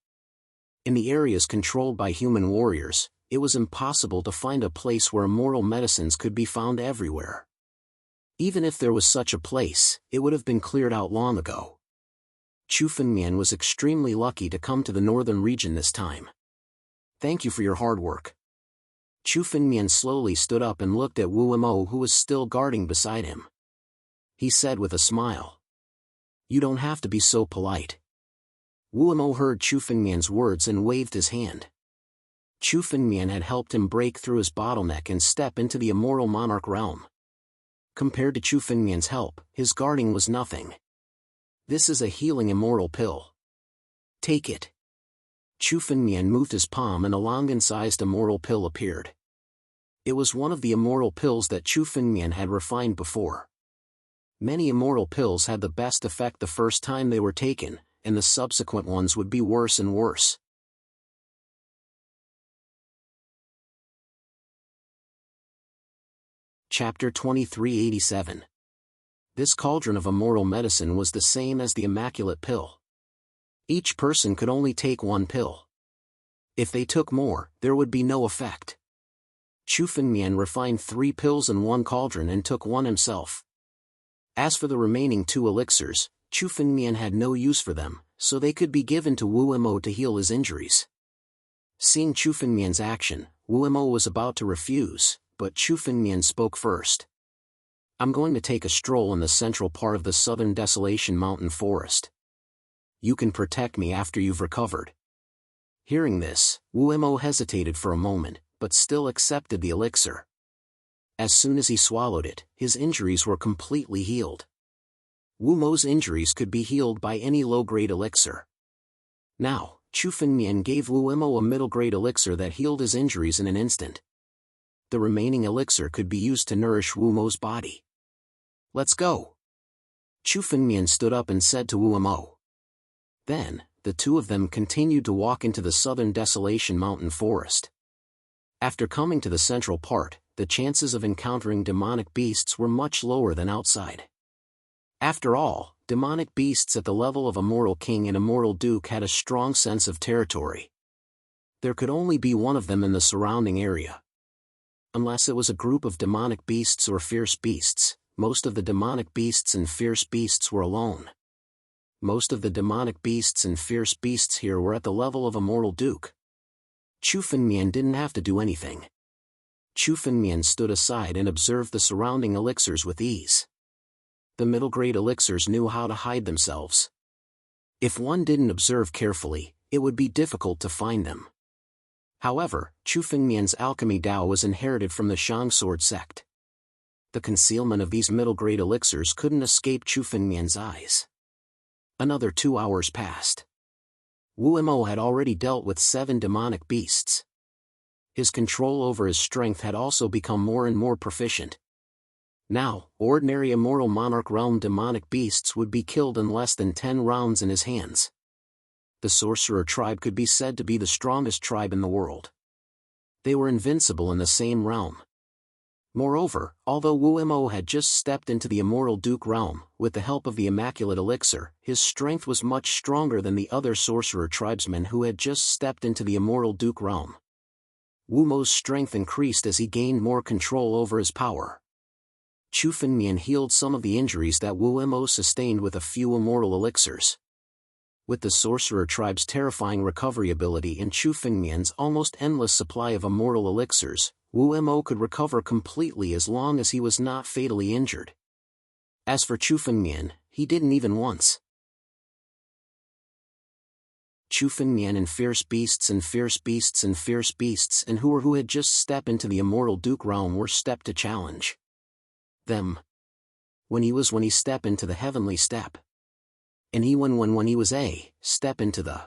In the areas controlled by human warriors, it was impossible to find a place where immoral medicines could be found everywhere. Even if there was such a place, it would have been cleared out long ago. Chu Fengmian was extremely lucky to come to the northern region this time. Thank you for your hard work. Chu Fengmian slowly stood up and looked at Wu Mo, who was still guarding beside him. He said with a smile, "You don't have to be so polite." Wu Mo heard Chu Fengmian's words and waved his hand. Chu Fengmian had helped him break through his bottleneck and step into the immoral monarch realm. Compared to Chu Fengmian's help, his guarding was nothing. This is a healing immoral pill. Take it. Chu Fengmian moved his palm and a Longan-sized immoral pill appeared. It was one of the immoral pills that Chu Fengmian had refined before. Many immoral pills had the best effect the first time they were taken, and the subsequent ones would be worse and worse. Chapter 2387. This cauldron of immoral medicine was the same as the immaculate pill. Each person could only take one pill. If they took more, there would be no effect. Chu Fengmian refined 3 pills in one cauldron and took one himself. As for the remaining 2 elixirs, Chu Fengmian had no use for them, so they could be given to Wu Mo to heal his injuries. Seeing Chu Fengmian's action, Wu Mo was about to refuse, but Chu Fengmian spoke first. "I'm going to take a stroll in the central part of the southern desolation mountain forest. You can protect me after you've recovered." Hearing this, Wu Mo hesitated for a moment, but still accepted the elixir. As soon as he swallowed it, his injuries were completely healed. Wu Mo's injuries could be healed by any low-grade elixir. Now, Chu Fengmian gave Wu Mo a middle-grade elixir that healed his injuries in an instant. The remaining elixir could be used to nourish Wu Mo's body. "Let's go." Chu Fengmian stood up and said to Wu Mo. Then, the two of them continued to walk into the southern desolation mountain forest. After coming to the central part, the chances of encountering demonic beasts were much lower than outside. After all, demonic beasts at the level of Immortal King and Immortal Duke had a strong sense of territory. There could only be one of them in the surrounding area. Unless it was a group of demonic beasts or fierce beasts, most of the demonic beasts and fierce beasts were alone. Most of the demonic beasts and fierce beasts here were at the level of a mortal duke. Chu Fengmian didn't have to do anything. Chu Fengmian stood aside and observed the surrounding elixirs with ease. The middle-grade elixirs knew how to hide themselves. If one didn't observe carefully, it would be difficult to find them. However, Chu Fengmian's alchemy Dao was inherited from the Shang Sword sect. The concealment of these middle-grade elixirs couldn't escape Chu Fengmian's eyes. Another 2 hours passed. Wu Mo had already dealt with 7 demonic beasts. His control over his strength had also become more and more proficient. Now, ordinary immortal monarch realm demonic beasts would be killed in less than 10 rounds in his hands. The sorcerer tribe could be said to be the strongest tribe in the world. They were invincible in the same realm. Moreover, although Wu Mo had just stepped into the immortal duke realm, with the help of the immaculate elixir, his strength was much stronger than the other sorcerer tribesmen who had just stepped into the immortal duke realm. Wu Mo's strength increased as he gained more control over his power. Chu Fengmian healed some of the injuries that Wu Mo sustained with a few immortal elixirs. With the sorcerer tribe's terrifying recovery ability and Chu Fengmian's almost endless supply of immortal elixirs, Wu Mo could recover completely as long as he was not fatally injured. As for Chu Fengmian, he didn't even once. Chu Fengmian and fierce beasts and fierce beasts and fierce beasts and who had just stepped into the immortal duke realm were stepped to challenge them. When he stepped into the heavenly step. And he when he was step into the.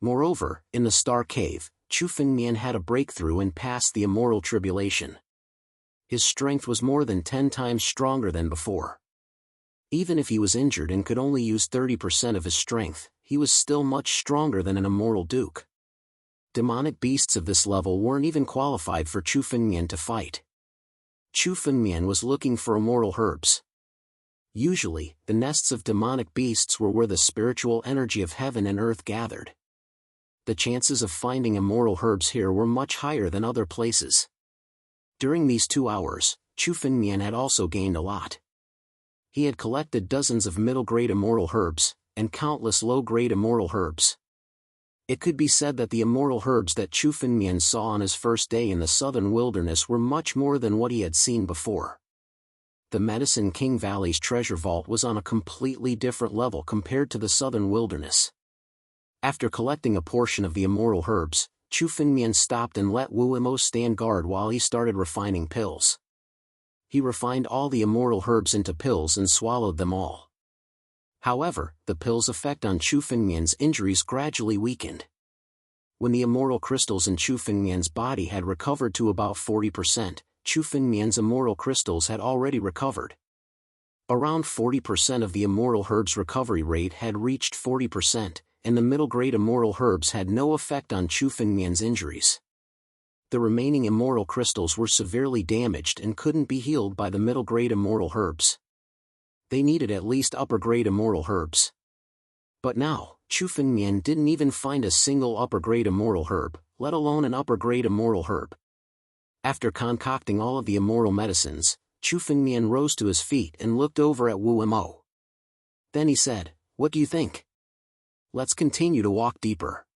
Moreover, in the Star Cave, Chu Fengmian had a breakthrough and passed the immortal tribulation. His strength was more than 10 times stronger than before. Even if he was injured and could only use 30% of his strength, he was still much stronger than an immortal duke. Demonic beasts of this level weren't even qualified for Chu Fengmian to fight. Chu Fengmian was looking for immortal herbs. Usually, the nests of demonic beasts were where the spiritual energy of heaven and earth gathered. The chances of finding immortal herbs here were much higher than other places. During these 2 hours, Chu Fengmian had also gained a lot. He had collected dozens of middle-grade immortal herbs, and countless low-grade immortal herbs. It could be said that the immortal herbs that Chu Fengmian saw on his first day in the southern wilderness were much more than what he had seen before. The Medicine King Valley's treasure vault was on a completely different level compared to the southern wilderness. After collecting a portion of the immortal herbs, Chu Fengmian stopped and let Wu Mo stand guard while he started refining pills. He refined all the immortal herbs into pills and swallowed them all. However, the pill's effect on Chu Fengmian's injuries gradually weakened. When the immortal crystals in Chu Fengmian's body had recovered to about 40%, Chu Fengmian's immortal crystals had already recovered. Around 40% of the immortal herbs' recovery rate had reached 40%, and the middle-grade immortal herbs had no effect on Chu Fengmian's injuries. The remaining immortal crystals were severely damaged and couldn't be healed by the middle-grade immortal herbs. They needed at least upper-grade immortal herbs. But now, Chu Fengmian didn't even find a single upper-grade immortal herb, let alone an upper-grade immortal herb. After concocting all of the immortal medicines, Chu Fengmian rose to his feet and looked over at Wu Mo. Then he said, "What do you think? Let's continue to walk deeper."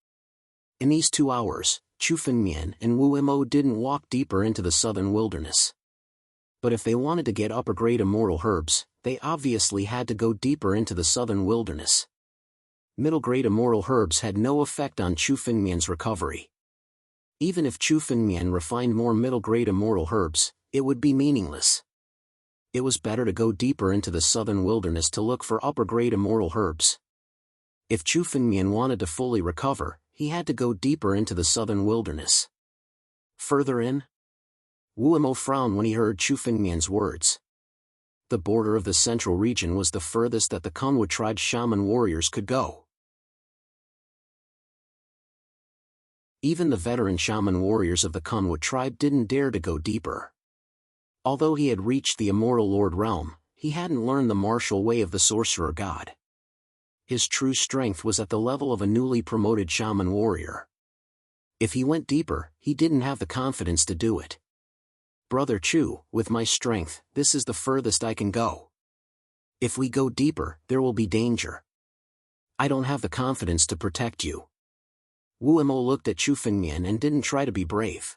In these 2 hours, Chu Fengmian and Wu Mo didn't walk deeper into the southern wilderness. But if they wanted to get upper-grade immortal herbs, they obviously had to go deeper into the southern wilderness. Middle-grade immortal herbs had no effect on Chu Fengmian's recovery. Even if Chu Fengmian refined more middle-grade immortal herbs, it would be meaningless. It was better to go deeper into the southern wilderness to look for upper-grade immortal herbs. If Chu Fengmian wanted to fully recover, he had to go deeper into the southern wilderness. Further in? Wu Mo frowned when he heard Chu Fengmian's words. The border of the central region was the furthest that the Kunwu tribe's shaman warriors could go. Even the veteran shaman warriors of the Kunwu tribe didn't dare to go deeper. Although he had reached the immortal lord realm, he hadn't learned the martial way of the sorcerer god. His true strength was at the level of a newly promoted shaman warrior. If he went deeper, he didn't have the confidence to do it. Brother Chu, with my strength, this is the furthest I can go. If we go deeper, there will be danger. I don't have the confidence to protect you. Wu Mo looked at Chu Fengmian and didn't try to be brave.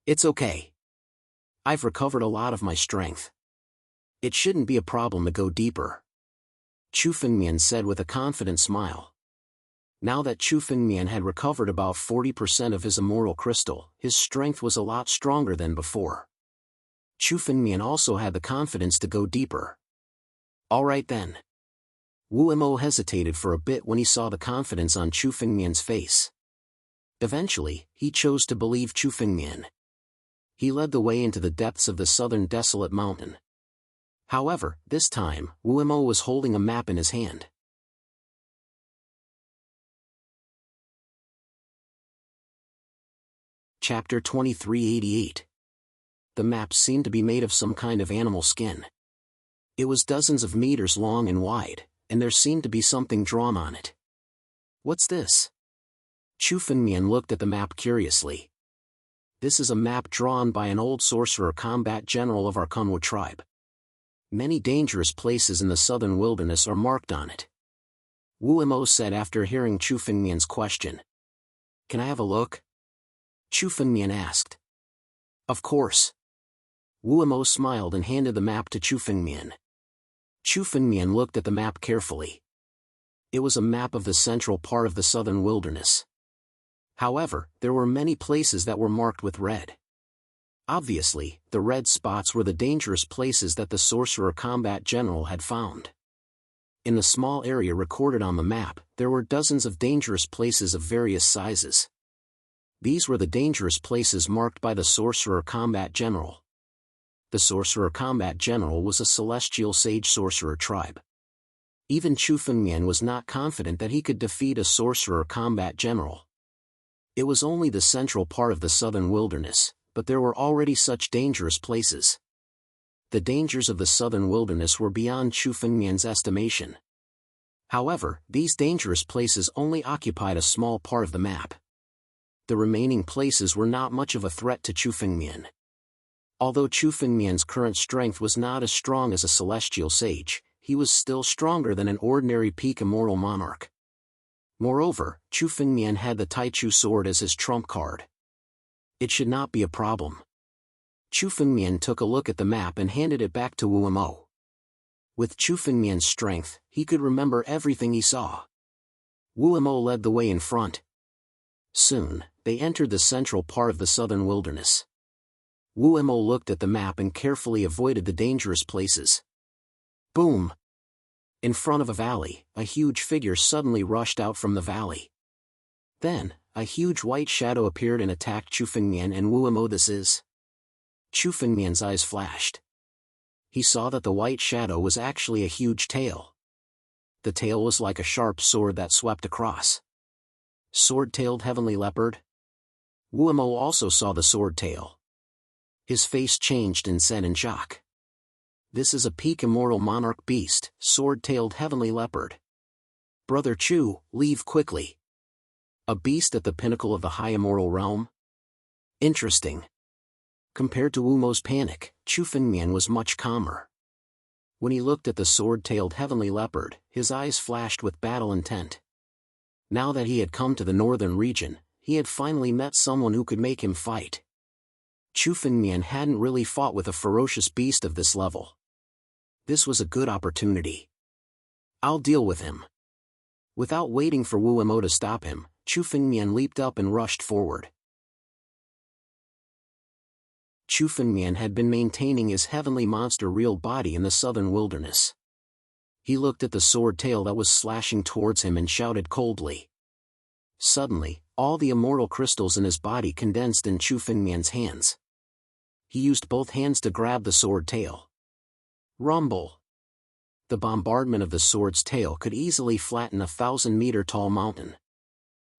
It's okay. I've recovered a lot of my strength. It shouldn't be a problem to go deeper. Chu Fengmian said with a confident smile. Now that Chu Fengmian had recovered about 40% of his immortal crystal, his strength was a lot stronger than before. Chu Fengmian also had the confidence to go deeper. All right then. Wu Mo hesitated for a bit when he saw the confidence on Chu Fengmian's face. Eventually, he chose to believe Chu Fengmian. He led the way into the depths of the southern desolate mountain. However, this time, Wu Mo was holding a map in his hand. Chapter 2388. The map seemed to be made of some kind of animal skin. It was dozens of meters long and wide, and there seemed to be something drawn on it. What's this? Chu Fengmian looked at the map curiously. This is a map drawn by an old sorcerer combat general of our Kunwa tribe. Many dangerous places in the southern wilderness are marked on it. Wu Mo said after hearing Chu Fengmian's question. Can I have a look? Chu Fengmian asked. Of course. Wu Mo smiled and handed the map to Chu Fengmian. Chu Fengmian looked at the map carefully. It was a map of the central part of the southern wilderness. However, there were many places that were marked with red. Obviously, the red spots were the dangerous places that the sorcerer combat general had found. In the small area recorded on the map, there were dozens of dangerous places of various sizes. These were the dangerous places marked by the sorcerer combat general. The sorcerer combat general was a celestial sage sorcerer tribe. Even Chu Fengmian was not confident that he could defeat a sorcerer combat general. It was only the central part of the southern wilderness, but there were already such dangerous places. The dangers of the southern wilderness were beyond Chu Fengmian's estimation. However, these dangerous places only occupied a small part of the map. The remaining places were not much of a threat to Chu Fengmian. Although Chu Fengmian's current strength was not as strong as a celestial sage, he was still stronger than an ordinary peak immortal monarch. Moreover, Chu Fengmian had the Taichu sword as his trump card. It should not be a problem. Chu Fengmian took a look at the map and handed it back to Wu Mo. With Chu Fengmian's strength, he could remember everything he saw. Wu Mo led the way in front. Soon, they entered the central part of the southern wilderness. Wu Mo looked at the map and carefully avoided the dangerous places. Boom! In front of a valley, a huge figure suddenly rushed out from the valley. Then, a huge white shadow appeared and attacked Chu Fengmian and Wu Mo. This is... Chu Fengmian's eyes flashed. He saw that the white shadow was actually a huge tail. The tail was like a sharp sword that swept across. Sword-tailed heavenly leopard? Wu Mo also saw the sword tail. His face changed and said in shock. This is a peak immortal monarch beast, sword-tailed heavenly leopard. Brother Chu, leave quickly. A beast at the pinnacle of the high immortal realm? Interesting. Compared to Wu Mo's panic, Chu Fengmian was much calmer. When he looked at the sword-tailed heavenly leopard, his eyes flashed with battle intent. Now that he had come to the northern region, he had finally met someone who could make him fight. Chu Fengmian hadn't really fought with a ferocious beast of this level. This was a good opportunity. I'll deal with him. Without waiting for Wu Mo to stop him, Chu Fengmian leaped up and rushed forward. Chu Fengmian had been maintaining his heavenly monster real body in the southern wilderness. He looked at the sword tail that was slashing towards him and shouted coldly. Suddenly, all the immortal crystals in his body condensed in Chu Fengmian's hands. He used both hands to grab the sword tail. Rumble! The bombardment of the sword's tail could easily flatten a 1,000-meter-tall mountain.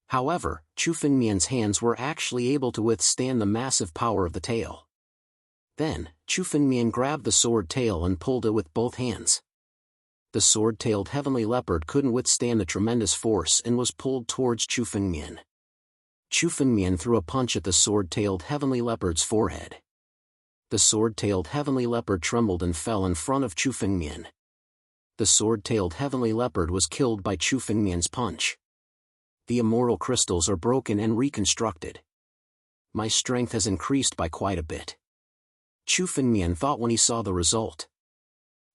However, Chu Fengmian's hands were actually able to withstand the massive power of the tail. Then, Chu Fengmian grabbed the sword tail and pulled it with both hands. The sword-tailed heavenly leopard couldn't withstand the tremendous force and was pulled towards Chu Fengmian. Chu Fengmian threw a punch at the sword-tailed heavenly leopard's forehead. The sword-tailed heavenly leopard trembled and fell in front of Chu Fengmian. The sword-tailed heavenly leopard was killed by Chu Fengmian's punch. The immortal crystals are broken and reconstructed. My strength has increased by quite a bit. Chu Fengmian thought when he saw the result.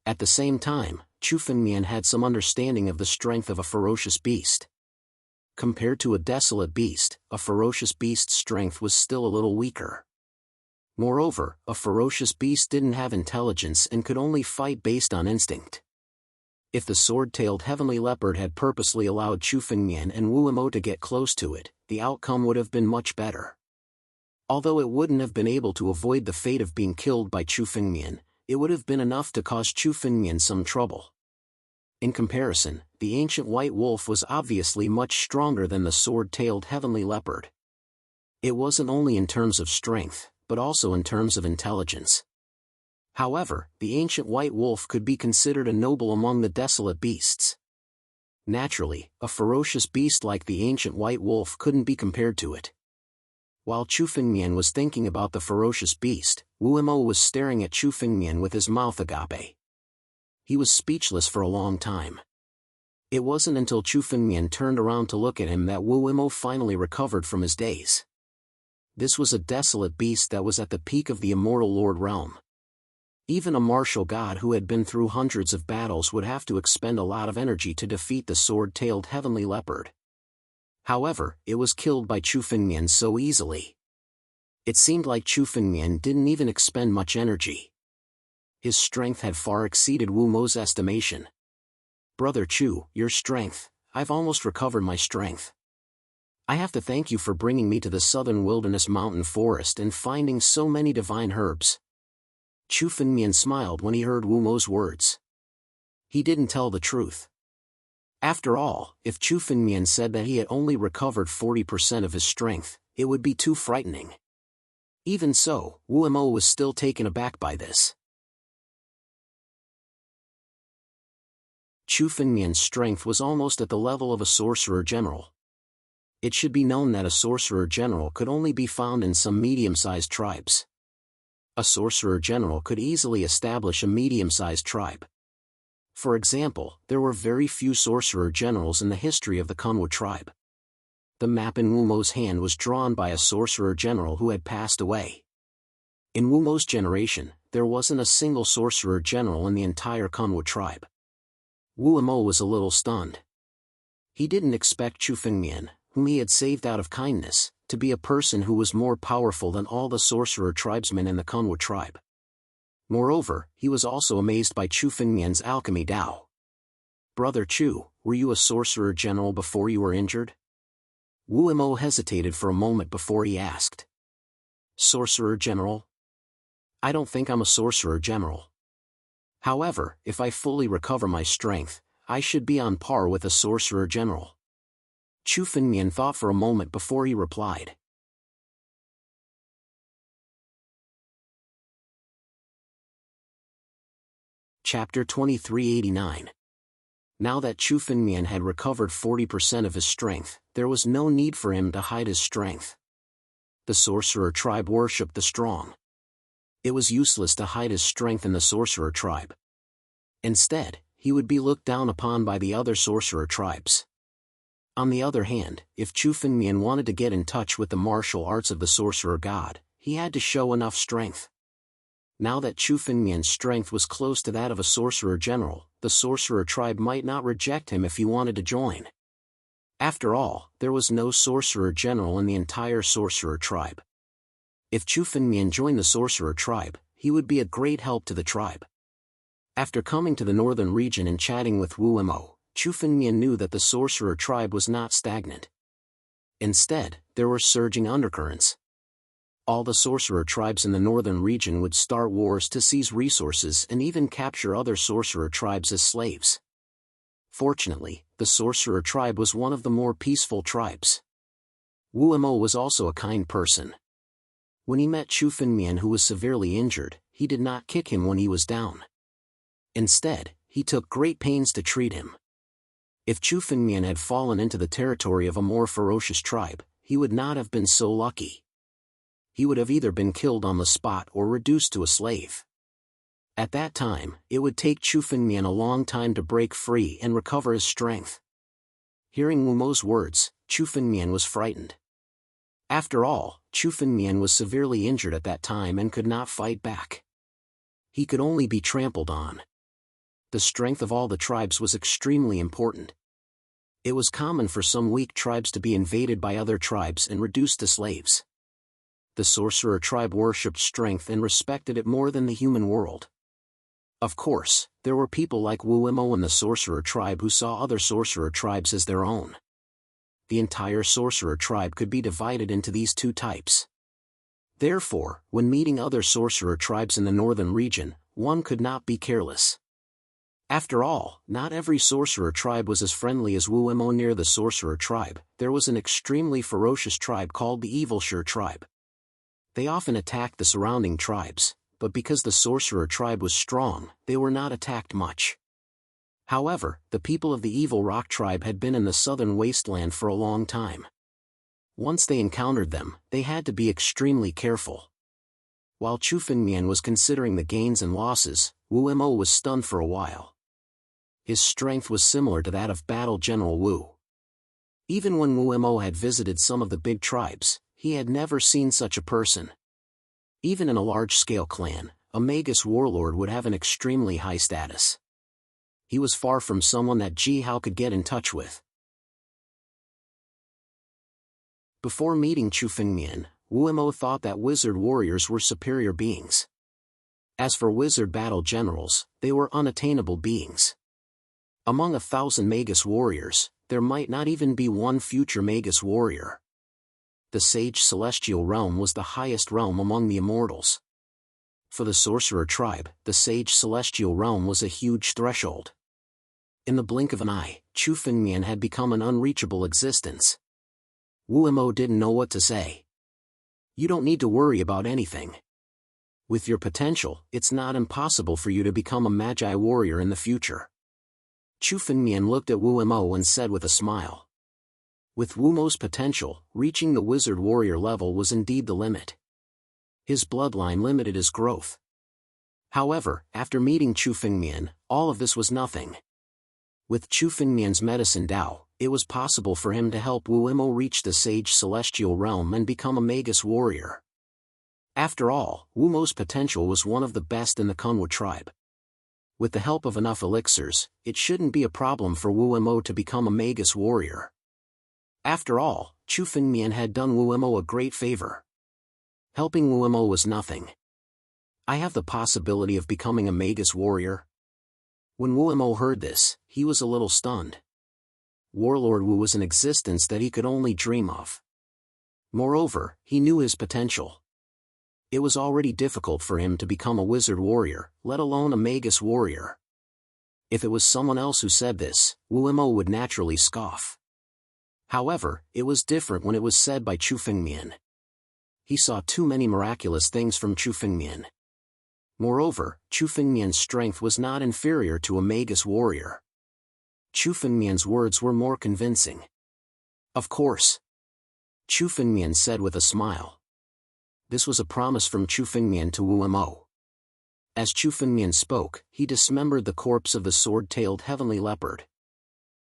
At the same time, Chu Fengmian had some understanding of the strength of a ferocious beast. Compared to a desolate beast, a ferocious beast's strength was still a little weaker. Moreover, a ferocious beast didn't have intelligence and could only fight based on instinct. If the sword-tailed heavenly leopard had purposely allowed Chu Fengmian and Wu Mo to get close to it, the outcome would have been much better. Although it wouldn't have been able to avoid the fate of being killed by Chu Fengmian, it would have been enough to cause Chu Fengmian some trouble. In comparison, the ancient white wolf was obviously much stronger than the sword-tailed heavenly leopard. It wasn't only in terms of strength, but also in terms of intelligence. However, the ancient white wolf could be considered a noble among the desolate beasts. Naturally, a ferocious beast like the ancient white wolf couldn't be compared to it. While Chu Fengmian was thinking about the ferocious beast, Wu Mo was staring at Chu Fengmian with his mouth agape. He was speechless for a long time. It wasn't until Chu Fengmian turned around to look at him that Wu Mo finally recovered from his daze. This was a desolate beast that was at the peak of the immortal Lord realm. Even a martial god who had been through hundreds of battles would have to expend a lot of energy to defeat the sword-tailed heavenly leopard. However, it was killed by Chu Fengmian so easily. It seemed like Chu Fengmian didn't even expend much energy. His strength had far exceeded Wu Mo's estimation. "Brother Chu, your strength, I've almost recovered my strength. I have to thank you for bringing me to the southern wilderness mountain forest and finding so many divine herbs." Chu Fengmian smiled when he heard Wu Mo's words. He didn't tell the truth. After all, if Chu Fengmian said that he had only recovered 40% of his strength, it would be too frightening. Even so, Wu Mo was still taken aback by this. Chu Fengmian's strength was almost at the level of a sorcerer general. It should be known that a sorcerer general could only be found in some medium-sized tribes. A sorcerer general could easily establish a medium-sized tribe. For example, there were very few sorcerer generals in the history of the Kunwu tribe. The map in Wu Mo's hand was drawn by a sorcerer general who had passed away. In Wu Mo's generation, there wasn't a single sorcerer general in the entire Kunwu tribe. Wu Mo was a little stunned. He didn't expect Chu Fengmian, whom he had saved out of kindness, to be a person who was more powerful than all the sorcerer tribesmen in the Kunwu tribe. Moreover, he was also amazed by Chu Fengmian's alchemy Dao. "Brother Chu, were you a sorcerer general before you were injured?" Wu Mo hesitated for a moment before he asked. "Sorcerer general? I don't think I'm a sorcerer general. However, if I fully recover my strength, I should be on par with a sorcerer general." Chu Fengmian thought for a moment before he replied. Chapter 2389. Now that Chu Fengmian had recovered 40% of his strength, there was no need for him to hide his strength. The sorcerer tribe worshipped the strong. It was useless to hide his strength in the sorcerer tribe. Instead, he would be looked down upon by the other sorcerer tribes. On the other hand, if Chu Fengmian wanted to get in touch with the martial arts of the sorcerer god, he had to show enough strength. Now that Chu Fengmian's strength was close to that of a sorcerer general, the sorcerer tribe might not reject him if he wanted to join. After all, there was no sorcerer general in the entire sorcerer tribe. If Chu Fengmian joined the sorcerer tribe, he would be a great help to the tribe. After coming to the northern region and chatting with Wu Mo, Chu Fengmian knew that the sorcerer tribe was not stagnant. Instead, there were surging undercurrents. All the sorcerer tribes in the northern region would start wars to seize resources and even capture other sorcerer tribes as slaves. Fortunately, the sorcerer tribe was one of the more peaceful tribes. Wu Mo was also a kind person. When he met Chu Fengmian, who was severely injured, he did not kick him when he was down. Instead, he took great pains to treat him. If Chu Fengmian had fallen into the territory of a more ferocious tribe, he would not have been so lucky. He would have either been killed on the spot or reduced to a slave. At that time, it would take Chu Fengmian a long time to break free and recover his strength. Hearing Wu Mo's words, Chu Fengmian was frightened. After all, Chu Fengmian was severely injured at that time and could not fight back. He could only be trampled on. The strength of all the tribes was extremely important. It was common for some weak tribes to be invaded by other tribes and reduced to slaves. The sorcerer tribe worshipped strength and respected it more than the human world. Of course, there were people like Wu Mo and the sorcerer tribe who saw other sorcerer tribes as their own. The entire sorcerer tribe could be divided into these two types. Therefore, when meeting other sorcerer tribes in the northern region, one could not be careless. After all, not every sorcerer tribe was as friendly as Wu Mo near the sorcerer tribe. There was an extremely ferocious tribe called the Evil Sure tribe. They often attacked the surrounding tribes, but because the sorcerer tribe was strong, they were not attacked much. However, the people of the Evil Rock tribe had been in the southern wasteland for a long time. Once they encountered them, they had to be extremely careful. While Chu Fengmian was considering the gains and losses, Wu Mo was stunned for a while. His strength was similar to that of Battle General Wu. Even when Wu Mo had visited some of the big tribes, he had never seen such a person. Even in a large-scale clan, a Magus warlord would have an extremely high status. He was far from someone that Ji Hao could get in touch with. Before meeting Chu Fengmian, Wu Mo thought that wizard warriors were superior beings. As for wizard battle generals, they were unattainable beings. Among 1,000 Magus warriors, there might not even be one future Magus warrior. The Sage Celestial Realm was the highest realm among the immortals. For the Sorcerer tribe, the Sage Celestial Realm was a huge threshold. In the blink of an eye, Chu Fengmian had become an unreachable existence. Wu Mo didn't know what to say. You don't need to worry about anything. With your potential, it's not impossible for you to become a Magi warrior in the future. Chu Fengmian looked at Wu Mo and said with a smile. With Wu Mo's potential, reaching the wizard warrior level was indeed the limit. His bloodline limited his growth. However, after meeting Chu Fengmian, all of this was nothing. With Chu Fengmian's medicine Dao, it was possible for him to help Wu Mo reach the Sage Celestial Realm and become a Magus warrior. After all, Wu Mo's potential was one of the best in the Kunwu tribe. With the help of enough elixirs, it shouldn't be a problem for Wu Mo to become a Magus warrior. After all, Chu Fengmian had done Wu Mo a great favor. Helping Wu Mo was nothing. I have the possibility of becoming a Magus warrior. When Wu Mo heard this, he was a little stunned. Warlord Wu was an existence that he could only dream of. Moreover, he knew his potential. It was already difficult for him to become a wizard warrior, let alone a Magus warrior. If it was someone else who said this, Wu Mo would naturally scoff. However, it was different when it was said by Chu Fengmian. He saw too many miraculous things from Chu Fengmian. Moreover, Chu Fengmian's strength was not inferior to a Magus warrior. Chu Fengmian's words were more convincing. Of course. Chu Fengmian said with a smile. This was a promise from Chu Fengmian to Wu Mo. As Chu Fengmian spoke, he dismembered the corpse of the sword-tailed heavenly leopard.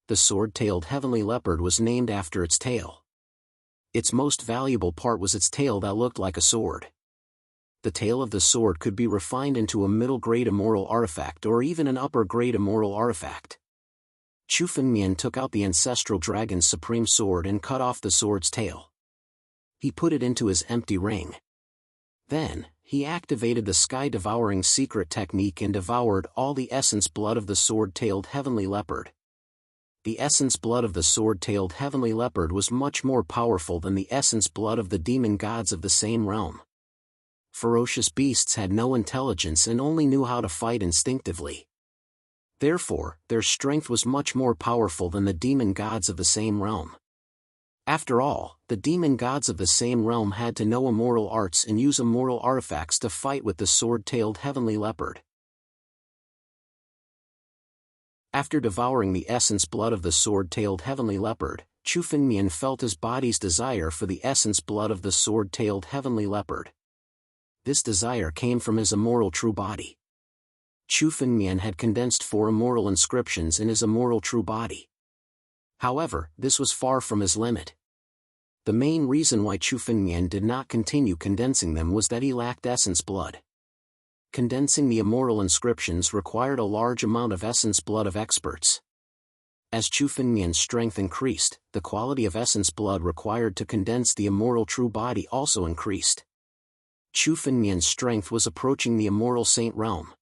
The sword-tailed heavenly leopard was named after its tail. Its most valuable part was its tail that looked like a sword. The tail of the sword could be refined into a middle-grade immoral artifact or even an upper-grade immoral artifact. Chu Fengmian took out the ancestral dragon's supreme sword and cut off the sword's tail. He put it into his empty ring. Then, he activated the sky-devouring secret technique and devoured all the essence blood of the sword-tailed heavenly leopard. The essence blood of the sword-tailed heavenly leopard was much more powerful than the essence blood of the demon gods of the same realm. Ferocious beasts had no intelligence and only knew how to fight instinctively. Therefore, their strength was much more powerful than the demon gods of the same realm. After all, the demon gods of the same realm had to know immortal arts and use immortal artifacts to fight with the sword-tailed heavenly leopard. After devouring the essence blood of the sword-tailed heavenly leopard, Chu Fengmian felt his body's desire for the essence blood of the sword-tailed heavenly leopard. This desire came from his immortal true body. Chu Fengmian had condensed 4 immortal inscriptions in his immortal true body. However, this was far from his limit. The main reason why Chu Fengmian did not continue condensing them was that he lacked essence blood. Condensing the immortal inscriptions required a large amount of essence blood of experts. As Chu Fengmian's strength increased, the quality of essence blood required to condense the immortal true body also increased. Chu Fengmian's strength was approaching the immortal saint realm.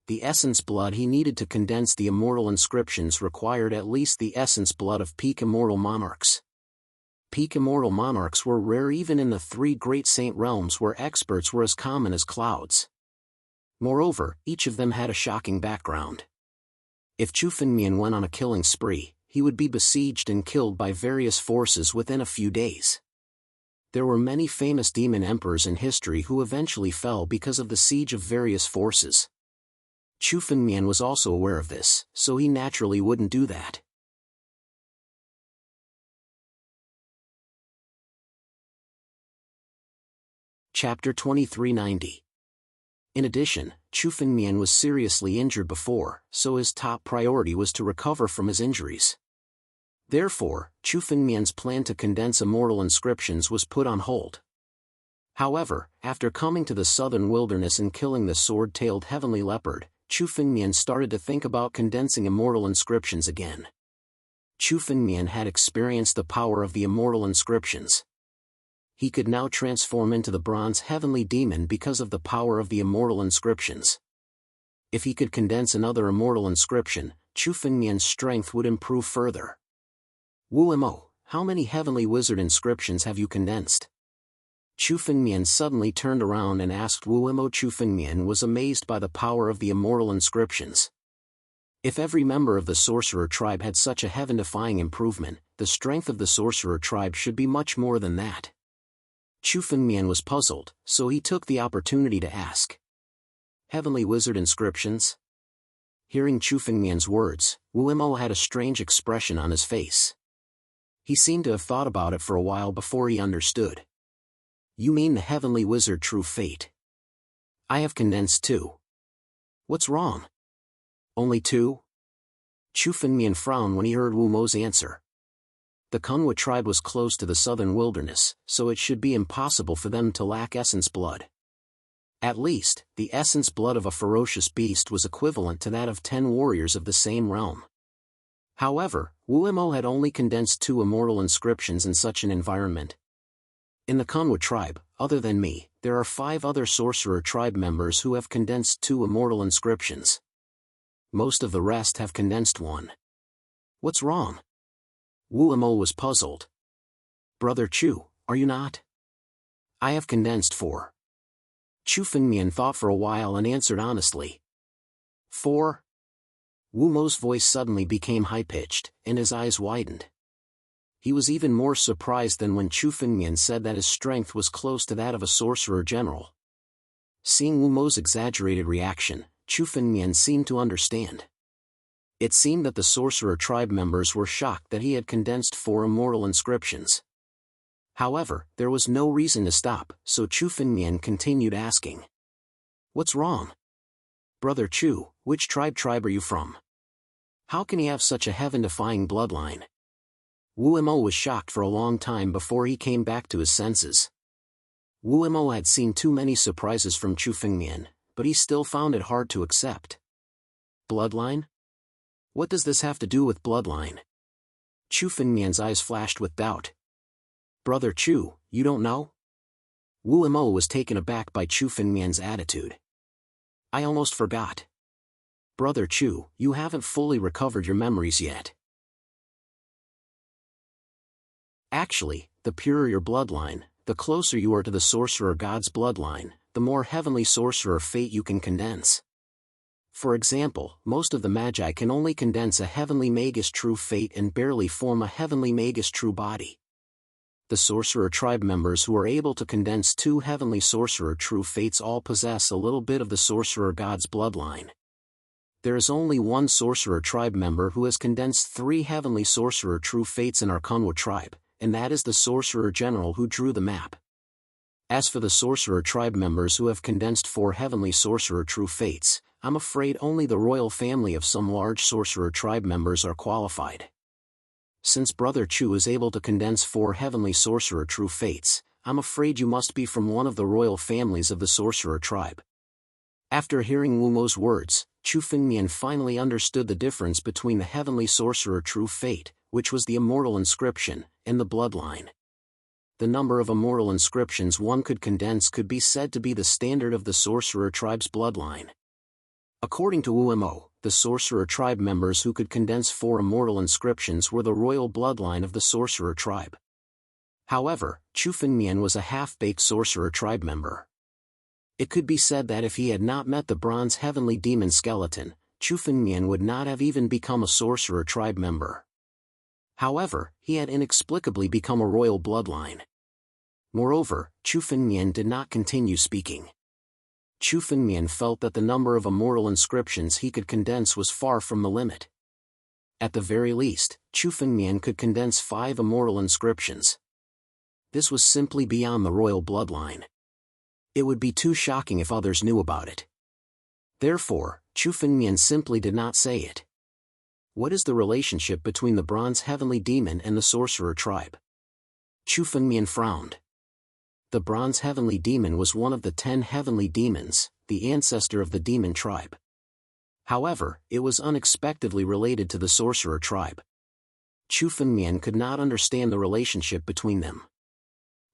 The essence blood he needed to condense the immortal inscriptions required at least the essence blood of peak immortal monarchs. Peak immortal monarchs were rare even in the 3 great saint realms where experts were as common as clouds. Moreover, each of them had a shocking background. If Chu Fengmian went on a killing spree, he would be besieged and killed by various forces within a few days. There were many famous demon emperors in history who eventually fell because of the siege of various forces. Chu Fengmian was also aware of this, so he naturally wouldn't do that. Chapter 2390. In addition, Chu Fengmian was seriously injured before, so his top priority was to recover from his injuries. Therefore, Chu Fengmian's plan to condense immortal inscriptions was put on hold. However, after coming to the southern wilderness and killing the sword-tailed heavenly leopard, Chu Fengmian started to think about condensing immortal inscriptions again. Chu Fengmian had experienced the power of the immortal inscriptions. He could now transform into the bronze heavenly demon because of the power of the immortal inscriptions. If he could condense another immortal inscription, Chu Fengmian's strength would improve further. Wu Mo, how many heavenly wizard inscriptions have you condensed? Chu Fengmian suddenly turned around and asked Wu Mo. Chu Fengmian was amazed by the power of the immortal inscriptions. If every member of the sorcerer tribe had such a heaven-defying improvement, the strength of the sorcerer tribe should be much more than that. Chu Fengmian was puzzled, so he took the opportunity to ask. Heavenly wizard inscriptions? Hearing Chu Fengmian's words, Wu Mo had a strange expression on his face. He seemed to have thought about it for a while before he understood. You mean the heavenly wizard true fate? I have condensed 2. What's wrong? Only 2? Chu Fengmian frowned when he heard Wu Mo's answer. The Kunwa tribe was close to the southern wilderness, so it should be impossible for them to lack essence blood. At least, the essence blood of a ferocious beast was equivalent to that of 10 warriors of the same realm. However, Wu Mo had only condensed 2 immortal inscriptions in such an environment. In the Kunwa tribe, other than me, there are 5 other sorcerer tribe members who have condensed 2 immortal inscriptions. Most of the rest have condensed 1. What's wrong? Wu Mo was puzzled. Brother Chu, are you not? I have condensed 4. Chu Fengmian thought for a while and answered honestly. 4? Wu Mo's voice suddenly became high-pitched, and his eyes widened. He was even more surprised than when Chu Fengmian said that his strength was close to that of a sorcerer general. Seeing Wu Mo's exaggerated reaction, Chu Fengmian seemed to understand. It seemed that the sorcerer tribe members were shocked that he had condensed 4 immortal inscriptions. However, there was no reason to stop, so Chu Fengmian continued asking. What's wrong? Brother Chu, which tribe are you from? How can he have such a heaven-defying bloodline? Wu Mo was shocked for a long time before he came back to his senses. Wu Mo had seen too many surprises from Chu Fengmian, but he still found it hard to accept. Bloodline? What does this have to do with bloodline? Chu Fengmian's eyes flashed with doubt. Brother Chu, you don't know? Wu Mo was taken aback by Chu Fengmian's attitude. I almost forgot. Brother Chu, you haven't fully recovered your memories yet. Actually, the purer your bloodline, the closer you are to the sorcerer god's bloodline, the more heavenly sorcerer fate you can condense. For example, most of the magi can only condense a heavenly magus true fate and barely form a heavenly magus true body. The sorcerer tribe members who are able to condense 2 heavenly sorcerer true fates all possess a little bit of the sorcerer god's bloodline. There is only one sorcerer tribe member who has condensed 3 heavenly sorcerer true fates in our Kunwa tribe, and that is the sorcerer general who drew the map. As for the sorcerer tribe members who have condensed 4 heavenly sorcerer true fates, I'm afraid only the royal family of some large sorcerer tribe members are qualified. Since Brother Chu is able to condense 4 heavenly sorcerer true fates, I'm afraid you must be from one of the royal families of the sorcerer tribe. After hearing Wu Mo's words, Chu Fengmian finally understood the difference between the heavenly sorcerer true fate, which was the immortal inscription, and the bloodline. The number of immortal inscriptions one could condense could be said to be the standard of the sorcerer tribe's bloodline. According to Wu Mo, the sorcerer tribe members who could condense 4 immortal inscriptions were the royal bloodline of the sorcerer tribe. However, Chu Fengmian was a half-baked sorcerer tribe member. It could be said that if he had not met the bronze heavenly demon skeleton, Chu Fengmian would not have even become a sorcerer tribe member. However, he had inexplicably become a royal bloodline. Moreover, Chu Fengmian did not continue speaking. Chu Fengmian felt that the number of immortal inscriptions he could condense was far from the limit. At the very least, Chu Fengmian could condense 5 immortal inscriptions. This was simply beyond the royal bloodline. It would be too shocking if others knew about it. Therefore, Chu Fengmian simply did not say it. What is the relationship between the bronze heavenly demon and the sorcerer tribe? Chu Fengmian frowned. The bronze heavenly demon was one of the 10 heavenly demons, the ancestor of the demon tribe. However, it was unexpectedly related to the sorcerer tribe. Chu Fengmian could not understand the relationship between them.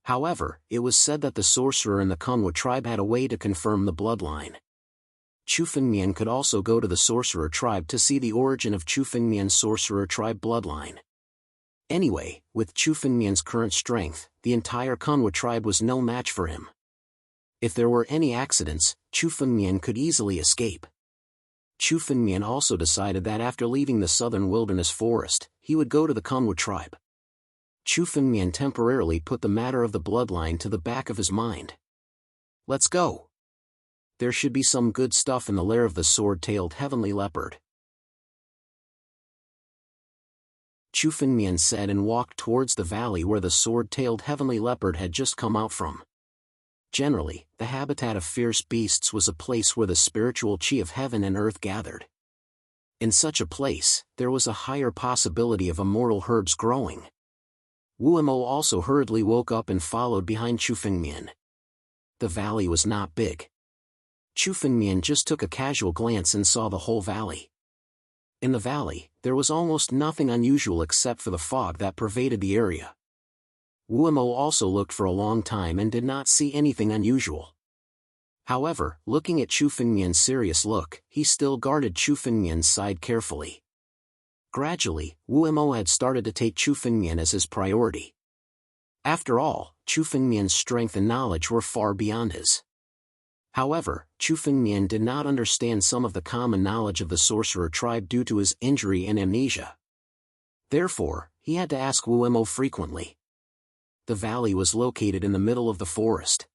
However, it was said that the sorcerer and the Kunwa tribe had a way to confirm the bloodline. Chu Fengmian could also go to the sorcerer tribe to see the origin of Chu Fengmian's sorcerer tribe bloodline. Anyway, with Chu Fengmian's current strength, the entire Kunwa tribe was no match for him. If there were any accidents, Chu Fengmian could easily escape. Chu Fengmian also decided that after leaving the southern wilderness forest, he would go to the Kunwa tribe. Chu Fengmian temporarily put the matter of the bloodline to the back of his mind. Let's go. There should be some good stuff in the lair of the sword-tailed heavenly leopard. Chu Fengmian said and walked towards the valley where the sword-tailed heavenly leopard had just come out from. Generally, the habitat of fierce beasts was a place where the spiritual chi of heaven and earth gathered. In such a place, there was a higher possibility of immortal herbs growing. Wu Mo also hurriedly woke up and followed behind Chu Fengmian. The valley was not big. Chu Fengmian just took a casual glance and saw the whole valley. In the valley, there was almost nothing unusual except for the fog that pervaded the area. Wu Mo also looked for a long time and did not see anything unusual. However, looking at Chu Fengmian's serious look, he still guarded Chu Fengmian's side carefully. Gradually, Wu Mo had started to take Chu Fengmian as his priority. After all, Chu Fengmian's strength and knowledge were far beyond his. However, Chu Fengmian did not understand some of the common knowledge of the sorcerer tribe due to his injury and amnesia. Therefore, he had to ask Wu Mo frequently. The valley was located in the middle of the forest.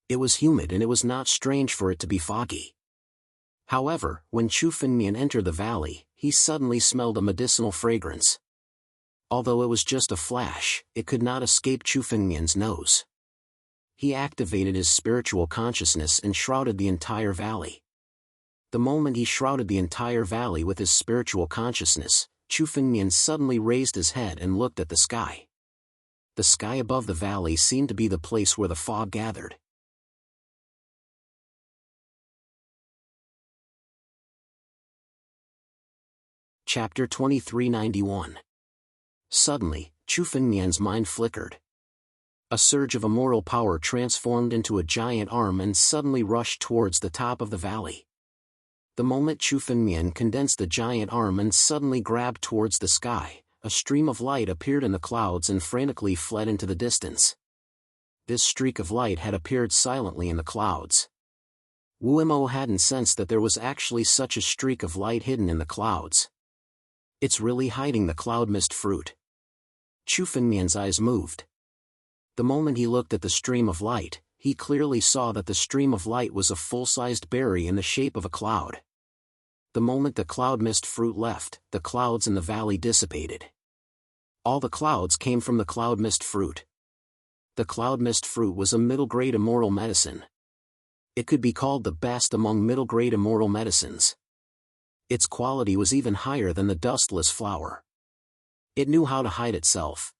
It was humid and it was not strange for it to be foggy. However, when Chu Fengmian entered the valley, he suddenly smelled a medicinal fragrance. Although it was just a flash, it could not escape Chu Fengmian's nose. He activated his spiritual consciousness and shrouded the entire valley. The moment he shrouded the entire valley with his spiritual consciousness, Chu Fengmian suddenly raised his head and looked at the sky. The sky above the valley seemed to be the place where the fog gathered. Chapter 2391. Suddenly, Chu Fengmian's mind flickered. A surge of immortal power transformed into a giant arm and suddenly rushed towards the top of the valley. The moment Chu Fengmian condensed the giant arm and suddenly grabbed towards the sky, a stream of light appeared in the clouds and frantically fled into the distance. This streak of light had appeared silently in the clouds. Wu Mo hadn't sensed that there was actually such a streak of light hidden in the clouds. It's really hiding the cloud mist fruit. Chu Fengmian's eyes moved. The moment he looked at the stream of light, he clearly saw that the stream of light was a full-sized berry in the shape of a cloud. The moment the cloud mist fruit left, the clouds in the valley dissipated. All the clouds came from the cloud mist fruit. The cloud mist fruit was a middle-grade immortal medicine. It could be called the best among middle-grade immortal medicines. Its quality was even higher than the dustless flower. It knew how to hide itself.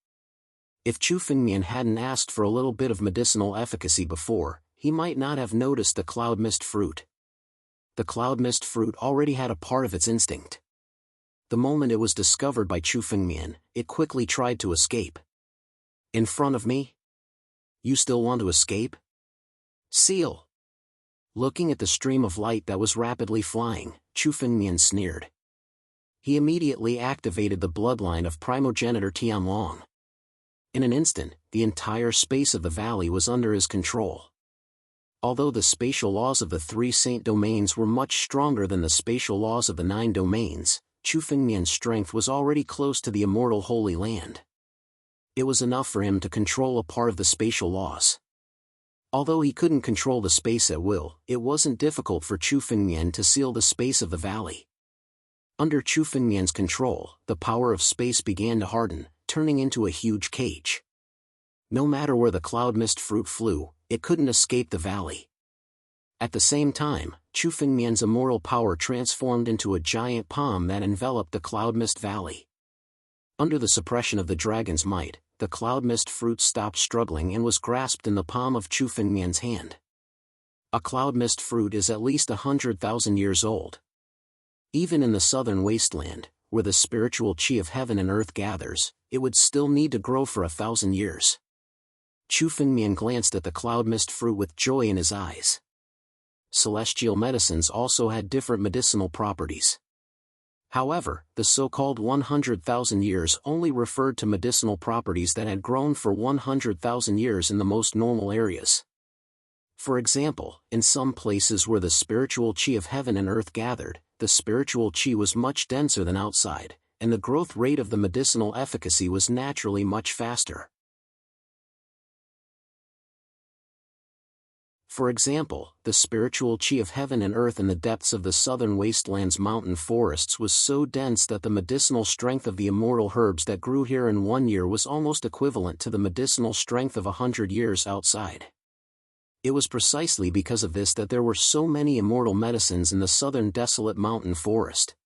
If Chu Fengmian hadn't asked for a little bit of medicinal efficacy before, he might not have noticed the cloud mist fruit. The cloud mist fruit already had a part of its instinct. The moment it was discovered by Chu Fengmian, it quickly tried to escape. In front of me? You still want to escape? Seal! Looking at the stream of light that was rapidly flying, Chu Fengmian sneered. He immediately activated the bloodline of primogenitor Jianwang. In an instant, the entire space of the valley was under his control. Although the spatial laws of the 3 saint domains were much stronger than the spatial laws of the 9 domains, Chu Fengmian's strength was already close to the immortal Holy Land. It was enough for him to control a part of the spatial laws. Although he couldn't control the space at will, it wasn't difficult for Chu Fengmian to seal the space of the valley. Under Chu Fengmian's control, the power of space began to harden, turning into a huge cage. No matter where the cloud mist fruit flew, it couldn't escape the valley. At the same time, Chu Fengmian's immortal power transformed into a giant palm that enveloped the cloud mist valley. Under the suppression of the dragon's might, the cloud mist fruit stopped struggling and was grasped in the palm of Chu Fengmian's hand. A cloud mist fruit is at least 100,000 years old. Even in the southern wasteland, where the spiritual qi of heaven and earth gathers, it would still need to grow for 1,000 years. Chu Fengmian glanced at the cloud mist fruit with joy in his eyes. Celestial medicines also had different medicinal properties. However, the so-called 100,000 years only referred to medicinal properties that had grown for 100,000 years in the most normal areas. For example, in some places where the spiritual qi of heaven and earth gathered, the spiritual qi was much denser than outside, and the growth rate of the medicinal efficacy was naturally much faster. For example, the spiritual qi of heaven and earth in the depths of the southern wasteland's mountain forests was so dense that the medicinal strength of the immortal herbs that grew here in 1 year was almost equivalent to the medicinal strength of 100 years outside. It was precisely because of this that there were so many immortal medicines in the southern desolate mountain forest.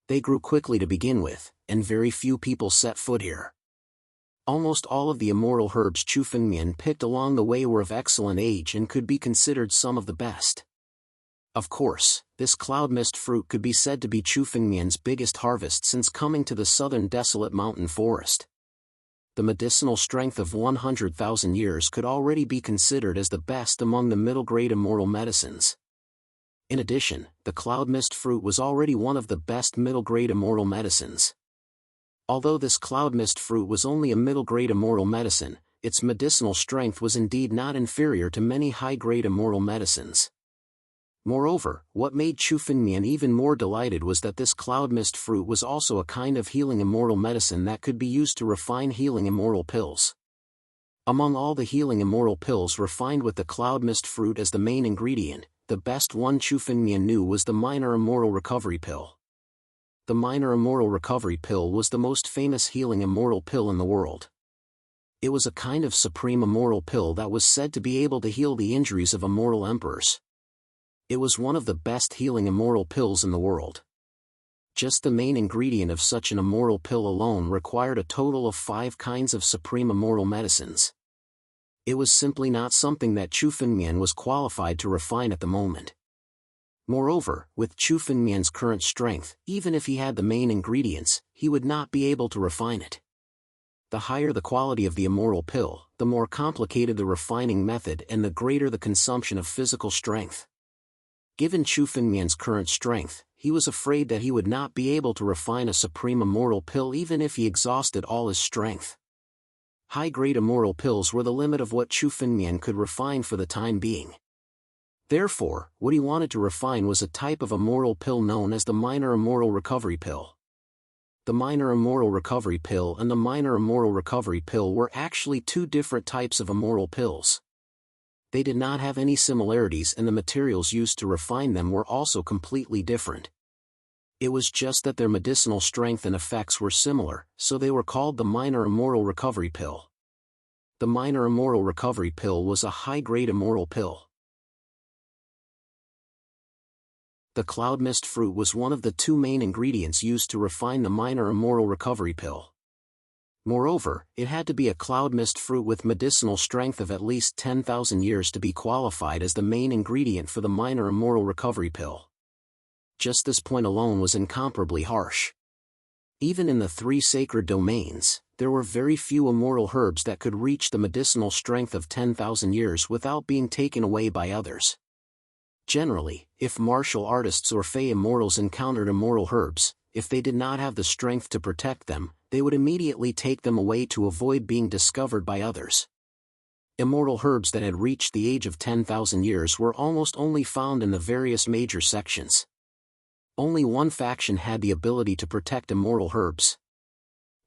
They grew quickly to begin with, and very few people set foot here. Almost all of the immortal herbs Chu Fengmian picked along the way were of excellent age and could be considered some of the best. Of course, this cloud mist fruit could be said to be Chu Fengmian's biggest harvest since coming to the southern desolate mountain forest. The medicinal strength of 100,000 years could already be considered as the best among the middle-grade immortal medicines. In addition, the cloud mist fruit was already one of the best middle-grade immortal medicines. Although this cloud mist fruit was only a middle-grade immortal medicine, its medicinal strength was indeed not inferior to many high-grade immortal medicines. Moreover, what made Chu Fengmian even more delighted was that this cloud mist fruit was also a kind of healing immortal medicine that could be used to refine healing immortal pills. Among all the healing immortal pills refined with the cloud mist fruit as the main ingredient, the best one Chu Fengmian knew was the minor immortal recovery pill. The minor immortal recovery pill was the most famous healing immortal pill in the world. It was a kind of supreme immortal pill that was said to be able to heal the injuries of immortal emperors. It was one of the best healing immortal pills in the world. Just the main ingredient of such an immortal pill alone required a total of 5 kinds of supreme immortal medicines. It was simply not something that Chu Fengmian was qualified to refine at the moment. Moreover, with Chu Fengmian's current strength, even if he had the main ingredients, he would not be able to refine it. The higher the quality of the immortal pill, the more complicated the refining method and the greater the consumption of physical strength. Given Chu Fengmian's current strength, he was afraid that he would not be able to refine a supreme immortal pill even if he exhausted all his strength. High-grade immortal pills were the limit of what Chu Fengmian could refine for the time being. Therefore, what he wanted to refine was a type of immortal pill known as the minor immortal recovery pill. The minor immortal recovery pill and the minor immortal recovery pill were actually 2 different types of immortal pills. They did not have any similarities and the materials used to refine them were also completely different. It was just that their medicinal strength and effects were similar, so they were called the minor immoral recovery pill. The minor immoral recovery pill was a high-grade immoral pill. The cloud mist fruit was one of the two main ingredients used to refine the minor immoral recovery pill. Moreover, it had to be a cloud mist fruit with medicinal strength of at least 10,000 years to be qualified as the main ingredient for the minor immoral recovery pill. Just this point alone was incomparably harsh. Even in the 3 sacred domains, there were very few immoral herbs that could reach the medicinal strength of 10,000 years without being taken away by others. Generally, if martial artists or fey immortals encountered immoral herbs, if they did not have the strength to protect them, they would immediately take them away to avoid being discovered by others. Immortal herbs that had reached the age of 10,000 years were almost only found in the various major sections. Only one faction had the ability to protect immoral herbs.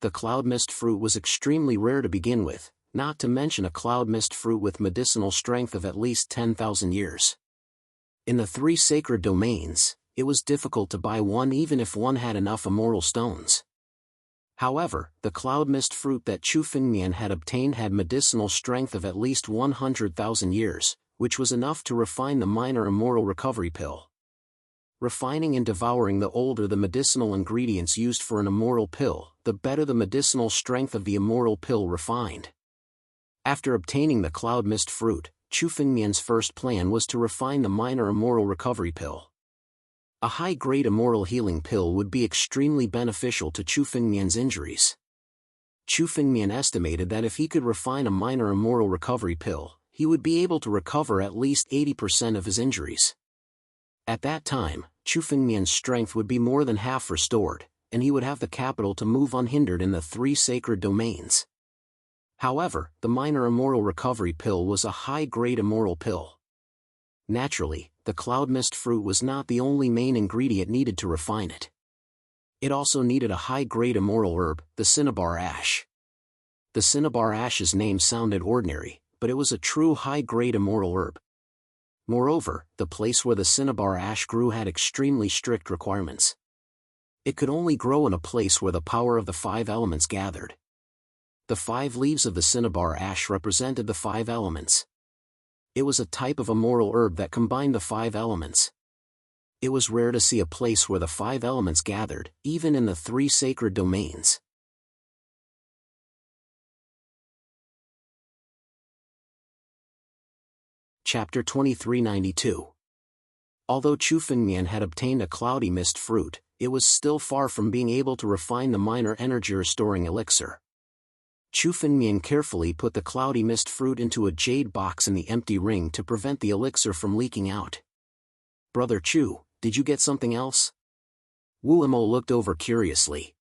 The cloud mist fruit was extremely rare to begin with, not to mention a cloud mist fruit with medicinal strength of at least 10,000 years. In the 3 sacred domains, it was difficult to buy one even if one had enough immoral stones. However, the cloud mist fruit that Chu Fengmian had obtained had medicinal strength of at least 100,000 years, which was enough to refine the minor immoral recovery pill. Refining and devouring the older the medicinal ingredients used for an immoral pill, the better the medicinal strength of the immoral pill refined. After obtaining the cloud mist fruit, Chu Fengmian's first plan was to refine the minor immoral recovery pill. A high-grade immoral healing pill would be extremely beneficial to Chu Fengmian's injuries. Chu Fengmian estimated that if he could refine a minor immoral recovery pill, he would be able to recover at least 80% of his injuries. At that time, Chu Fengmian's strength would be more than half restored, and he would have the capital to move unhindered in the 3 sacred domains. However, the minor immoral recovery pill was a high-grade immoral pill. Naturally, the cloud mist fruit was not the only main ingredient needed to refine it. It also needed a high-grade immoral herb, the cinnabar ash. The cinnabar ash's name sounded ordinary, but it was a true high-grade immoral herb. Moreover, the place where the cinnabar ash grew had extremely strict requirements. It could only grow in a place where the power of the 5 elements gathered. The 5 leaves of the cinnabar ash represented the 5 elements. It was a type of immoral herb that combined the 5 elements. It was rare to see a place where the 5 elements gathered, even in the 3 sacred domains. Chapter 2392. Although Chu Fengmian had obtained a cloudy mist fruit, it was still far from being able to refine the minor energy-restoring elixir. Chu Fengmian carefully put the cloudy mist fruit into a jade box in the empty ring to prevent the elixir from leaking out. "Brother Chu, did you get something else?" Wu Imo looked over curiously.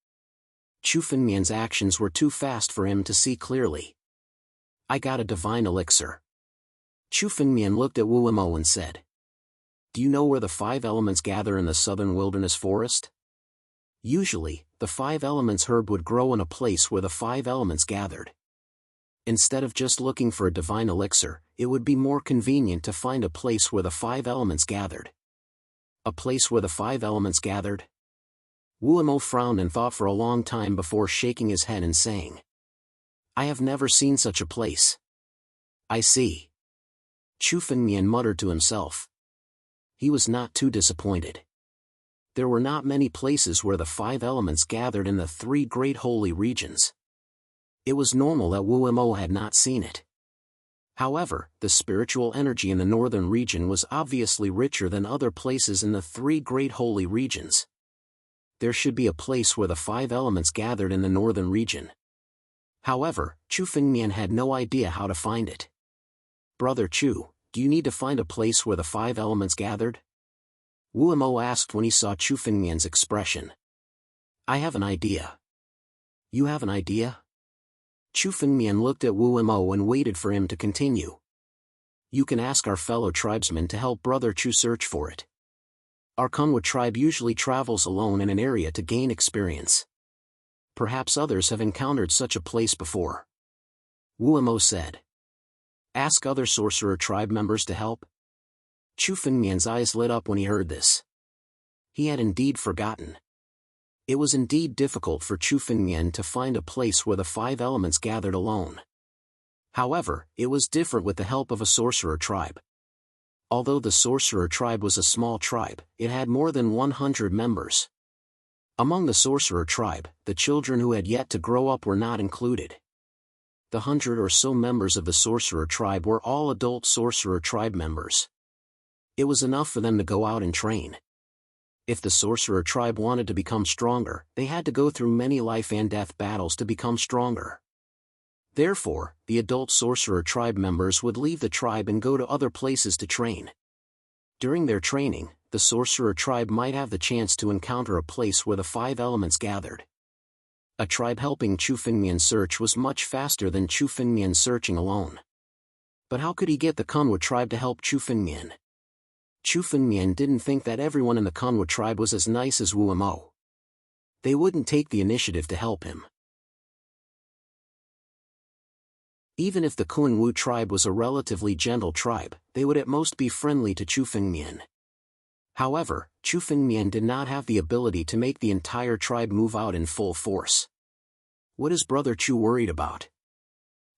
Chu Fengmian's actions were too fast for him to see clearly. "I got a divine elixir." Chu Fengmian looked at Wu Imo and said, "Do you know where the 5 elements gather in the southern wilderness forest?" Usually, the 5 elements herb would grow in a place where the 5 elements gathered. Instead of just looking for a divine elixir, it would be more convenient to find a place where the 5 elements gathered. A place where the 5 elements gathered? Wu Imo frowned and thought for a long time before shaking his head and saying, "I have never seen such a place." "I see." Chu Fengmian muttered to himself. He was not too disappointed. There were not many places where the 5 elements gathered in the 3 great holy regions. It was normal that Wu Imo had not seen it. However, the spiritual energy in the northern region was obviously richer than other places in the 3 great holy regions. There should be a place where the 5 elements gathered in the northern region. However, Chu Fengmian had no idea how to find it. "Brother Chu, do you need to find a place where the 5 elements gathered?" Wu Imo asked when he saw Chu Fengmian's expression. "I have an idea." "You have an idea?" Chu Fengmian looked at Wu Imo and waited for him to continue. "You can ask our fellow tribesmen to help Brother Chu search for it. Our Kunwa tribe usually travels alone in an area to gain experience. Perhaps others have encountered such a place before." Wu Imo said. "Ask other sorcerer tribe members to help?" Chu Fengmian's eyes lit up when he heard this. He had indeed forgotten. It was indeed difficult for Chu Fengmian to find a place where the 5 elements gathered alone. However, it was different with the help of a sorcerer tribe. Although the sorcerer tribe was a small tribe, it had more than 100 members. Among the sorcerer tribe, the children who had yet to grow up were not included. The 100 or so members of the sorcerer tribe were all adult sorcerer tribe members. It was enough for them to go out and train. If the sorcerer tribe wanted to become stronger, they had to go through many life and death battles to become stronger. Therefore, the adult sorcerer tribe members would leave the tribe and go to other places to train. During their training, the sorcerer tribe might have the chance to encounter a place where the 5 elements gathered. A tribe helping Chu Fengmian search was much faster than Chu Fengmian searching alone. But how could he get the Kunwa tribe to help Chu Fengmian? Chu Fengmian didn't think that everyone in the Kunwa tribe was as nice as Wu Mo. They wouldn't take the initiative to help him. Even if the Kunwu tribe was a relatively gentle tribe, they would at most be friendly to Chu Fengmian. However, Chu Fengmian did not have the ability to make the entire tribe move out in full force. What is Brother Chu worried about?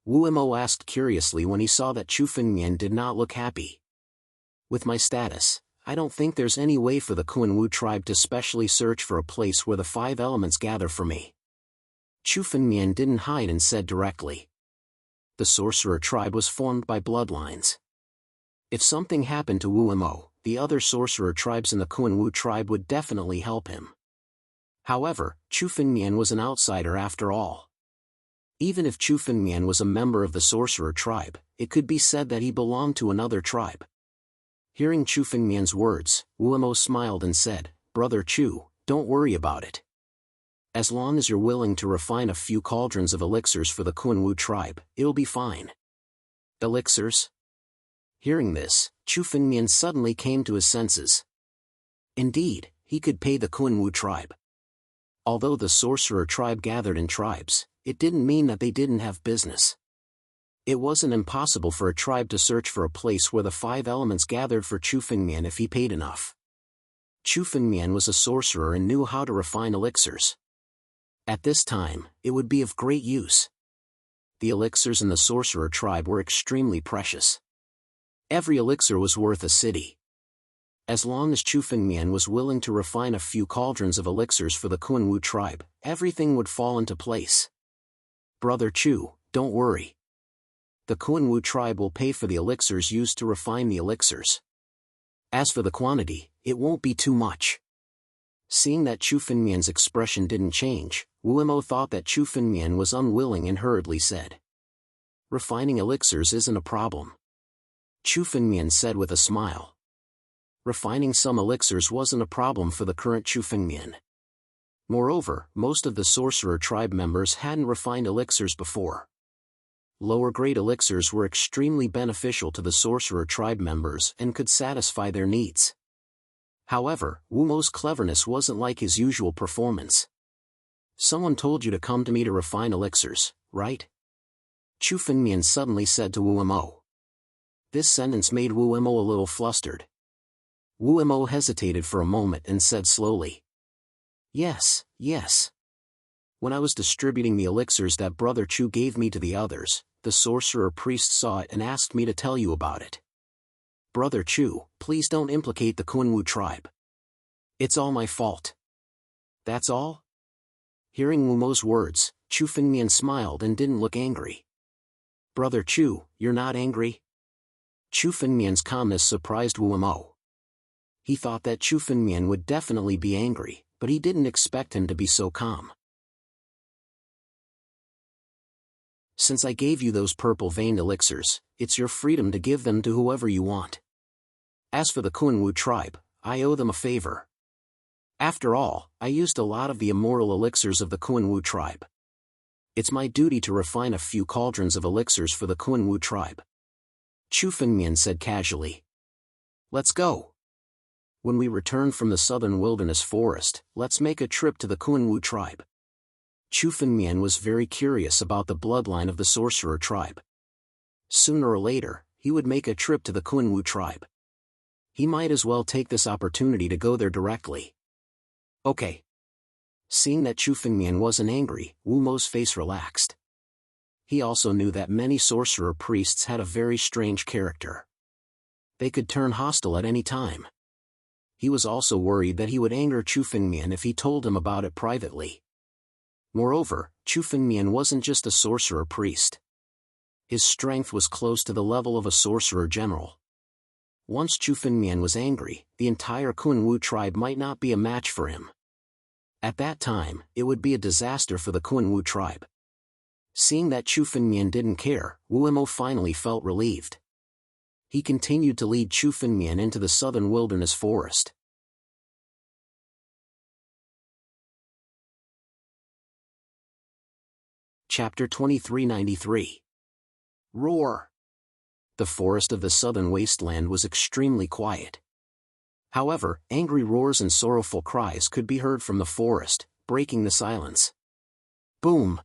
Wu Mo asked curiously when he saw that Chu Fengmian did not look happy. With my status, I don't think there's any way for the Kunwu tribe to specially search for a place where the 5 elements gather for me. Chu Fengmian didn't hide and said directly. The sorcerer tribe was formed by bloodlines. If something happened to Wu Mo, the other sorcerer tribes in the Kunwu tribe would definitely help him. However, Chu Fengmian was an outsider after all. Even if Chu Fengmian was a member of the sorcerer tribe, it could be said that he belonged to another tribe. Hearing Chu Fengmian's words, Wu Mo smiled and said, "Brother Chu, don't worry about it. As long as you're willing to refine a few cauldrons of elixirs for the Kunwu tribe, it'll be fine." Elixirs? Hearing this, Chu Fengmian suddenly came to his senses. Indeed, he could pay the Kunwu tribe. Although the sorcerer tribe gathered in tribes, it didn't mean that they didn't have business. It wasn't impossible for a tribe to search for a place where the 5 elements gathered for Chu Fengmian if he paid enough. Chu Fengmian was a sorcerer and knew how to refine elixirs. At this time, it would be of great use. The elixirs in the sorcerer tribe were extremely precious. Every elixir was worth a city. As long as Chu Fengmian was willing to refine a few cauldrons of elixirs for the Kunwu tribe, everything would fall into place. Brother Chu, don't worry. The Kunwu tribe will pay for the elixirs used to refine the elixirs. As for the quantity, it won't be too much. Seeing that Chu Fengmian's expression didn't change, Wu Mo thought that Chu Fengmian was unwilling and hurriedly said, "Refining elixirs isn't a problem." Chu Fengmian said with a smile. Refining some elixirs wasn't a problem for the current Chu Fengmian. Moreover, most of the sorcerer tribe members hadn't refined elixirs before. Lower-grade elixirs were extremely beneficial to the sorcerer tribe members and could satisfy their needs. However, Wu Mo's cleverness wasn't like his usual performance. "Someone told you to come to me to refine elixirs, right?" Chu Fengmian suddenly said to Wu Mo. This sentence made Wu Mo a little flustered. Wu Mo hesitated for a moment and said slowly, Yes. When I was distributing the elixirs that Brother Chu gave me to the others, the sorcerer priest saw it and asked me to tell you about it. Brother Chu, please don't implicate the Kunwu tribe. It's all my fault." "That's all?" Hearing Wu Mo's words, Chu Fengmian smiled and didn't look angry. "Brother Chu, you're not angry?" Chu Fengmian's calmness surprised Wu Mo. He thought that Chu Fengmian would definitely be angry, but he didn't expect him to be so calm. "Since I gave you those purple veined elixirs, it's your freedom to give them to whoever you want. As for the Kunwu tribe, I owe them a favor. After all, I used a lot of the immortal elixirs of the Kunwu tribe. It's my duty to refine a few cauldrons of elixirs for the Kunwu tribe." Chu Fengmian said casually. "Let's go. When we return from the southern wilderness forest, let's make a trip to the Kunwu tribe." Chu Fengmian was very curious about the bloodline of the sorcerer tribe. Sooner or later, he would make a trip to the Kunwu tribe. He might as well take this opportunity to go there directly. "Okay. Seeing that Chu Fengmian wasn't angry, Wu Mo's face relaxed. He also knew that many sorcerer priests had a very strange character. They could turn hostile at any time. He was also worried that he would anger Chu Fengmian if he told him about it privately. Moreover, Chu Fengmian wasn't just a sorcerer priest. His strength was close to the level of a sorcerer general. Once Chu Fengmian was angry, the entire Kunwu tribe might not be a match for him. At that time, it would be a disaster for the Kunwu tribe. Seeing that Chu Fengmian didn't care, Wu Mo finally felt relieved. He continued to lead Chu Fengmian into the southern wilderness forest. Chapter 2393. Roar. The forest of the southern wasteland was extremely quiet. However, angry roars and sorrowful cries could be heard from the forest, breaking the silence. Boom!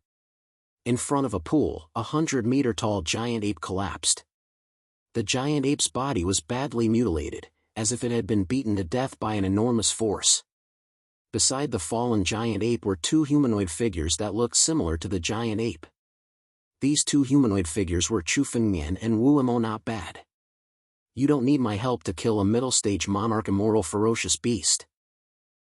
In front of a pool, 100-meter-tall giant ape collapsed. The giant ape's body was badly mutilated, as if it had been beaten to death by an enormous force. Beside the fallen giant ape were two humanoid figures that looked similar to the giant ape. These two humanoid figures were Chu Fengmian and Wu Mo. Not bad. You don't need my help to kill a middle-stage monarch immoral ferocious beast.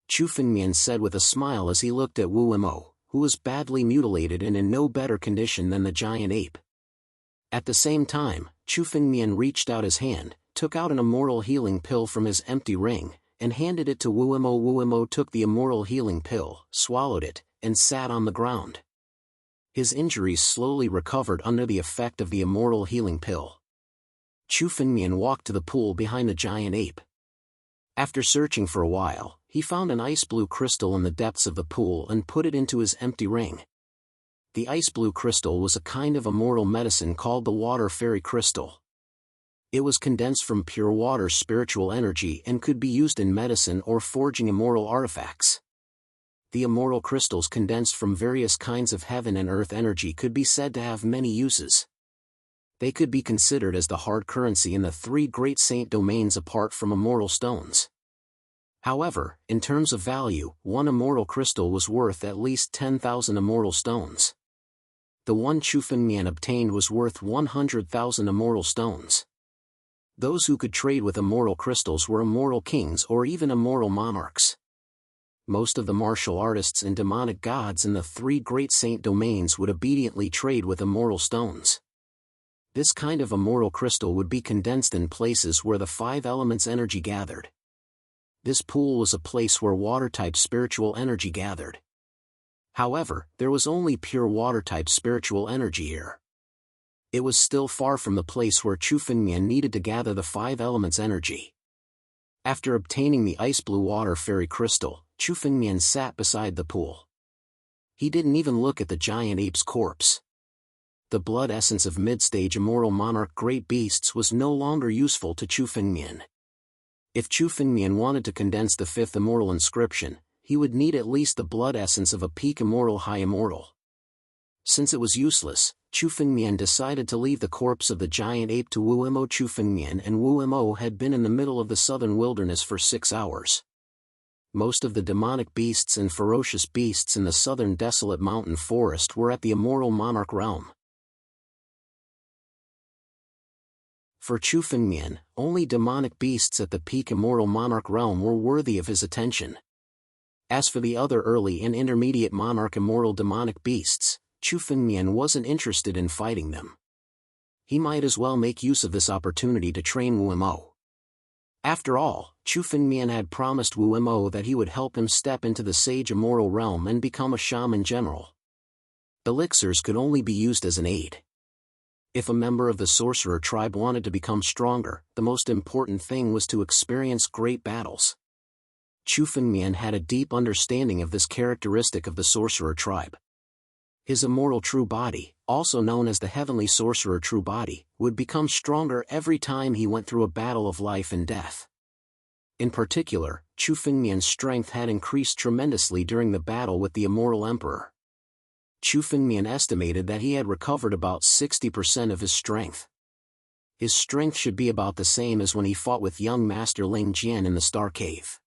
Chu Fengmian said with a smile as he looked at Wu Mo, who was badly mutilated and in no better condition than the giant ape. At the same time, Chu Fengmian reached out his hand, took out an immoral healing pill from his empty ring, and handed it to Wu Mo. Wu Mo took the immoral healing pill, swallowed it, and sat on the ground. His injuries slowly recovered under the effect of the immoral healing pill. Chu Fengmian walked to the pool behind the giant ape. After searching for a while, he found an ice blue crystal in the depths of the pool and put it into his empty ring. The ice blue crystal was a kind of immortal medicine called the water fairy crystal. It was condensed from pure water's spiritual energy and could be used in medicine or forging immortal artifacts. The immortal crystals condensed from various kinds of heaven and earth energy could be said to have many uses. They could be considered as the hard currency in the three great saint domains apart from immortal stones. However, in terms of value, one immortal crystal was worth at least 10,000 immortal stones. The one Chu Fengmian obtained was worth 100,000 immortal stones. Those who could trade with immortal crystals were immortal kings or even immortal monarchs. Most of the martial artists and demonic gods in the three great saint domains would obediently trade with immortal stones. This kind of immortal crystal would be condensed in places where the five elements' energy gathered. This pool was a place where water-type spiritual energy gathered. However, there was only pure water-type spiritual energy here. It was still far from the place where Chu Fengmian needed to gather the five elements' energy. After obtaining the ice blue water fairy crystal, Chu Fengmian sat beside the pool. He didn't even look at the giant ape's corpse. The blood essence of mid-stage immortal monarch great beasts was no longer useful to Chu Fengmian. If Chu Fengmian wanted to condense the fifth immortal inscription, he would need at least the blood essence of a peak immortal high immortal. Since it was useless, Chu Fengmian decided to leave the corpse of the giant ape to Wu Mo. Chu Fengmian and Wu Mo had been in the middle of the southern wilderness for 6 hours. Most of the demonic beasts and ferocious beasts in the southern desolate mountain forest were at the immortal monarch realm. For Chu Fengmian, only demonic beasts at the peak immortal monarch realm were worthy of his attention. As for the other early and intermediate monarch immortal demonic beasts, Chu Fengmian wasn't interested in fighting them. He might as well make use of this opportunity to train Wu Mo. After all, Chu Fengmian had promised Wu Mo that he would help him step into the sage immortal realm and become a shaman general. Elixirs could only be used as an aid. If a member of the sorcerer tribe wanted to become stronger, the most important thing was to experience great battles. Chu Fengmian had a deep understanding of this characteristic of the sorcerer tribe. His immortal true body, also known as the heavenly sorcerer true body, would become stronger every time he went through a battle of life and death. In particular, Chu Fengmian's strength had increased tremendously during the battle with the immortal emperor. Chu Fengmian estimated that he had recovered about 60% of his strength. His strength should be about the same as when he fought with young Master Ling Jian in the Star Cave.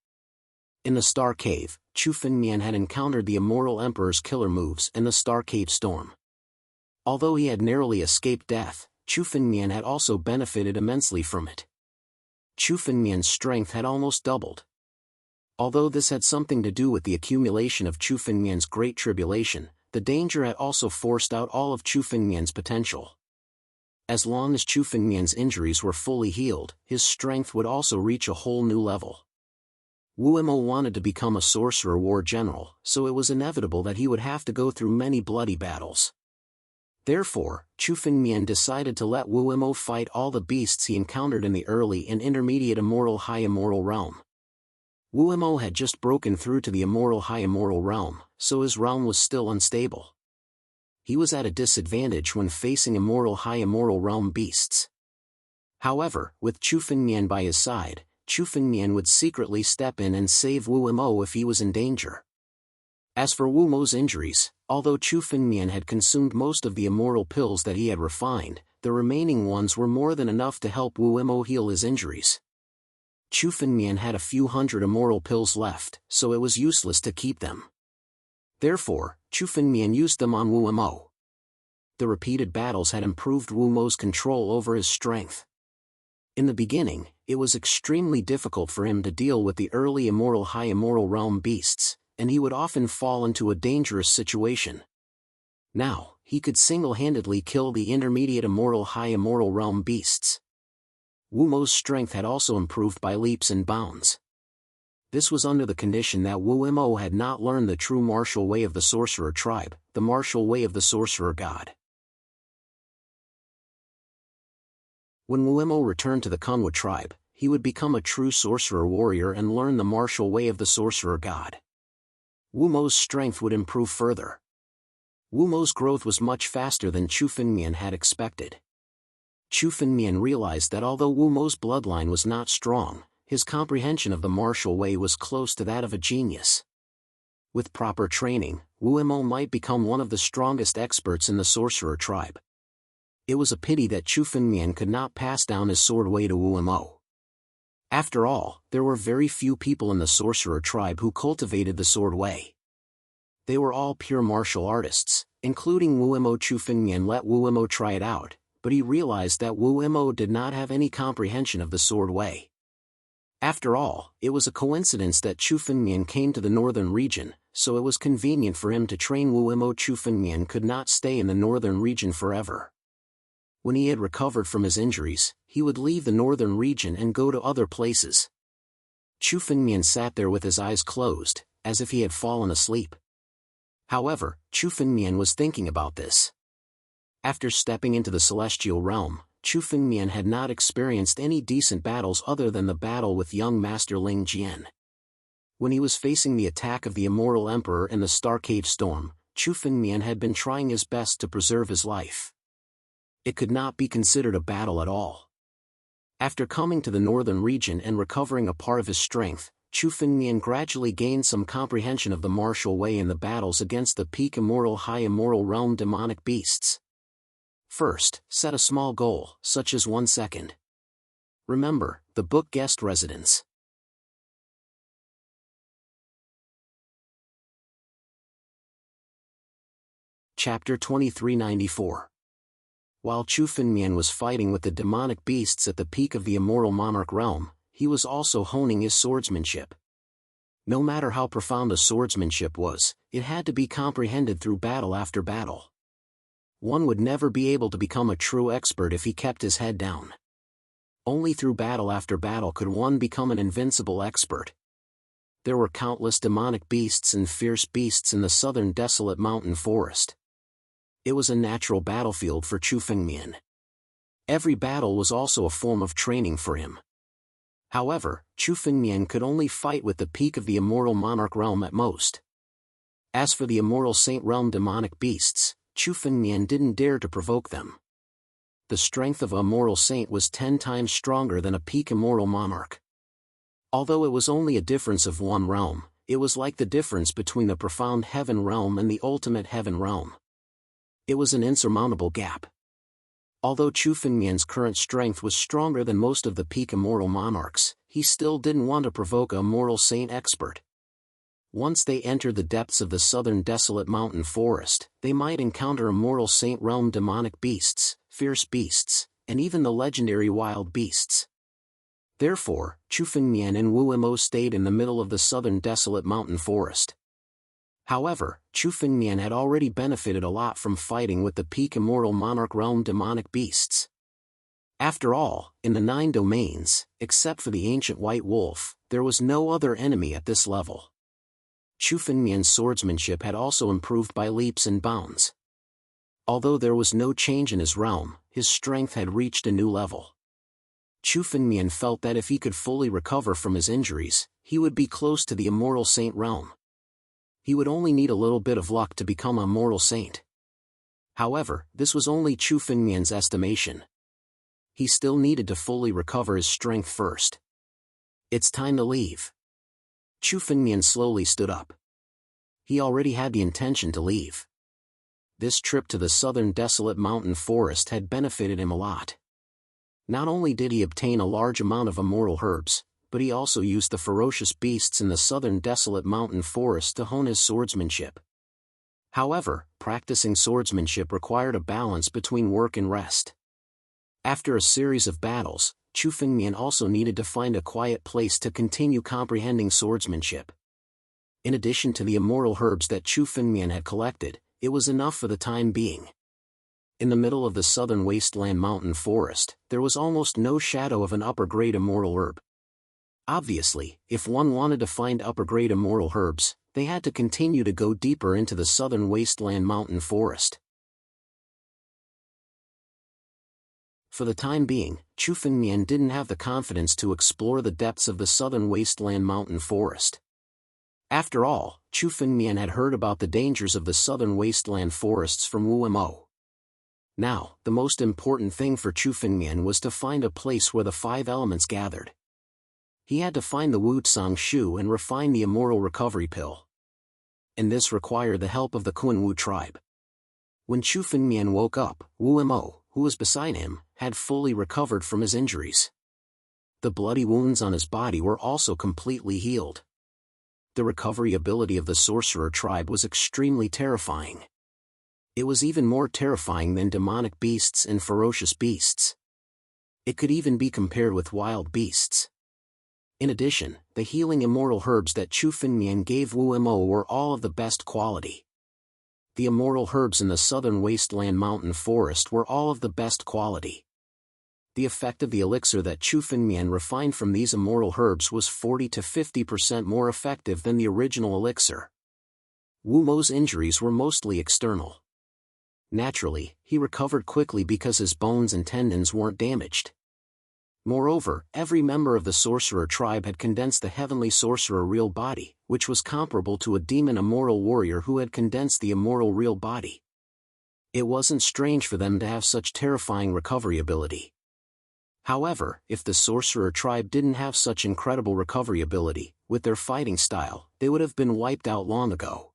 In the Star Cave, Chu Fengmian had encountered the Immortal Emperor's killer moves in the Star Cave storm. Although he had narrowly escaped death, Chu Fengmian had also benefited immensely from it. Chu Fengmian's strength had almost doubled. Although this had something to do with the accumulation of Chu Fengmian's great tribulation, the danger had also forced out all of Chu Fengmian's potential. As long as Chu Fengmian's injuries were fully healed, his strength would also reach a whole new level. Wu Mo wanted to become a sorcerer war general, so it was inevitable that he would have to go through many bloody battles. Therefore, Chu Fengmian decided to let Wu Mo fight all the beasts he encountered in the early and intermediate immortal high immortal realm. Wu Mo had just broken through to the immortal high immortal realm, so his realm was still unstable. He was at a disadvantage when facing immortal high immortal realm beasts. However, with Chu Fengmian by his side, Chu Fengmian would secretly step in and save Wu Mo if he was in danger. As for Wu Mo's injuries, although Chu Fengmian had consumed most of the immortal pills that he had refined, the remaining ones were more than enough to help Wu Mo heal his injuries. Chu Fengmian had a few hundred immortal pills left, so it was useless to keep them. Therefore, Chu Fengmian used them on Wu Mo. The repeated battles had improved Wu Mo's control over his strength. In the beginning, it was extremely difficult for him to deal with the early immortal high immortal realm beasts, and he would often fall into a dangerous situation. Now, he could single-handedly kill the intermediate immortal high immortal realm beasts. Wu Mo's strength had also improved by leaps and bounds. This was under the condition that Wu Mo had not learned the true martial way of the sorcerer tribe, the martial way of the sorcerer god. When Wu Mo returned to the Kunwa tribe, he would become a true sorcerer warrior and learn the martial way of the sorcerer god. Wu Mo's strength would improve further. Wu Mo's growth was much faster than Chu Fengmian had expected. Chu Fengmian realized that although Wu Mo's bloodline was not strong, his comprehension of the martial way was close to that of a genius. With proper training, Wu Mo might become one of the strongest experts in the sorcerer tribe. It was a pity that Chu Fengmian could not pass down his sword way to Wu Mo. After all, there were very few people in the sorcerer tribe who cultivated the sword way. They were all pure martial artists, including Wu Mo. Chu Fengmian let Wu Mo try it out, but he realized that Wu Mo did not have any comprehension of the sword way. After all, it was a coincidence that Chu Fengmian came to the northern region, so it was convenient for him to train Wu Mo. Chu Fengmian could not stay in the northern region forever. When he had recovered from his injuries, he would leave the northern region and go to other places. Chu Fengmian sat there with his eyes closed, as if he had fallen asleep. However, Chu Fengmian was thinking about this. After stepping into the celestial realm, Chu Fengmian had not experienced any decent battles other than the battle with young Master Ling Jian. When he was facing the attack of the Immortal Emperor in the Star Cave storm, Chu Fengmian had been trying his best to preserve his life. It could not be considered a battle at all. After coming to the northern region and recovering a part of his strength, Chu Fengmian gradually gained some comprehension of the martial way in the battles against the peak immortal high immortal realm demonic beasts. First, set a small goal, such as 1 second. Remember, the book guest residence. Chapter 2394. While Chu Fengmian was fighting with the demonic beasts at the peak of the immortal monarch realm, he was also honing his swordsmanship. No matter how profound a swordsmanship was, it had to be comprehended through battle after battle. One would never be able to become a true expert if he kept his head down. Only through battle after battle could one become an invincible expert. There were countless demonic beasts and fierce beasts in the southern desolate mountain forest. It was a natural battlefield for Chu Fengmian. Every battle was also a form of training for him. However, Chu Fengmian could only fight with the peak of the immortal monarch realm at most. As for the immortal saint realm demonic beasts, Chu Fengmian didn't dare to provoke them. The strength of a immortal saint was 10 times stronger than a peak immortal monarch. Although it was only a difference of 1 realm, it was like the difference between the profound heaven realm and the ultimate heaven realm. It was an insurmountable gap. Although Chu Fengmian's current strength was stronger than most of the peak immortal monarchs, he still didn't want to provoke a immortal saint expert. Once they entered the depths of the southern desolate mountain forest, they might encounter immortal Saint Realm demonic beasts, fierce beasts, and even the legendary wild beasts. Therefore, Chu Fengmian and Wu Mo stayed in the middle of the southern desolate mountain forest. However, Chu Fengmian had already benefited a lot from fighting with the peak immortal monarch realm demonic beasts. After all, in the 9 domains, except for the ancient white wolf, there was no other enemy at this level. Chu Fengmian's swordsmanship had also improved by leaps and bounds. Although there was no change in his realm, his strength had reached a new level. Chu Fengmian felt that if he could fully recover from his injuries, he would be close to the immortal saint realm. He would only need a little bit of luck to become a mortal saint. However, this was only Chu Fengmian's estimation. He still needed to fully recover his strength first. It's time to leave. Chu Fengmian slowly stood up. He already had the intention to leave. This trip to the southern desolate mountain forest had benefited him a lot. Not only did he obtain a large amount of immortal herbs, but he also used the ferocious beasts in the southern desolate mountain forest to hone his swordsmanship. However, practicing swordsmanship required a balance between work and rest. After a series of battles, Chu Fengmian also needed to find a quiet place to continue comprehending swordsmanship. In addition to the immortal herbs that Chu Fengmian had collected, it was enough for the time being. In the middle of the southern wasteland mountain forest, there was almost no shadow of an upper-grade immortal herb. Obviously, if one wanted to find upper-grade immortal herbs, they had to continue to go deeper into the southern wasteland mountain forest. For the time being, Chu Fengmian didn't have the confidence to explore the depths of the southern wasteland mountain forest. After all, Chu Fengmian had heard about the dangers of the southern wasteland forests from Wu Mo. Now, the most important thing for Chu Fengmian was to find a place where the 5 elements gathered. He had to find the Wu Tsang Shu and refine the immortal recovery pill. And this required the help of the Kun Wu tribe. When Chu Fengmian woke up, Wu Mo, who was beside him, had fully recovered from his injuries. The bloody wounds on his body were also completely healed. The recovery ability of the sorcerer tribe was extremely terrifying. It was even more terrifying than demonic beasts and ferocious beasts. It could even be compared with wild beasts. In addition, the healing immortal herbs that Chu Fengmian gave Wu Mo were all of the best quality. The immortal herbs in the southern wasteland mountain forest were all of the best quality. The effect of the elixir that Chu Fengmian refined from these immortal herbs was 40 to 50% more effective than the original elixir. Wu Mo's injuries were mostly external. Naturally, he recovered quickly because his bones and tendons weren't damaged. Moreover, every member of the sorcerer tribe had condensed the heavenly sorcerer real body, which was comparable to a demon immortal warrior who had condensed the immortal real body. It wasn't strange for them to have such terrifying recovery ability. However, if the sorcerer tribe didn't have such incredible recovery ability, with their fighting style, they would have been wiped out long ago.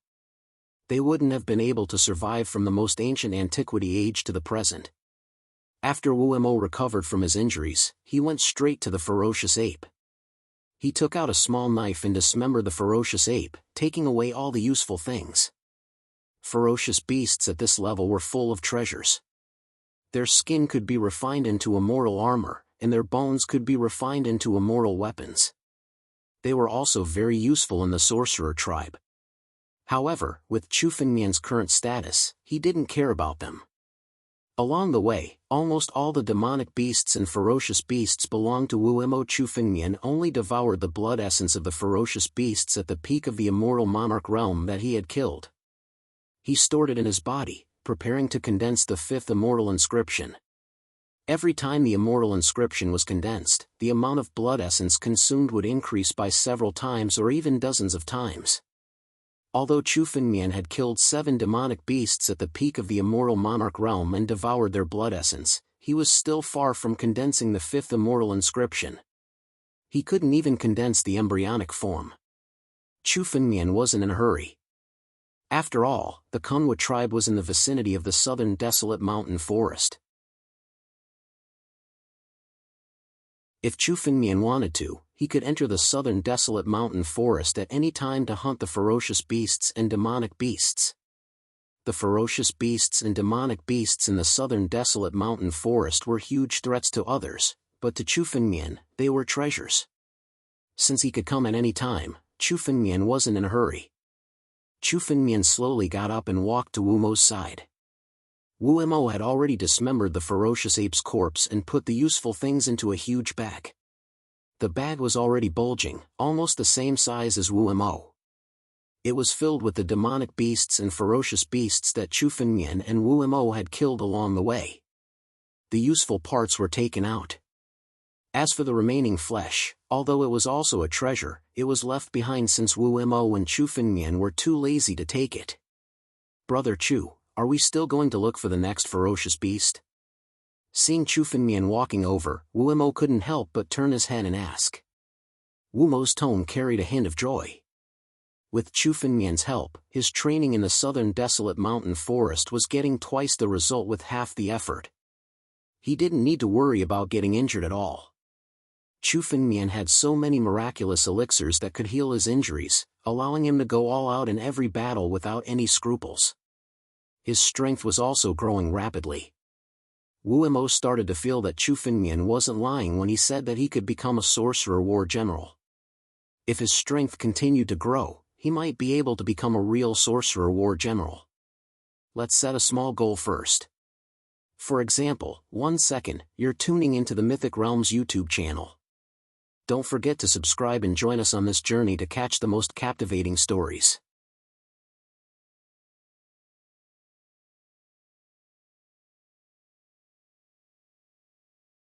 They wouldn't have been able to survive from the most ancient antiquity age to the present. After Wu Mo recovered from his injuries, he went straight to the ferocious ape. He took out a small knife and dismembered the ferocious ape, taking away all the useful things. Ferocious beasts at this level were full of treasures. Their skin could be refined into immortal armor, and their bones could be refined into immortal weapons. They were also very useful in the sorcerer tribe. However, with Chu Fengmian's current status, he didn't care about them. Along the way, almost all the demonic beasts and ferocious beasts belonged to Wu Mo. Chu Fengmian only devoured the blood essence of the ferocious beasts at the peak of the immortal monarch realm that he had killed. He stored it in his body, preparing to condense the 5th immortal inscription. Every time the immortal inscription was condensed, the amount of blood essence consumed would increase by several times or even dozens of times. Although Chu Fengmian had killed 7 demonic beasts at the peak of the immortal monarch realm and devoured their blood essence, he was still far from condensing the 5th immortal inscription. He couldn't even condense the embryonic form. Chu Fengmian wasn't in a hurry. After all, the Kunwa tribe was in the vicinity of the southern desolate mountain forest. If Chu Finmian wanted to, he could enter the southern desolate mountain forest at any time to hunt the ferocious beasts and demonic beasts. The ferocious beasts and demonic beasts in the southern desolate mountain forest were huge threats to others, but to Chu Finmian, they were treasures. Since he could come at any time, Chu Finmian wasn't in a hurry. Chu Finmian slowly got up and walked to Wu Mo's side. Wu Mo had already dismembered the ferocious ape's corpse and put the useful things into a huge bag. The bag was already bulging, almost the same size as Wu Mo. It was filled with the demonic beasts and ferocious beasts that Chu Finmian and Wu Mo had killed along the way. The useful parts were taken out. As for the remaining flesh, although it was also a treasure, it was left behind since Wu Mo and Chu Finmian were too lazy to take it. "Brother Chu, are we still going to look for the next ferocious beast?" Seeing Chu Finmian walking over, Wu Mo couldn't help but turn his head and ask. Wu Mo's tone carried a hint of joy. With Chu Finmian's help, his training in the southern desolate mountain forest was getting twice the result with half the effort. He didn't need to worry about getting injured at all. Chu Finmian had so many miraculous elixirs that could heal his injuries, allowing him to go all out in every battle without any scruples. His strength was also growing rapidly. Wu Mo started to feel that Chu Finmian wasn't lying when he said that he could become a sorcerer war general. If his strength continued to grow, he might be able to become a real sorcerer war general. Let's set a small goal first. For example, 1 second, you're tuning into the Mythic Realms YouTube channel. Don't forget to subscribe and join us on this journey to catch the most captivating stories.